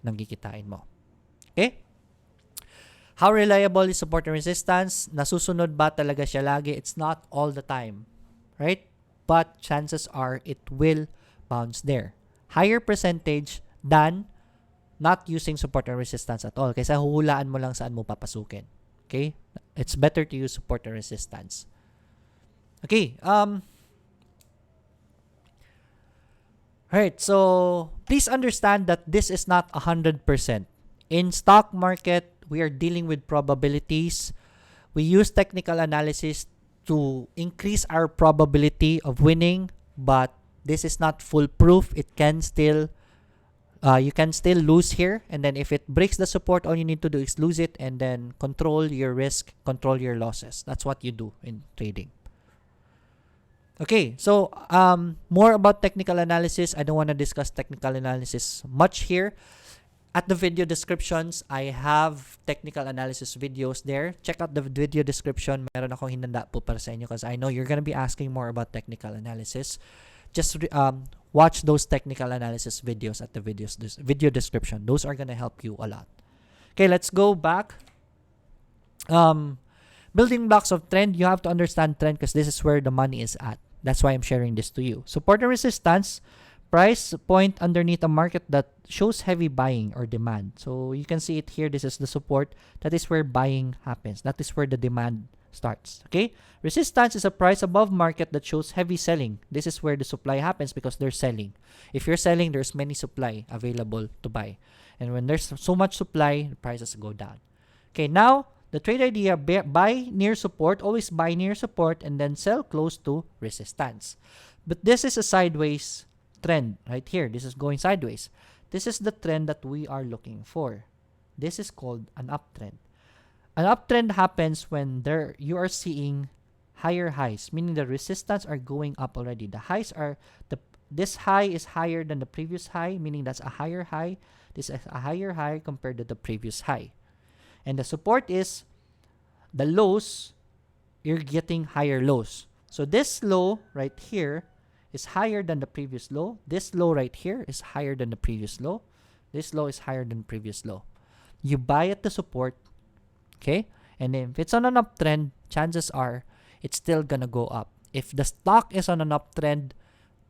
ng kikitain mo. Okay? How reliable is support and resistance? Nasusunod ba talaga siya lagi? It's not all the time, right? But chances are it will bounce there. Higher percentage than not using support and resistance at all. Kaysa huhulaan mo lang saan mo papasukin. Okay? It's better to use support and resistance. Okay. Alright, so please understand that this is not 100%. In stock market, we are dealing with probabilities. We use technical analysis to increase our probability of winning, but this is not foolproof. It can still, you can still lose here. And then if it breaks the support, all you need to do is lose it and then control your risk, control your losses. That's what you do in trading. Okay, so more about technical analysis. I don't want to discuss technical analysis much here. At the video descriptions, I have technical analysis videos there. Check out the video description. Meron akong hinanda po para sa inyo because I know you're gonna be asking more about technical analysis. Just watch those technical analysis videos at the video description. Those are gonna help you a lot. Okay, let's go back. Um, Building blocks of trend, you have to understand trend because this is where the money is at. That's why I'm sharing this to you. Support and resistance, price point underneath a market that shows heavy buying or demand. So you can see it here. This is the support. That is where buying happens. That is where the demand starts. Okay. Resistance is a price above market that shows heavy selling. This is where the supply happens because they're selling. If you're selling, there's many supply available to buy. And when there's so much supply, the prices go down. Okay, now the trade idea, buy near support, always buy near support and then sell close to resistance. But this is a sideways trend right here. This is going sideways. This is the trend that we are looking for. This is called an uptrend. An uptrend happens when you are seeing higher highs, meaning the resistance are going up already. The highs are this high is higher than the previous high, meaning that's a higher high. This is a higher high compared to the previous high. And the support is the lows, you're getting higher lows. So this low right here is higher than the previous low. This low right here is higher than the previous low. This low is higher than the previous low. You buy at the support, okay? And if it's on an uptrend, chances are it's still gonna go up. If the stock is on an uptrend,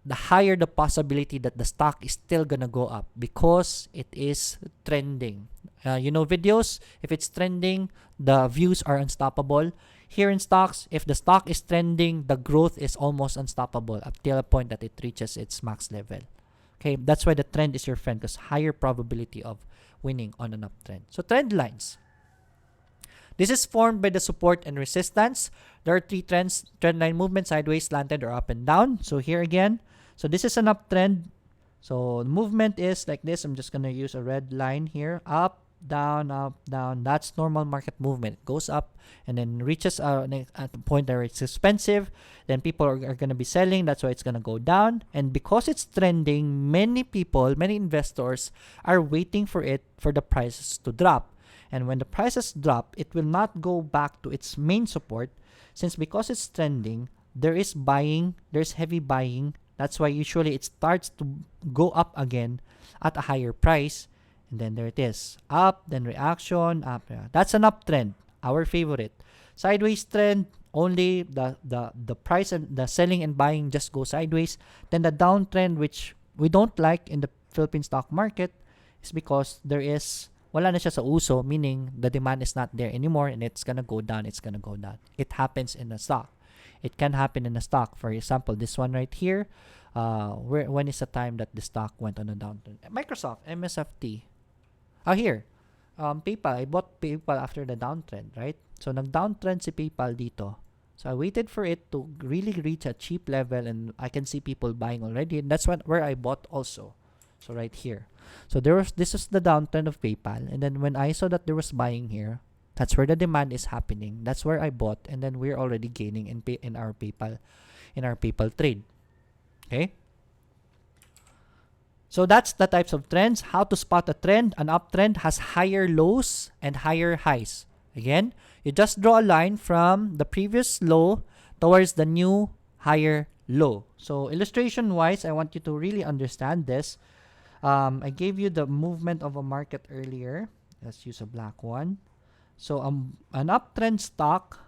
the higher the possibility that the stock is still gonna go up because it is trending. Videos, if it's trending, the views are unstoppable. Here in stocks, if the stock is trending, the growth is almost unstoppable up till a point that it reaches its max level. Okay, that's why the trend is your friend because higher probability of winning on an uptrend. So trend lines. This is formed by the support and resistance. There are three trends: trend line movement, sideways, slanted, or up and down. So here again, so this is an uptrend. So the movement is like this. I'm just going to use a red line here. Up, down, up, down. That's normal market movement. It goes up and then reaches at the point where it's expensive. Then people are going to be selling. That's why it's going to go down. And because it's trending, many people, many investors are waiting for the prices to drop. And when the prices drop, it will not go back to its main support since because it's trending, there is buying, there's heavy buying. That's why usually it starts to go up again at a higher price. And then there it is. Up, then reaction, up. That's an uptrend, our favorite. Sideways trend, only the price and the selling and buying just go sideways. Then the downtrend, which we don't like in the Philippine stock market, is because there is wala na siya sa uso, meaning the demand is not there anymore and it's gonna go down, It happens in the stock. It can happen in a stock. For example, this one right here, when is the time that the stock went on a downturn? Microsoft, MSFT. Here, PayPal. I bought PayPal after the downtrend, right? So, nag-downtrend si PayPal dito. So, I waited for it to really reach a cheap level and I can see people buying already. And that's where I bought also. So, right here. So, this is the downtrend of PayPal. And then when I saw that there was buying here, that's where the demand is happening. That's where I bought, and then we're already gaining in our PayPal trade. Okay. So that's the types of trends. How to spot a trend? An uptrend has higher lows and higher highs. Again, you just draw a line from the previous low towards the new higher low. So illustration-wise, I want you to really understand this. I gave you the movement of a market earlier. Let's use a black one. So an uptrend stock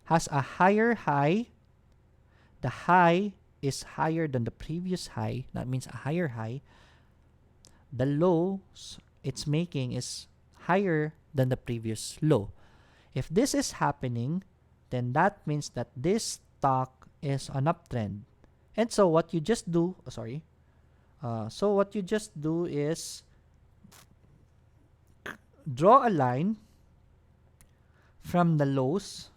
has a higher high. The high is higher than the previous high. That means a higher high. The lows it's making is higher than the previous low. If this is happening, then that means that this stock is an uptrend. And so what you just do, so what you just do is draw a line from the lows,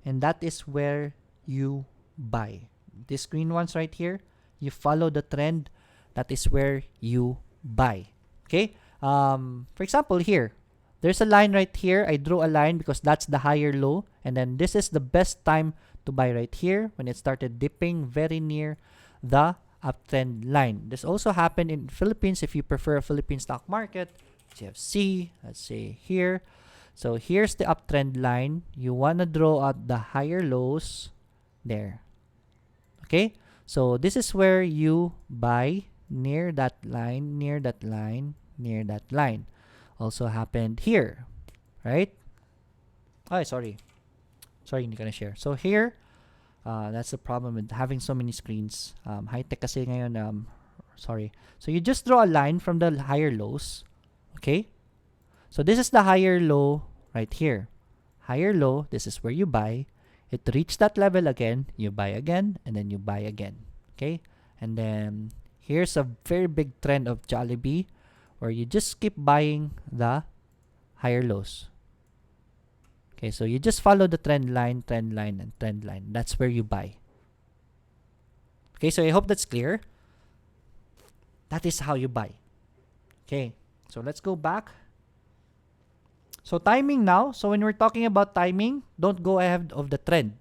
and that is where you buy. These green ones right here, you follow the trend, that is where you buy. Okay? For example, here, there's a line right here. I drew a line because that's the higher low, and then this is the best time to buy right here when it started dipping very near the uptrend line. This also happened in Philippines if you prefer a Philippine stock market. CFC, let's say here. So here's the uptrend line. You want to draw out the higher lows there. Okay? So this is where you buy near that line, near that line, near that line. Also happened here, right? Oh, sorry, hindi ko na share. So here, that's the problem with having so many screens. High tech kasi ngayon. Sorry. So you just draw a line from the higher lows. Okay. So this is the higher low right here. Higher low. This is where you buy. It reached that level again. You buy again, and then you buy again. Okay. And then here's a very big trend of Jollibee, where you just keep buying the higher lows. Okay, so you just follow the trend line, and trend line. That's where you buy. Okay, so I hope that's clear. That is how you buy. Okay, so let's go back. So timing now. So when we're talking about timing, don't go ahead of the trend.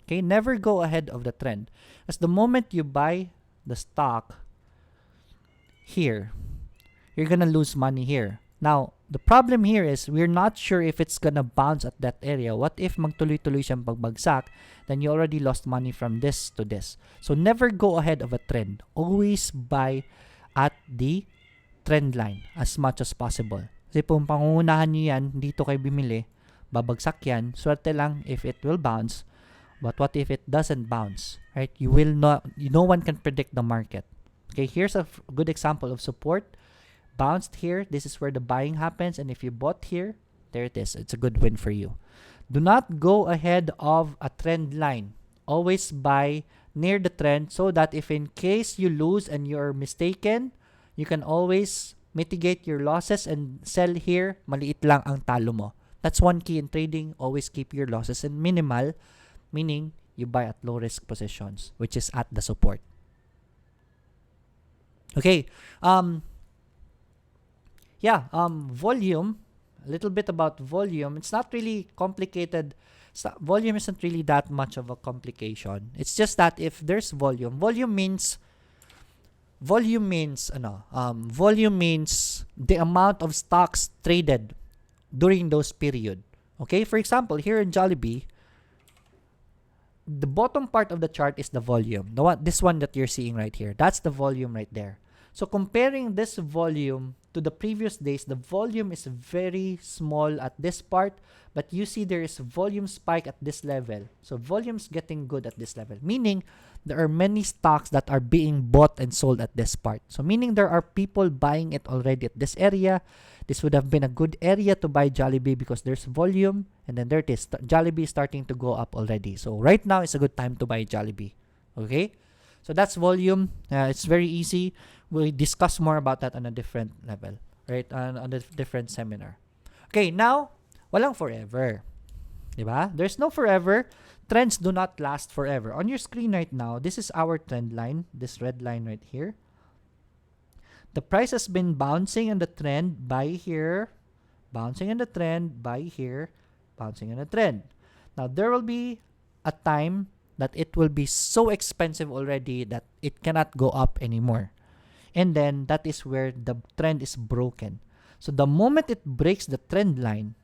Okay, never go ahead of the trend. As the moment you buy the stock here, you're gonna lose money here. Now, the problem here is we're not sure if it's gonna bounce at that area. What if magtuloy-tuloy siyang pagbagsak? Then you already lost money from this to this. So never go ahead of a trend. Always buy at the trend line as much as possible. Kasi kung pangungunahan nyo yan, dito kayo bimili, babagsak yan. Swerte lang if it will bounce. But what if it doesn't bounce? Right? No one can predict the market. Okay, here's a good example of support. Bounced here, this is where the buying happens, and if you bought here, there it is. It's a good win for you. Do not go ahead of a trend line. Always buy near the trend so that if in case you lose and you're mistaken, you can always mitigate your losses and sell here. Maliit lang ang talo mo. That's one key in trading. Always keep your losses in minimal, meaning you buy at low risk positions, which is at the support. Okay. Volume, a little bit about volume. It's not really complicated. Volume isn't really that much of a complication. It's just that if there's volume means the amount of stocks traded during those period. Okay, for example, here in Jollibee, the bottom part of the chart is the volume. This one that you're seeing right here, that's the volume right there. So comparing this volume to the previous days, the volume is very small at this part, but you see there is a volume spike at this level. So volume's getting good at this level, meaning there are many stocks that are being bought and sold at this part. So meaning there are people buying it already at this area. This would have been a good area to buy Jollibee because there's volume, and then there it is. Jollibee is starting to go up already. So right now is a good time to buy Jollibee. Okay? So that's volume. It's very easy. We'll discuss more about that on a different level, right? On a different seminar. Okay, now, walang forever. Diba? There's no forever. Trends do not last forever. On your screen right now, this is our trend line, this red line right here. The price has been bouncing in the trend, buy here, bouncing in the trend, buy here, bouncing in the trend. Now, there will be a time that it will be so expensive already that it cannot go up anymore. And then that is where the trend is broken. So the moment it breaks the trend line,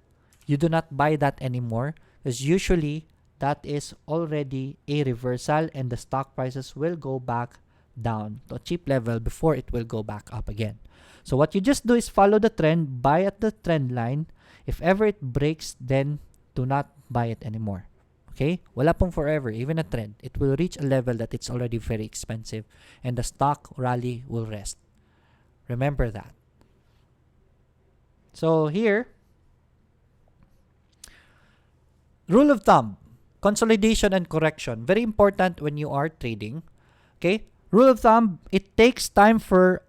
you do not buy that anymore because usually that is already a reversal and the stock prices will go back down to a cheap level before it will go back up again. So what you just do is follow the trend, buy at the trend line. If ever it breaks, then do not buy it anymore. Okay? Wala pong forever, even a trend. It will reach a level that it's already very expensive and the stock rally will rest. Remember that. So here, rule of thumb, consolidation and correction. Very important when you are trading. Okay? Rule of thumb, it takes time to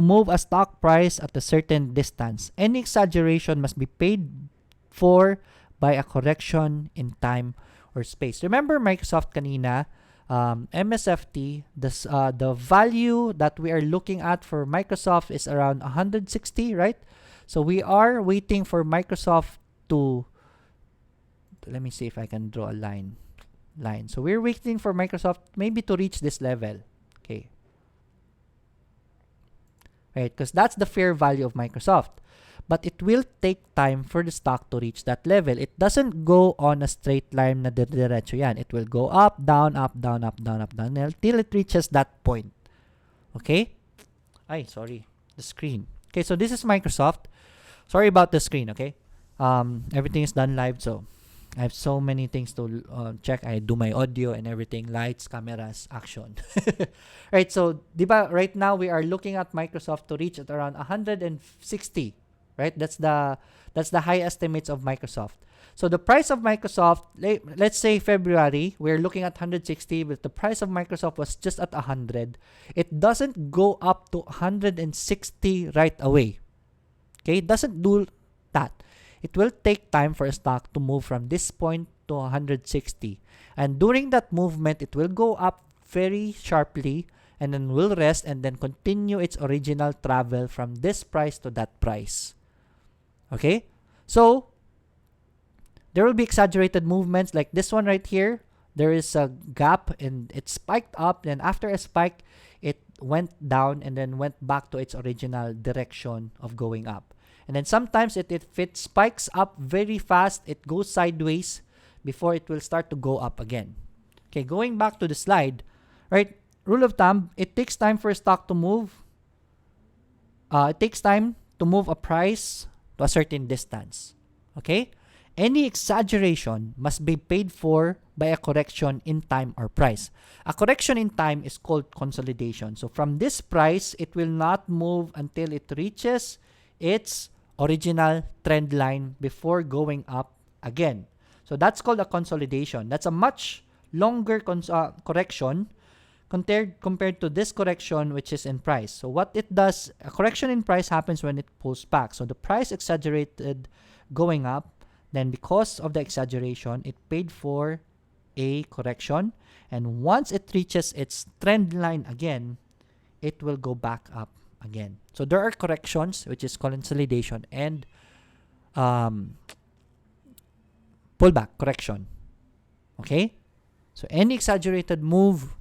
move a stock price at a certain distance. Any exaggeration must be paid for by a correction in time or space. Remember Microsoft kanina, MSFT, the value that we are looking at for Microsoft is around 160, right? So we are waiting for Microsoft to, let me see if I can draw a line. So we're waiting for Microsoft maybe to reach this level. Okay. Right, because that's the fair value of Microsoft. But it will take time for the stock to reach that level. It doesn't go on a straight line na diretso yan. It will go up, down, up, down, up, down, up, down, till it reaches that point. Okay? Ay, sorry. The screen. Okay, so this is Microsoft. Sorry about the screen, okay? Everything is done live, so I have so many things to check. I do my audio and everything, lights, cameras, action. Right, so diba, right now we are looking at Microsoft to reach at around 160, right? That's the high estimates of Microsoft. So the price of Microsoft, let's say February, we're looking at 160, but the price of Microsoft was just at 100. It doesn't go up to 160 right away. Okay, it doesn't do that. It will take time for a stock to move from this point to 160. And during that movement, it will go up very sharply and then will rest and then continue its original travel from this price to that price. Okay, so there will be exaggerated movements like this one right here. There is a gap and it spiked up, and after a spike, it went down and then went back to its original direction of going up. And then sometimes if it spikes up very fast, it goes sideways before it will start to go up again. Okay, going back to the slide, right? Rule of thumb, it takes time for a stock to move. It takes time to move a price to a certain distance. Okay? Any exaggeration must be paid for by a correction in time or price. A correction in time is called consolidation. So from this price, it will not move until it reaches its original trend line before going up again. So that's called a consolidation. That's a much longer correction compared to this correction, which is in price. So what it does, a correction in price happens when it pulls back. So the price exaggerated going up, then because of the exaggeration, it paid for a correction. And once it reaches its trend line again, it will go back up again. So there are corrections, which is consolidation and pullback correction. Okay? So any exaggerated move,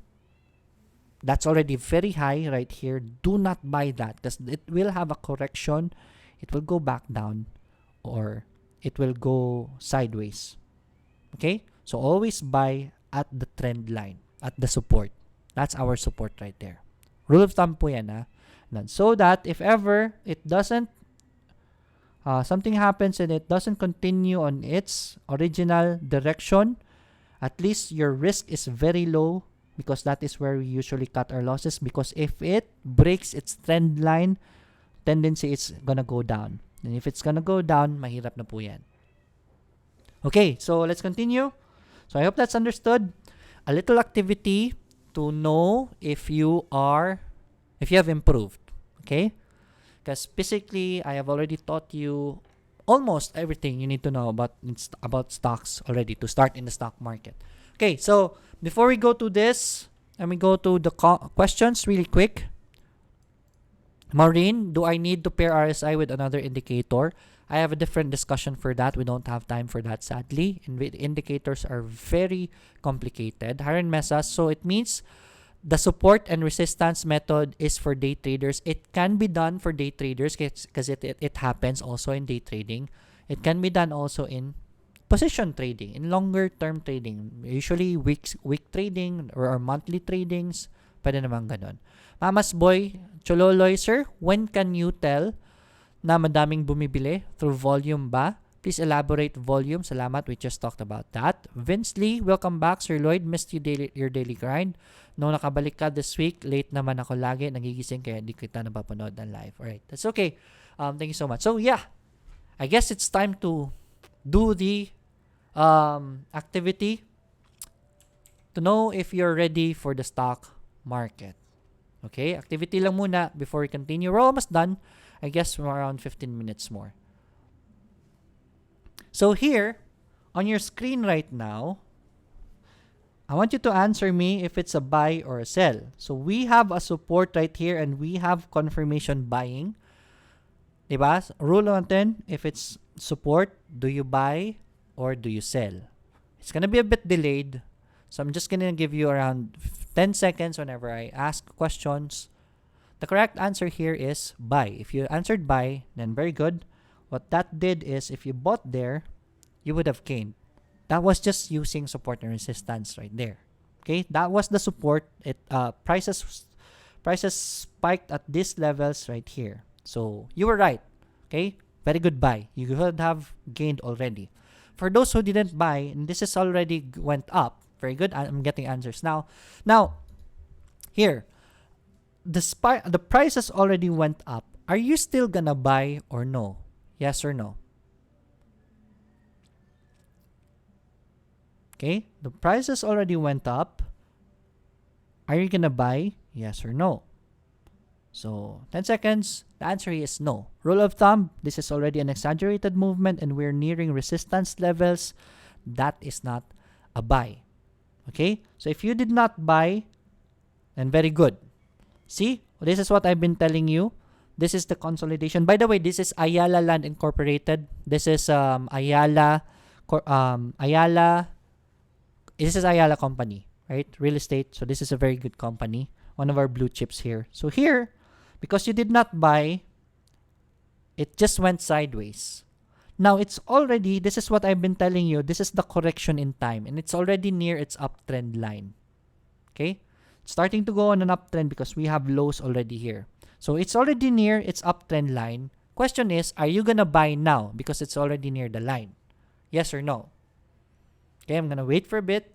that's already very high right here. Do not buy that because it will have a correction. It will go back down or it will go sideways. Okay? So always buy at the trend line, at the support. That's our support right there. Rule of thumb po yan, ha? So that if ever it doesn't, something happens and it doesn't continue on its original direction, at least your risk is very low because that is where we usually cut our losses, because if it breaks its trend line, tendency is gonna go down. And if it's gonna go down, mahirap na po yan. Okay, so let's continue. So I hope that's understood. A little activity to know if you have improved. Okay? Because basically, I have already taught you almost everything you need to know about stocks already to start in the stock market. Okay, so before we go to this, let me go to the questions really quick. Maureen, do I need to pair RSI with another indicator? I have a different discussion for that. We don't have time for that, sadly. Indicators are very complicated. Haran Mesas, so it means the support and resistance method is for day traders. It can be done for day traders because it happens also in day trading. It can be done also in position trading, in longer term trading. Usually week trading or monthly tradings. Pwede naman ganun. Mamas Boy, Chololoy, sir, when can you tell na madaming bumibili? Through volume ba? Please elaborate volume. Salamat. We just talked about that. Vince Lee, welcome back. Sir Lloyd, missed your daily grind. No nakabalik ka this week, late naman ako lagi. Nagigising kaya di kita napapanood ng live. Alright, that's okay. Thank you so much. So yeah, I guess it's time to do the activity to know if you're ready for the stock market. Okay, activity lang muna before we continue. We're almost done. I guess we're around 15 minutes more. So here, on your screen right now, I want you to answer me if it's a buy or a sell. So we have a support right here and we have confirmation buying. Diba? Rule natin, if it's support, do you buy or do you sell? It's gonna be a bit delayed. So I'm just gonna give you around 10 seconds whenever I ask questions. The correct answer here is buy. If you answered buy, then very good. What that did is if you bought there, you would have gained. That was just using support and resistance right there. Okay, that was the support. Prices spiked at these levels right here. So you were right. Okay, very good buy. You could have gained already. For those who didn't buy, and this is already went up. Very good. I'm getting answers now. Now, here, the prices already went up. Are you still gonna buy or no? Yes or no? Okay, the prices already went up. Are you gonna buy? Yes or no? So 10 seconds. The answer is no. Rule of thumb, this is already an exaggerated movement and we're nearing resistance levels. That is not a buy. Okay, so if you did not buy, then very good. See, this is what I've been telling you. This is the consolidation. By the way, this is Ayala Land Incorporated. This is Ayala. This is Ayala Company, right? Real estate. So this is a very good company. One of our blue chips here. So here, because you did not buy, it just went sideways. Now it's already, this is what I've been telling you. This is the correction in time, and it's already near its uptrend line. Okay, it's starting to go on an uptrend because we have lows already here. So it's already near its uptrend line. Question is, are you gonna buy now because it's already near the line? Yes or no? Okay, I'm gonna wait for a bit.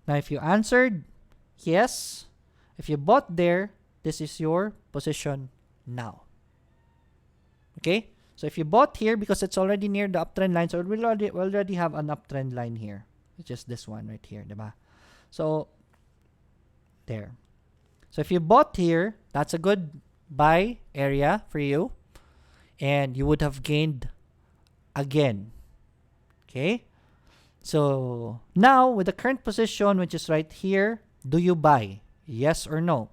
Now, if you answered yes, if you bought there, this is your position now. Okay, so if you bought here because it's already near the uptrend line, so we already have an uptrend line here. It's just this one right here, diba? So there. So if you bought here, that's a good buy area for you, and you would have gained again. Okay, so now with the current position, which is right here, do you buy? Yes or no?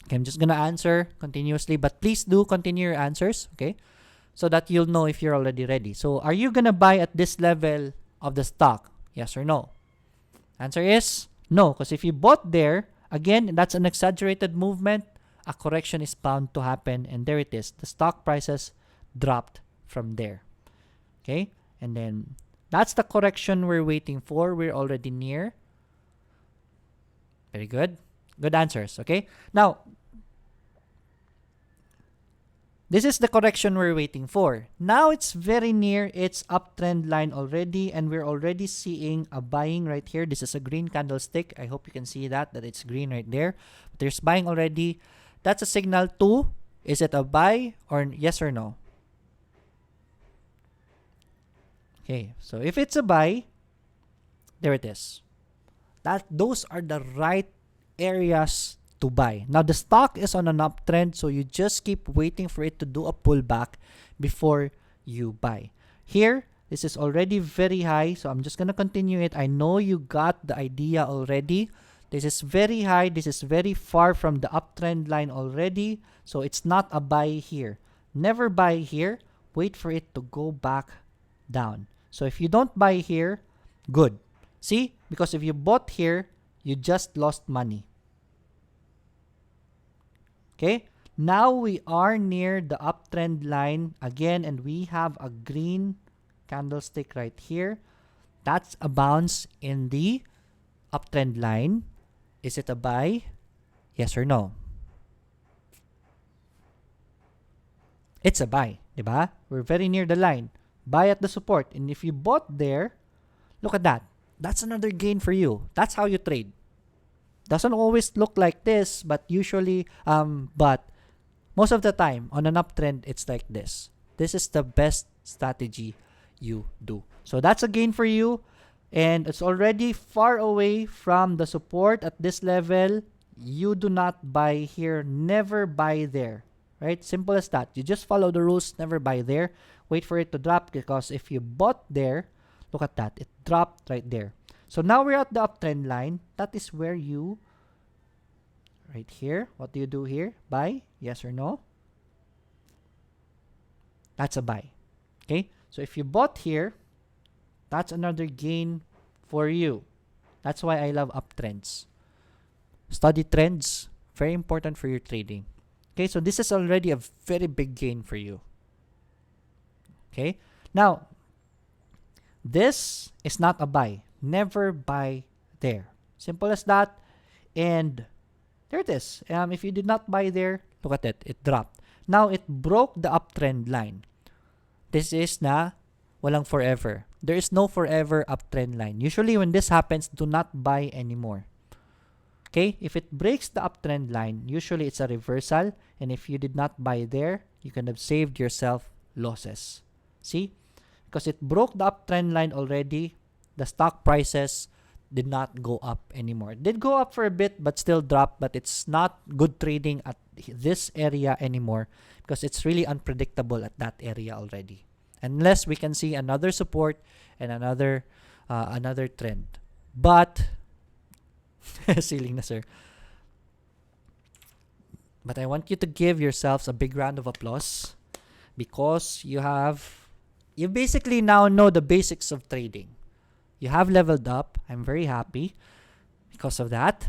Okay, I'm just gonna answer continuously, but please do continue your answers, okay, so that you'll know if you're already ready. So are you gonna buy at this level of the stock? Yes or no? Answer is no, because if you bought there, again, that's an exaggerated movement. A correction is bound to happen, and there it is. The stock prices dropped from there. Okay, and then that's the correction we're waiting for. We're already near. Very good. Good answers. Okay, now this is the correction we're waiting for. Now it's very near its uptrend line already, and we're already seeing a buying right here. This is a green candlestick. I hope you can see that it's green right there. But there's buying already. That's a signal to, is it a buy or yes or no? Okay, so if it's a buy, there it is. Those are the right areas to buy. Now the stock is on an uptrend, so you just keep waiting for it to do a pullback before you buy. Here, this is already very high, so I'm just gonna continue it. I know you got the idea already. This is very high. This is very far from the uptrend line already, so it's not a buy here. Never buy here. Wait for it to go back down. So if you don't buy here, good. See, because if you bought here, you just lost money. Okay, now we are near the uptrend line again, and we have a green candlestick right here. That's a bounce in the uptrend line. Is it a buy? Yes or no? It's a buy, diba? We're very near the line. Buy at the support, and if you bought there, look at that. That's another gain for you. That's how you trade. Doesn't always look like this, but usually, but most of the time on an uptrend, it's like this. This is the best strategy you do. So that's a gain for you, and it's already far away from the support at this level. You do not buy here. Never buy there. Right? Simple as that. You just follow the rules. Never buy there. Wait for it to drop, because if you bought there, look at that. It dropped right there. So now we're at the uptrend line. That is where you, right here, what do you do here? Buy? Yes or no? That's a buy. Okay? So if you bought here, that's another gain for you. That's why I love uptrends. Study trends. Very important for your trading. Okay? So this is already a very big gain for you. Okay? Now, this is not a buy. Never buy there. Simple as that. And there it is. If you did not buy there, look at it. It dropped. Now, it broke the uptrend line. This is na walang forever. There is no forever uptrend line. Usually, when this happens, do not buy anymore. Okay? If it breaks the uptrend line, usually it's a reversal. And if you did not buy there, you can have saved yourself losses. See? Because it broke the uptrend line already, the stock prices did not go up anymore. It did go up for a bit, but still dropped. But it's not good trading at this area anymore because it's really unpredictable at that area already. Unless we can see another support and another trend. But ceiling na, sir. But I want you to give yourselves a big round of applause because you basically now know the basics of trading. You have leveled up. I'm very happy because of that.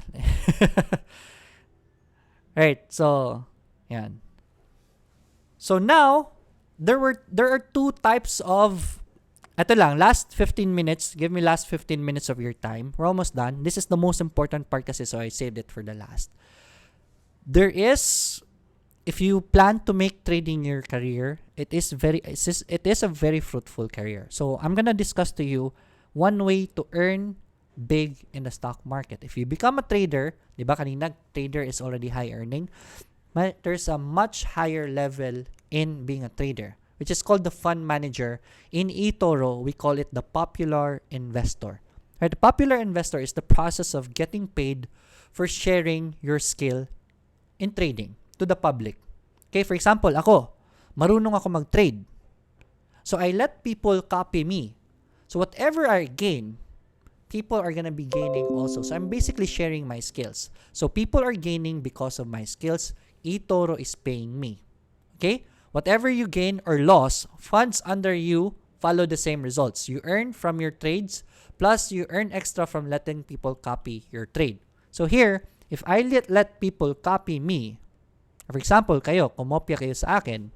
Right, so yan. So now there are two types of ito lang, last 15 minutes. Give me last 15 minutes of your time. We're almost done. This is the most important part kasi, so I saved it for the last. There is, if you plan to make trading your career, it is a very fruitful career. So I'm gonna discuss to you one way to earn big in the stock market. If you become a trader, di ba kanina trader is already high earning, but there's a much higher level in being a trader, which is called the fund manager. In eToro, we call it the popular investor. Right? The popular investor is the process of getting paid for sharing your skill in trading to the public. Okay, for example, ako, marunong ako mag-trade. So I let people copy me. So whatever I gain, people are gonna be gaining also. So I'm basically sharing my skills. So people are gaining because of my skills. eToro is paying me. Okay? Whatever you gain or loss, funds under you follow the same results. You earn from your trades, plus you earn extra from letting people copy your trade. So here, if I let people copy me, for example, kayo, kumopya kayo sa akin,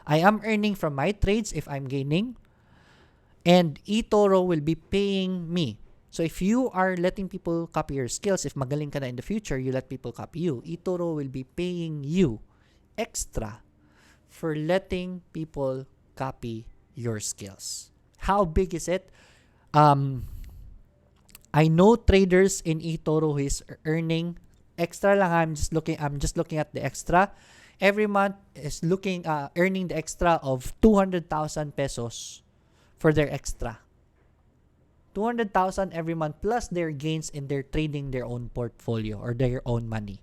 I am earning from my trades if I'm gaining, and eToro will be paying me. So if you are letting people copy your skills, if magaling ka na in the future, you let people copy you, eToro will be paying you extra for letting people copy your skills. How big is it? I know traders in eToro who is earning extra lang. I'm just looking at the extra. Every month is earning the extra of 200,000 pesos for their extra. 200,000 every month plus their gains in their trading their own portfolio or their own money.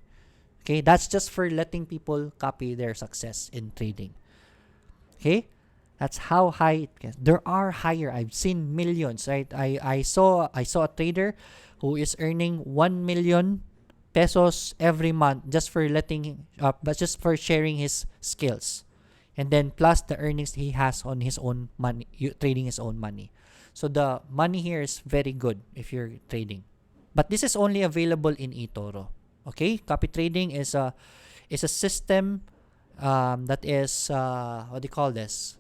Okay, that's just for letting people copy their success in trading. Okay, that's how high it gets. There are higher. I've seen millions. Right, I saw a trader who is earning 1 million pesos every month just for just for sharing his skills, and then plus the earnings he has on his own money, trading his own money. So the money here is very good if you're trading, but this is only available in eToro. Okay, copy trading is a system that is what do you call this?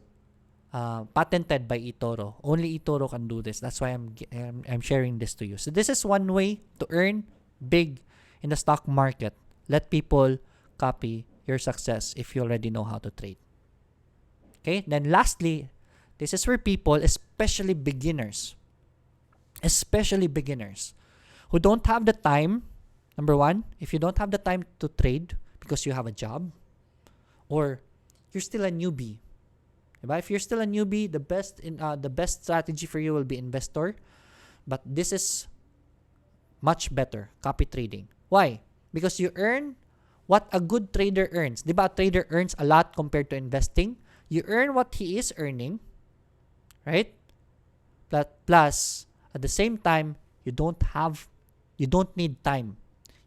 Patented by eToro. Only eToro can do this. That's why I'm sharing this to you. So this is one way to earn big in the stock market. Let people copy your success if you already know how to trade. Okay, then lastly, this is where people, especially beginners who don't have the time. Number one, if you don't have the time to trade because you have a job or you're still a newbie. If you're still a newbie, the best strategy for you will be investor. But this is much better, copy trading. Why? Because you earn what a good trader earns. Diba? A trader earns a lot compared to investing. You earn what he is earning, right? Plus, at the same time, you don't need time.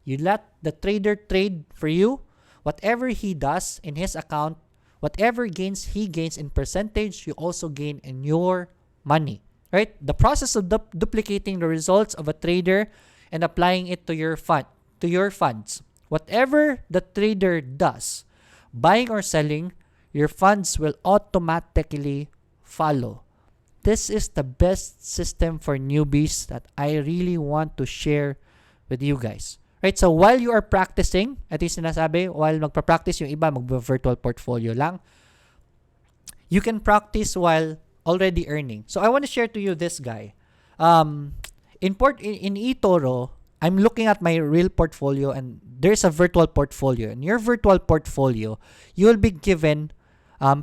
You let the trader trade for you. Whatever he does in his account, whatever gains he gains in percentage, you also gain in your money, right? The process of duplicating the results of a trader and applying it to your funds. Whatever the trader does, buying or selling, your funds will automatically follow. this is the best system for newbies that I really want to share with you guys. Right? So while you are practicing, at least sinasabi, while magpa-practice yung iba, mag-virtual portfolio lang, you can practice while already earning. So I want to share to you this guy. In eToro, I'm looking at my real portfolio and there's a virtual portfolio. In your virtual portfolio, you will be given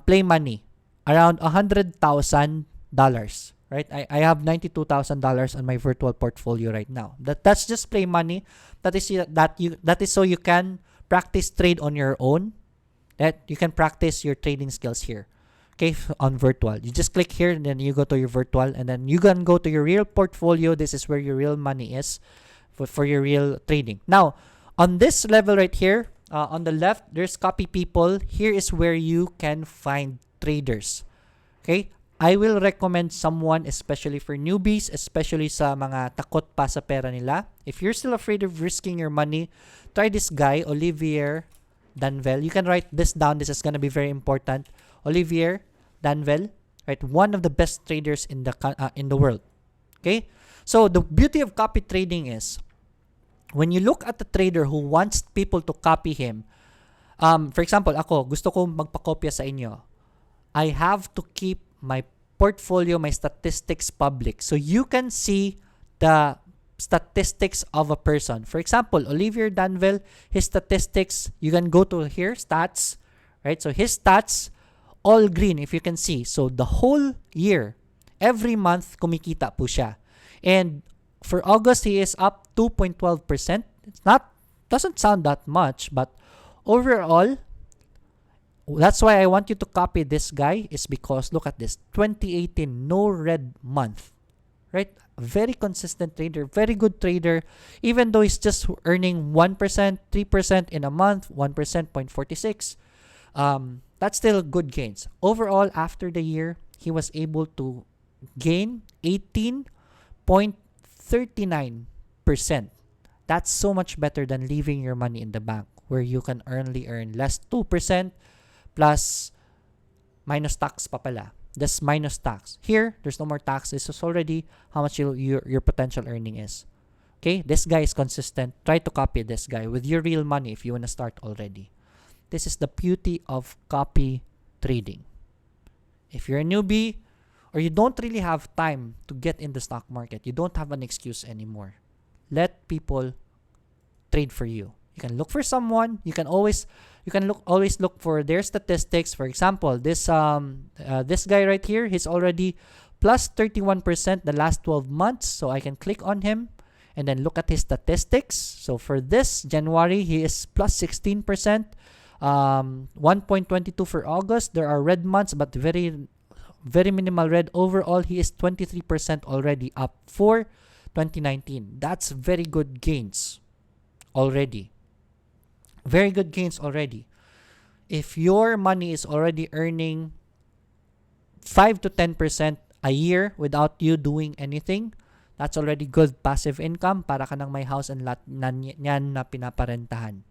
play money around $100,000. Right? I have $92,000 on my virtual portfolio right now. That's just play money. That is so you can practice trade on your own. That you can practice your trading skills here. Okay, on virtual. You just click here and then you go to your virtual and then you can go to your real portfolio. This is where your real money is for your real trading. Now, on this level right here, on the left, there's copy people. Here is where you can find traders. Okay? I will recommend someone, especially for newbies, especially sa mga takot pa sa pera nila. If you're still afraid of risking your money, try this guy, Olivier Danvel. You can write this down. This is going to be very important. Olivier Danvel, right? One of the best traders in the world. Okay? So the beauty of copy trading is when you look at the trader who wants people to copy him, for example, ako, gusto ko magpakopya sa inyo. I have to keep my portfolio, my statistics public. So you can see the statistics of a person. For example, Olivier Danvel, his statistics, you can go to here, stats, right? So his stats, all green if you can see. So the whole year, every month, kumikita po siya. And for August, he is up 2.12%. Doesn't sound that much, but overall, that's why I want you to copy this guy is because look at this, 2018, no red month, right? Very consistent trader, very good trader, even though he's just earning 1%, 3% in a month, 1%, 0.46. That's still good gains. Overall, after the year, he was able to gain 18.39%. That's so much better than leaving your money in the bank where you can only earn less 2% plus minus tax pa pala. That's minus tax. Here, there's no more tax. This is already how much your potential earning is. Okay? This guy is consistent. Try to copy this guy with your real money if you want to start already. This is the beauty of copy trading. If you're a newbie or you don't really have time to get in the stock market, you don't have an excuse anymore. Let people trade for you. You can look for someone. You can always look for their statistics. For example, this guy right here, he's already plus 31% the last 12 months. So I can click on him and then look at his statistics. So for this January, he is plus 16%. 1.22 for August. There are red months, but very, very minimal red. Overall, he is 23% already up for 2019. That's very good gains already. Very good gains already. If your money is already earning 5 to 10% a year without you doing anything, that's already good passive income para ka nang may house and lot yan na pinaparentahan.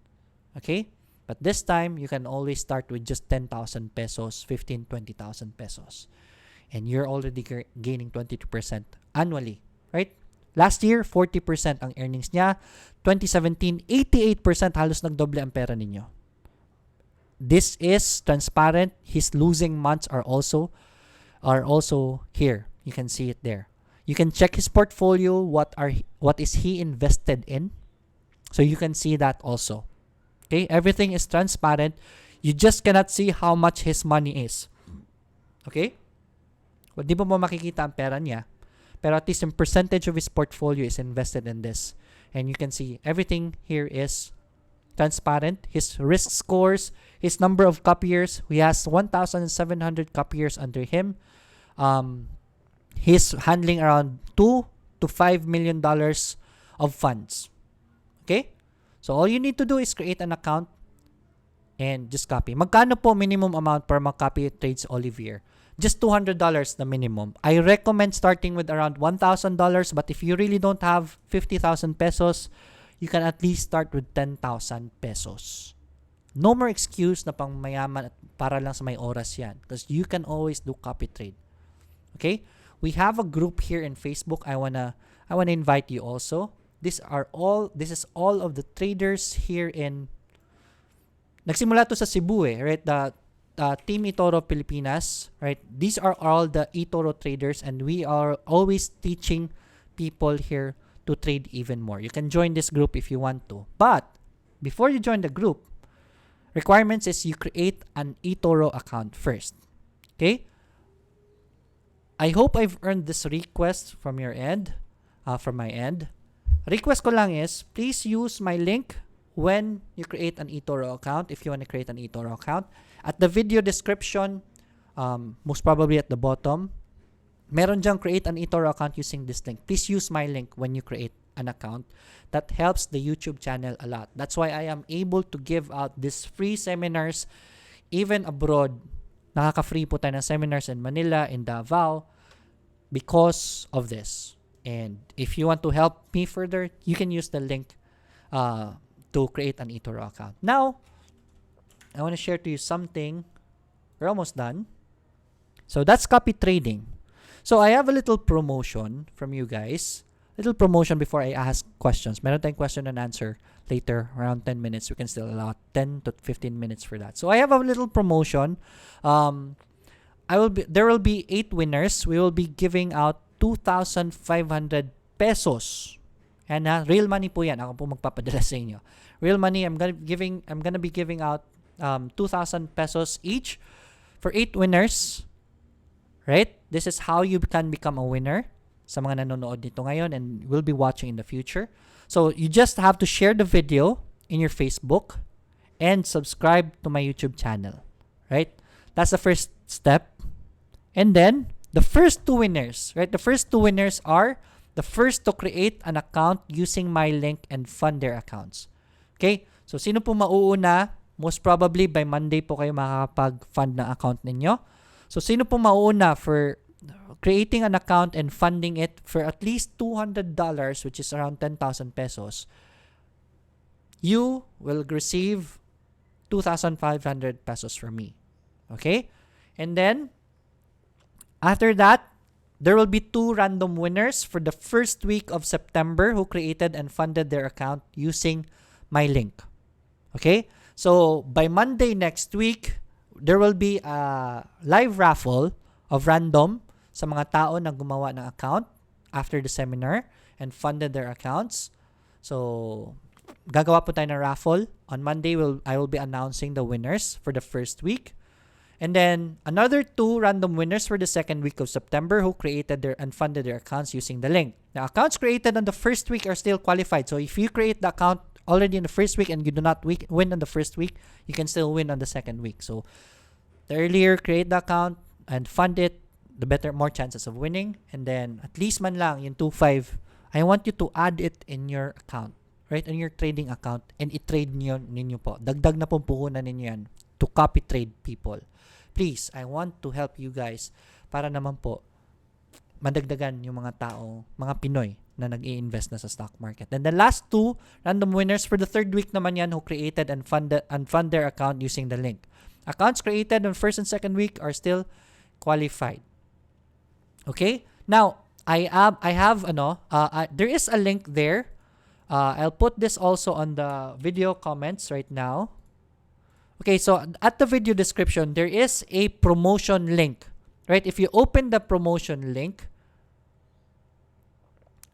Okay? But this time, you can always start with just 10,000 pesos, 15, 20,000 pesos. And you're already gaining 22% annually. Right? Last year, 40% ang earnings niya. 2017, 88%, halos nagdoble ang pera ninyo. This is transparent. His losing months are also here. You can see it there. You can check his portfolio. What is he invested in? So you can see that also. Okay, everything is transparent. You just cannot see how much his money is. Okay? Well, di mo makikita ang pera niya. Pero at least yung percentage of his portfolio is invested in this. And you can see everything here is transparent. His risk scores, his number of copiers. He has 1,700 copiers under him. He's handling around $2 to $5 million of funds. Okay? So all you need to do is create an account and just copy. Magkano po minimum amount para mag-copy trades Olivier? Just $200 the minimum. I recommend starting with around $1,000, but if you really don't have 50,000 pesos, you can at least start with 10,000 pesos. No more excuse na pang mayaman at para lang sa may oras yan because you can always do copy trade. Okay? We have a group here in Facebook. I wanna invite you also. This is all of the traders here in nagsimula to sa Cebu right? The Team eToro Pilipinas, right? These are all the eToro traders, and we are always teaching people here to trade even more. You can join this group if you want to. But before you join the group, requirements is you create an eToro account first. Okay? I hope I've earned this request from your end, from my end. Request ko lang is, please use my link when you create an eToro account, if you want to create an eToro account. At the video description, most probably at the bottom, meron dyan create an eToro account using this link. Please use my link when you create an account. That helps the YouTube channel a lot. That's why I am able to give out these free seminars even abroad. Nakaka-free po tayo ng seminars in Manila, in Davao, because of this. And if you want to help me further, you can use the link to create an eToro account. Now, I want to share to you something. We're almost done. So that's copy trading. So I have a little promotion from you guys. Little promotion before I ask questions. Meron tayong question and answer later, around 10 minutes. We can still allow 10 to 15 minutes for that. So I have a little promotion. There will be 8 winners. We will be giving out 2,500 pesos. And real money po yan. Ako po magpapadala sa inyo. Real money, I'm gonna be giving out 2,000 pesos each for 8 winners. Right? This is how you can become a winner sa mga nanonood nito ngayon and will be watching in the future. So you just have to share the video in your Facebook and subscribe to my YouTube channel. Right? That's the first step. And then the first 2 winners, right? The first 2 winners are the first to create an account using my link and fund their accounts. Okay? So sino po mauuna? Most probably by Monday po kayo makakapag-fund ng account ninyo. So sino po mauuna for creating an account and funding it for at least $200, which is around 10,000 pesos, you will receive 2,500 pesos from me. Okay? And then, after that, there will be 2 random winners for the first week of September who created and funded their account using my link. Okay? So, by Monday next week, there will be a live raffle of random sa mga tao na gumawa ng account after the seminar and funded their accounts. So, gagawa po tayo ng raffle. On Monday, I will be announcing the winners for the first week. And then, another 2 random winners for the second week of September who created and funded their accounts using the link. The accounts created on the first week are still qualified. So, if you create the account already in the first week and you do not win on the first week, you can still win on the second week. So, the earlier create the account and fund it, the better, more chances of winning. And then, at least man lang, yung 2.5, I want you to add it in your account, right? In your trading account, and i-trade ninyo po. Dagdag na pong puhunan ninyo yan to copy trade people. Please, I want to help you guys para naman po madagdagan yung mga tao, mga Pinoy na nag-i-invest na sa stock market. And the last 2 random winners for the third week naman yan who created and fund their account using the link. Accounts created on first and second week are still qualified. Okay? Now, there is a link there. I'll put this also on the video comments right now. Okay, so at the video description, there is a promotion link. Right? If you open the promotion link,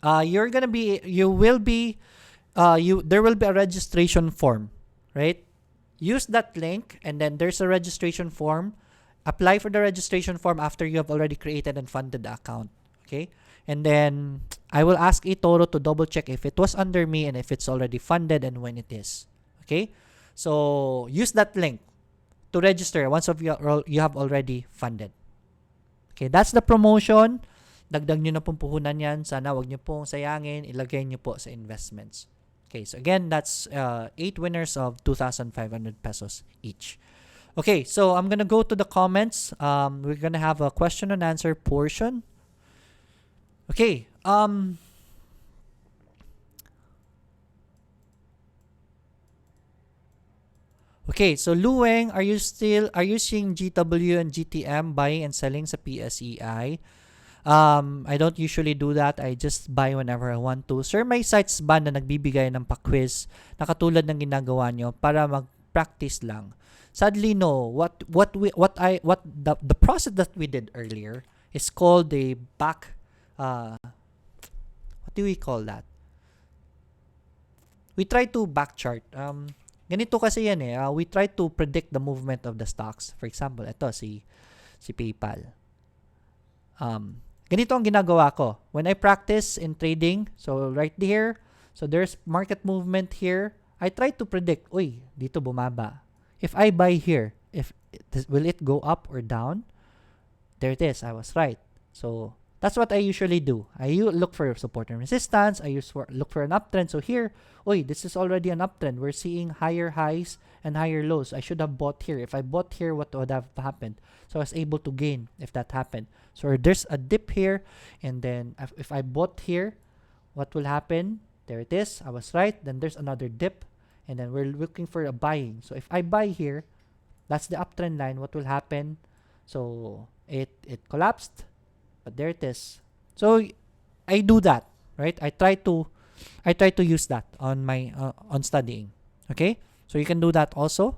there will be a registration form. Right? Use that link, and then there's a registration form. Apply for the registration form after you have already created and funded the account. Okay? And then I will ask eToro to double check if it was under me and if it's already funded and when it is. Okay? So use that link to register once you have already funded. Okay, that's the promotion. Dagdag nyo na pong puhunan yan. Sana wag nyo pong sayangin. Ilagay nyo po sa investments. Okay, so again, that's 8 winners of 2,500 pesos each. Okay, so I'm gonna go to the comments. We're gonna have a question and answer portion. Okay, okay, so Luweng, are you seeing GW and GTM buying and selling sa PSEI? I don't usually do that. I just buy whenever I want to. Sir, may sites ba na nagbibigay ng pa-quiz na katulad ng ginagawa nyo para mag-practice lang? Sadly, no. The process that we did earlier is called a what do we call that? We try to back chart. Ganito kasi yan eh. We try to predict the movement of the stocks. For example, ito si PayPal. Ganito ang ginagawa ko. When I practice in trading, so right here, so there's market movement here. I try to predict, uy, dito bumaba. If I buy here, will it go up or down? There it is. I was right. So that's what I usually do. I look for support and resistance. I look for an uptrend. So here, this is already an uptrend. We're seeing higher highs and higher lows. I should have bought here. If I bought here, what would have happened? So I was able to gain if that happened. So there's a dip here, and then if I bought here, what will happen? There it is. I was right. Then there's another dip, and then we're looking for a buying. So if I buy here, that's the uptrend line. What will happen? So it collapsed. But there it is. So I do that, right? I try to use that on my on studying. Okay? So you can do that also.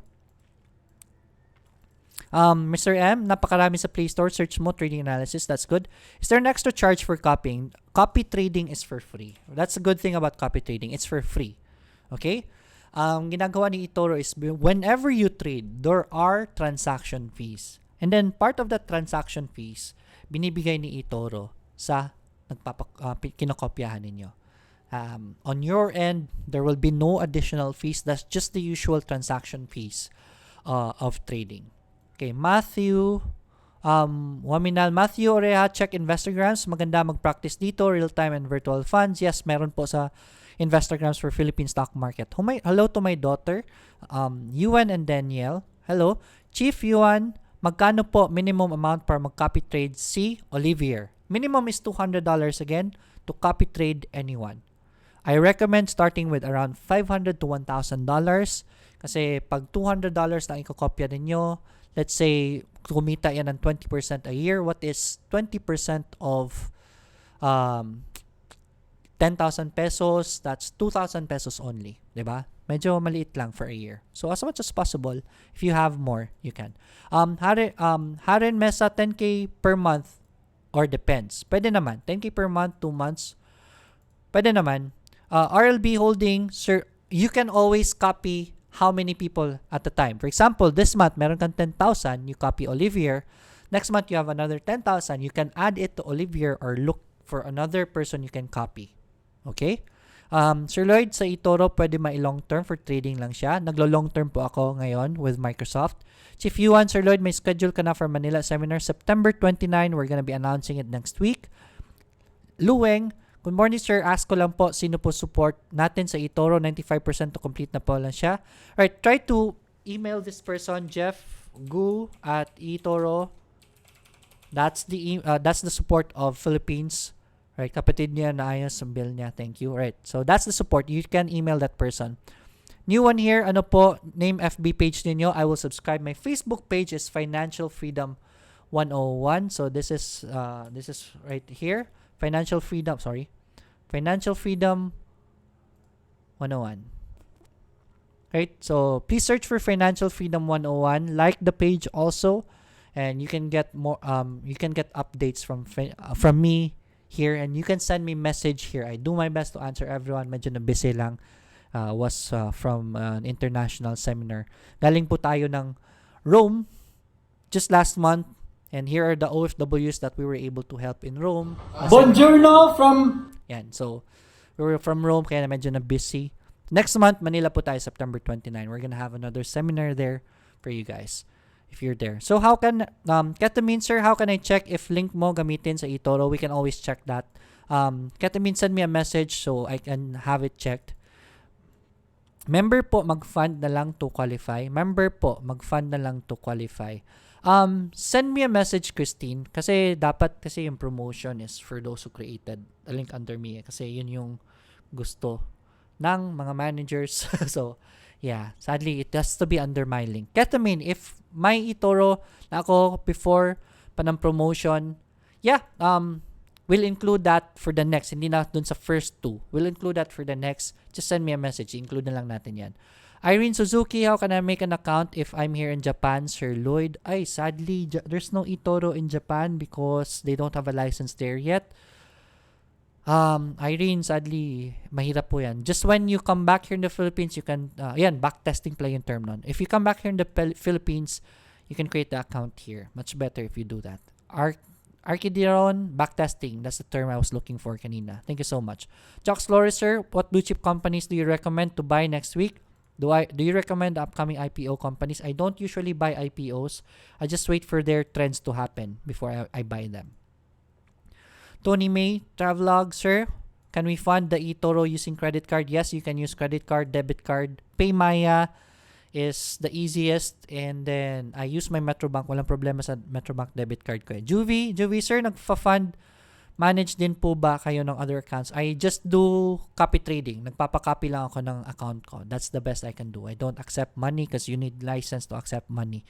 Mr. M, napakarami sa Play Store. Search mo trading analysis. That's good. Is there an extra charge for copying? Copy trading is for free. That's a good thing about copy trading. It's for free. Okay? Ginagawa ni eToro is whenever you trade, there are transaction fees. And then part of the transaction fees binibigay ni eToro sa kinokopyahan ninyo. On your end, there will be no additional fees. That's just the usual transaction fees of trading. Okay, Matthew Waminal, Matthew Oreha, check Investorgrams. Maganda mag-practice dito, real-time and virtual funds. Yes, meron po sa Investorgrams for Philippine stock market. Hello to my daughter, Yuan and Danielle. Hello. Chief Yuan, magkano po minimum amount para mag-copy trade si Olivier? Minimum is $200 again to copy trade anyone. I recommend starting with around $500 to $1,000 kasi pag $200 na ikokopya ninyo, let's say kumita yan ng 20% a year, what is 20% of 10,000 pesos? That's 2,000 pesos only, diba? Medyo maliit lang for a year. So as much as possible, if you have more, you can. Haren Mesa, 10K per month or depends. Pwede naman. 10K per month, 2 months. Pwede naman. RLB holding, sir, you can always copy how many people at a time. For example, this month, meron kang 10,000, you copy Olivier. Next month, you have another 10,000. You can add it to Olivier or look for another person you can copy. Okay? Sir Lloyd, sa eToro, pwede ma-long term for trading lang siya. Naglo-long term po ako ngayon with Microsoft. Chief Yuan, Sir Lloyd, may schedule ka na for Manila Seminar September 29. We're gonna be announcing it next week. Luweng, good morning sir. Ask ko lang po, sino po support natin sa eToro? 95% to complete na po lang siya. Alright, try to email this person, Jeff Gu at eToro. That's the support of Philippines. Right, kapatid niya naayos ang bill niya. Thank you. Right, so that's the support. You can email that person. New one here, ano po, name FB page ninyo. I will subscribe. My Facebook page is Financial Freedom 101. So this is right here. Financial Freedom 101. Right, so please search for Financial Freedom 101. Like the page also, and you can get more. You can get updates from me here, and you can send me message here. I do my best to answer everyone. Medyo na busy lang. Was from an international seminar. Galing po tayo ng Rome just last month, and here are the OFWs that we were able to help in Rome.
Buongiorno from...
Yan, so we were from Rome, kaya medyo na busy. Next month, Manila po tayo, September 29. We're gonna have another seminar there for you guys if you're there. So how can Ketamine sir, how can I check if link mo gamitin sa eToro? We can always check that. Ketamine, send me a message so I can have it checked. Member po, mag-fund na lang to qualify. Send me a message, Christine, kasi dapat kasi yung promotion is for those who created a link under me kasi yun yung gusto ng mga managers. So yeah, sadly, it has to be under my link. Ketamine, if may eToro na ako before pa ng promotion, yeah, We'll include that for the next. Hindi na dun sa first two. We'll include that for the next. Just send me a message. Include na lang natin yan. Irene Suzuki, how can I make an account if I'm here in Japan? Sir Lloyd, sadly, there's no eToro in Japan because they don't have a license there yet. Irene, sadly, mahirap po yan. Just when you come back here in the Philippines, you can, backtesting pala yung term nun. If you come back here in the Philippines, you can create the account here. Much better if you do that. Archidiron, backtesting. That's the term I was looking for kanina. Thank you so much. Jocks Flores, sir, what blue chip companies do you recommend to buy next week? Do you recommend upcoming IPO companies? I don't usually buy IPOs. I just wait for their trends to happen before I buy them. Tony May, Travelog, sir, can we fund the eToro using credit card? Yes, you can use credit card, debit card. PayMaya is the easiest, and then I use my Metrobank. Walang problema sa Metrobank debit card ko. Juvie, sir, nagfa-fund manage din po ba kayo ng other accounts? I just do copy trading. Nagpapakopy lang ako ng account ko. That's the best I can do. I don't accept money because you need license to accept money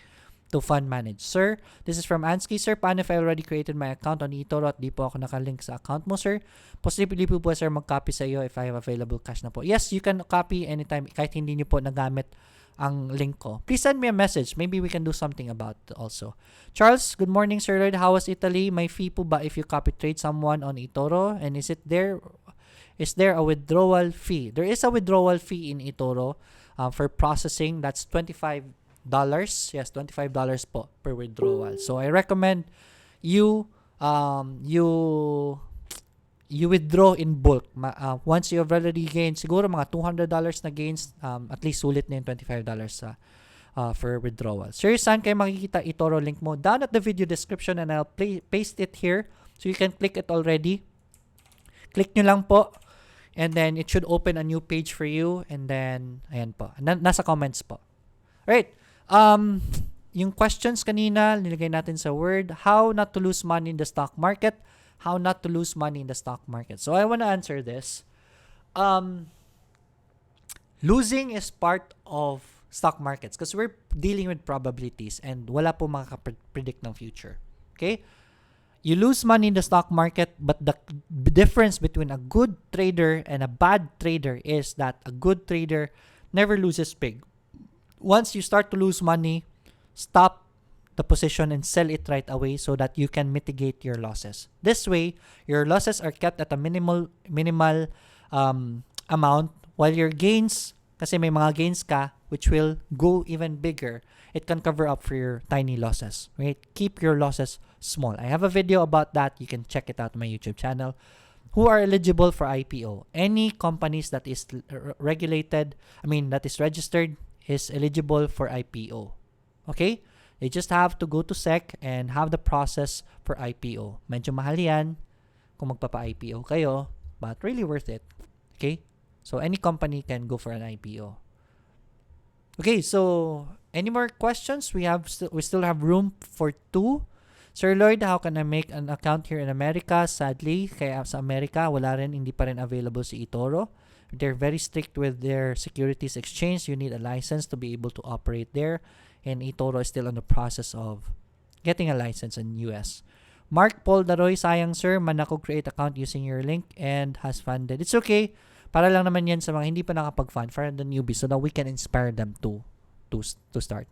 to fund manage. Sir, this is from Ansky. Sir, paano if I already created my account on eToro at di po ako nakalink sa account mo, sir? Possibly po sir, mag-copy sa iyo if I have available cash na po. Yes, you can copy anytime kahit hindi niyo po nagamit ang link ko. Please send me a message. Maybe we can do something about it also. Charles, good morning, Sir Lloyd. How was Italy? May fee po ba if you copy trade someone on eToro? And is there a withdrawal fee? There is a withdrawal fee in eToro for processing. That's $25. Yes, $25 po per withdrawal. So I recommend you withdraw in bulk. Once you have already gained, siguro mga $200 na gains, at least sulit na yung $25 for withdrawal. Sir, saan kayo makikita eToro link mo? Down at the video description, and I'll paste it here so you can click it already. Click nyo lang po, and then it should open a new page for you, and then, ayan po. Nasa comments po. Alright. Yung questions kanina, nilagay natin sa Word. How not to lose money in the stock market? How not to lose money in the stock market. So I want to answer this. Losing is part of stock markets because we're dealing with probabilities and wala po makaka-predict ng future. Okay? You lose money in the stock market, but the difference between a good trader and a bad trader is that a good trader never loses big. Once you start to lose money, stop the position and sell it right away so that you can mitigate your losses. This way, your losses are kept at a minimal amount, while your gains, kasi may mga gains ka, which will go even bigger, it can cover up for your tiny losses. Right? Keep your losses small. I have a video about that. You can check it out on my YouTube channel. Who are eligible for IPO? Any companies that is that is registered is eligible for IPO. Okay? They just have to go to SEC and have the process for IPO. Medyo mahal yan kung magpapa-IPO kayo, but really worth it. Okay? So, any company can go for an IPO. Okay, so, any more questions? We still have room for 2. Sir Lloyd, how can I make an account here in America? Sadly, kaya sa Amerika, hindi pa rin available si eToro. They're very strict with their securities exchange. You need a license to be able to operate there. And eToro is still in the process of getting a license in US. Mark Paul Daroy, sayang sir, man ako create account using your link and has funded. It's okay. Para lang naman yan sa mga hindi pa nakapag-fund for the newbies so that we can inspire them to start.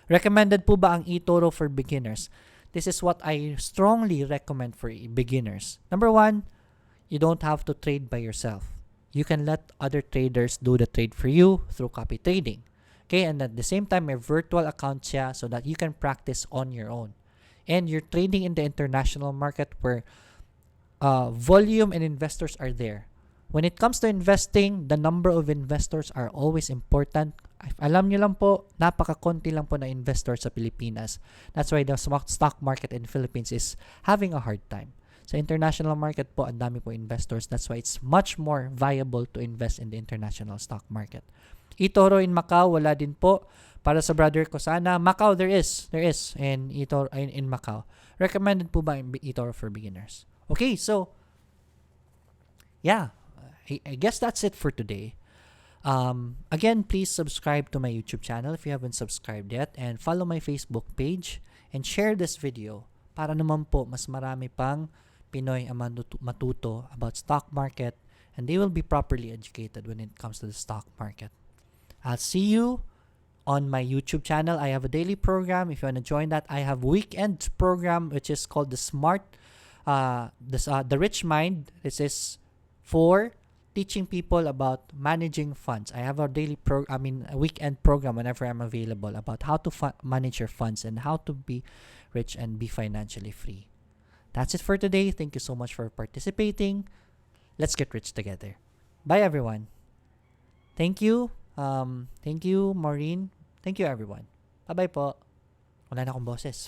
Recommended po ba ang eToro for beginners? This is what I strongly recommend for beginners. Number 1, you don't have to trade by yourself. You can let other traders do the trade for you through copy trading. Okay, and at the same time, may virtual account siya so that you can practice on your own. And you're trading in the international market where volume and investors are there. When it comes to investing, the number of investors are always important. Alam nyo lang po, napaka-konti lang po na investors sa Pilipinas. That's why the stock market in the Philippines is having a hard time. Sa international market po, ang dami po investors. That's why it's much more viable to invest in the international stock market. eToro in Macau, wala din po. Para sa brother ko sana, Macau, there is. And eToro in Macau. Recommended po ba eToro for beginners? Okay, so, yeah. I guess that's it for today. Again, please subscribe to my YouTube channel if you haven't subscribed yet. And follow my Facebook page. And share this video para naman po mas marami pang Pinoy ang matuto about stock market, and they will be properly educated when it comes to the stock market. I'll see you on my YouTube channel. I have a daily program. If you want to join that, I have weekend program which is called the the Rich Mind. This is for teaching people about managing funds. I have a a weekend program whenever I'm available about how to manage your funds and how to be rich and be financially free. That's it for today. Thank you so much for participating. Let's get rich together. Bye, everyone. Thank you. Thank you, Maureen. Thank you, everyone. Bye-bye po. Wala na akong boses.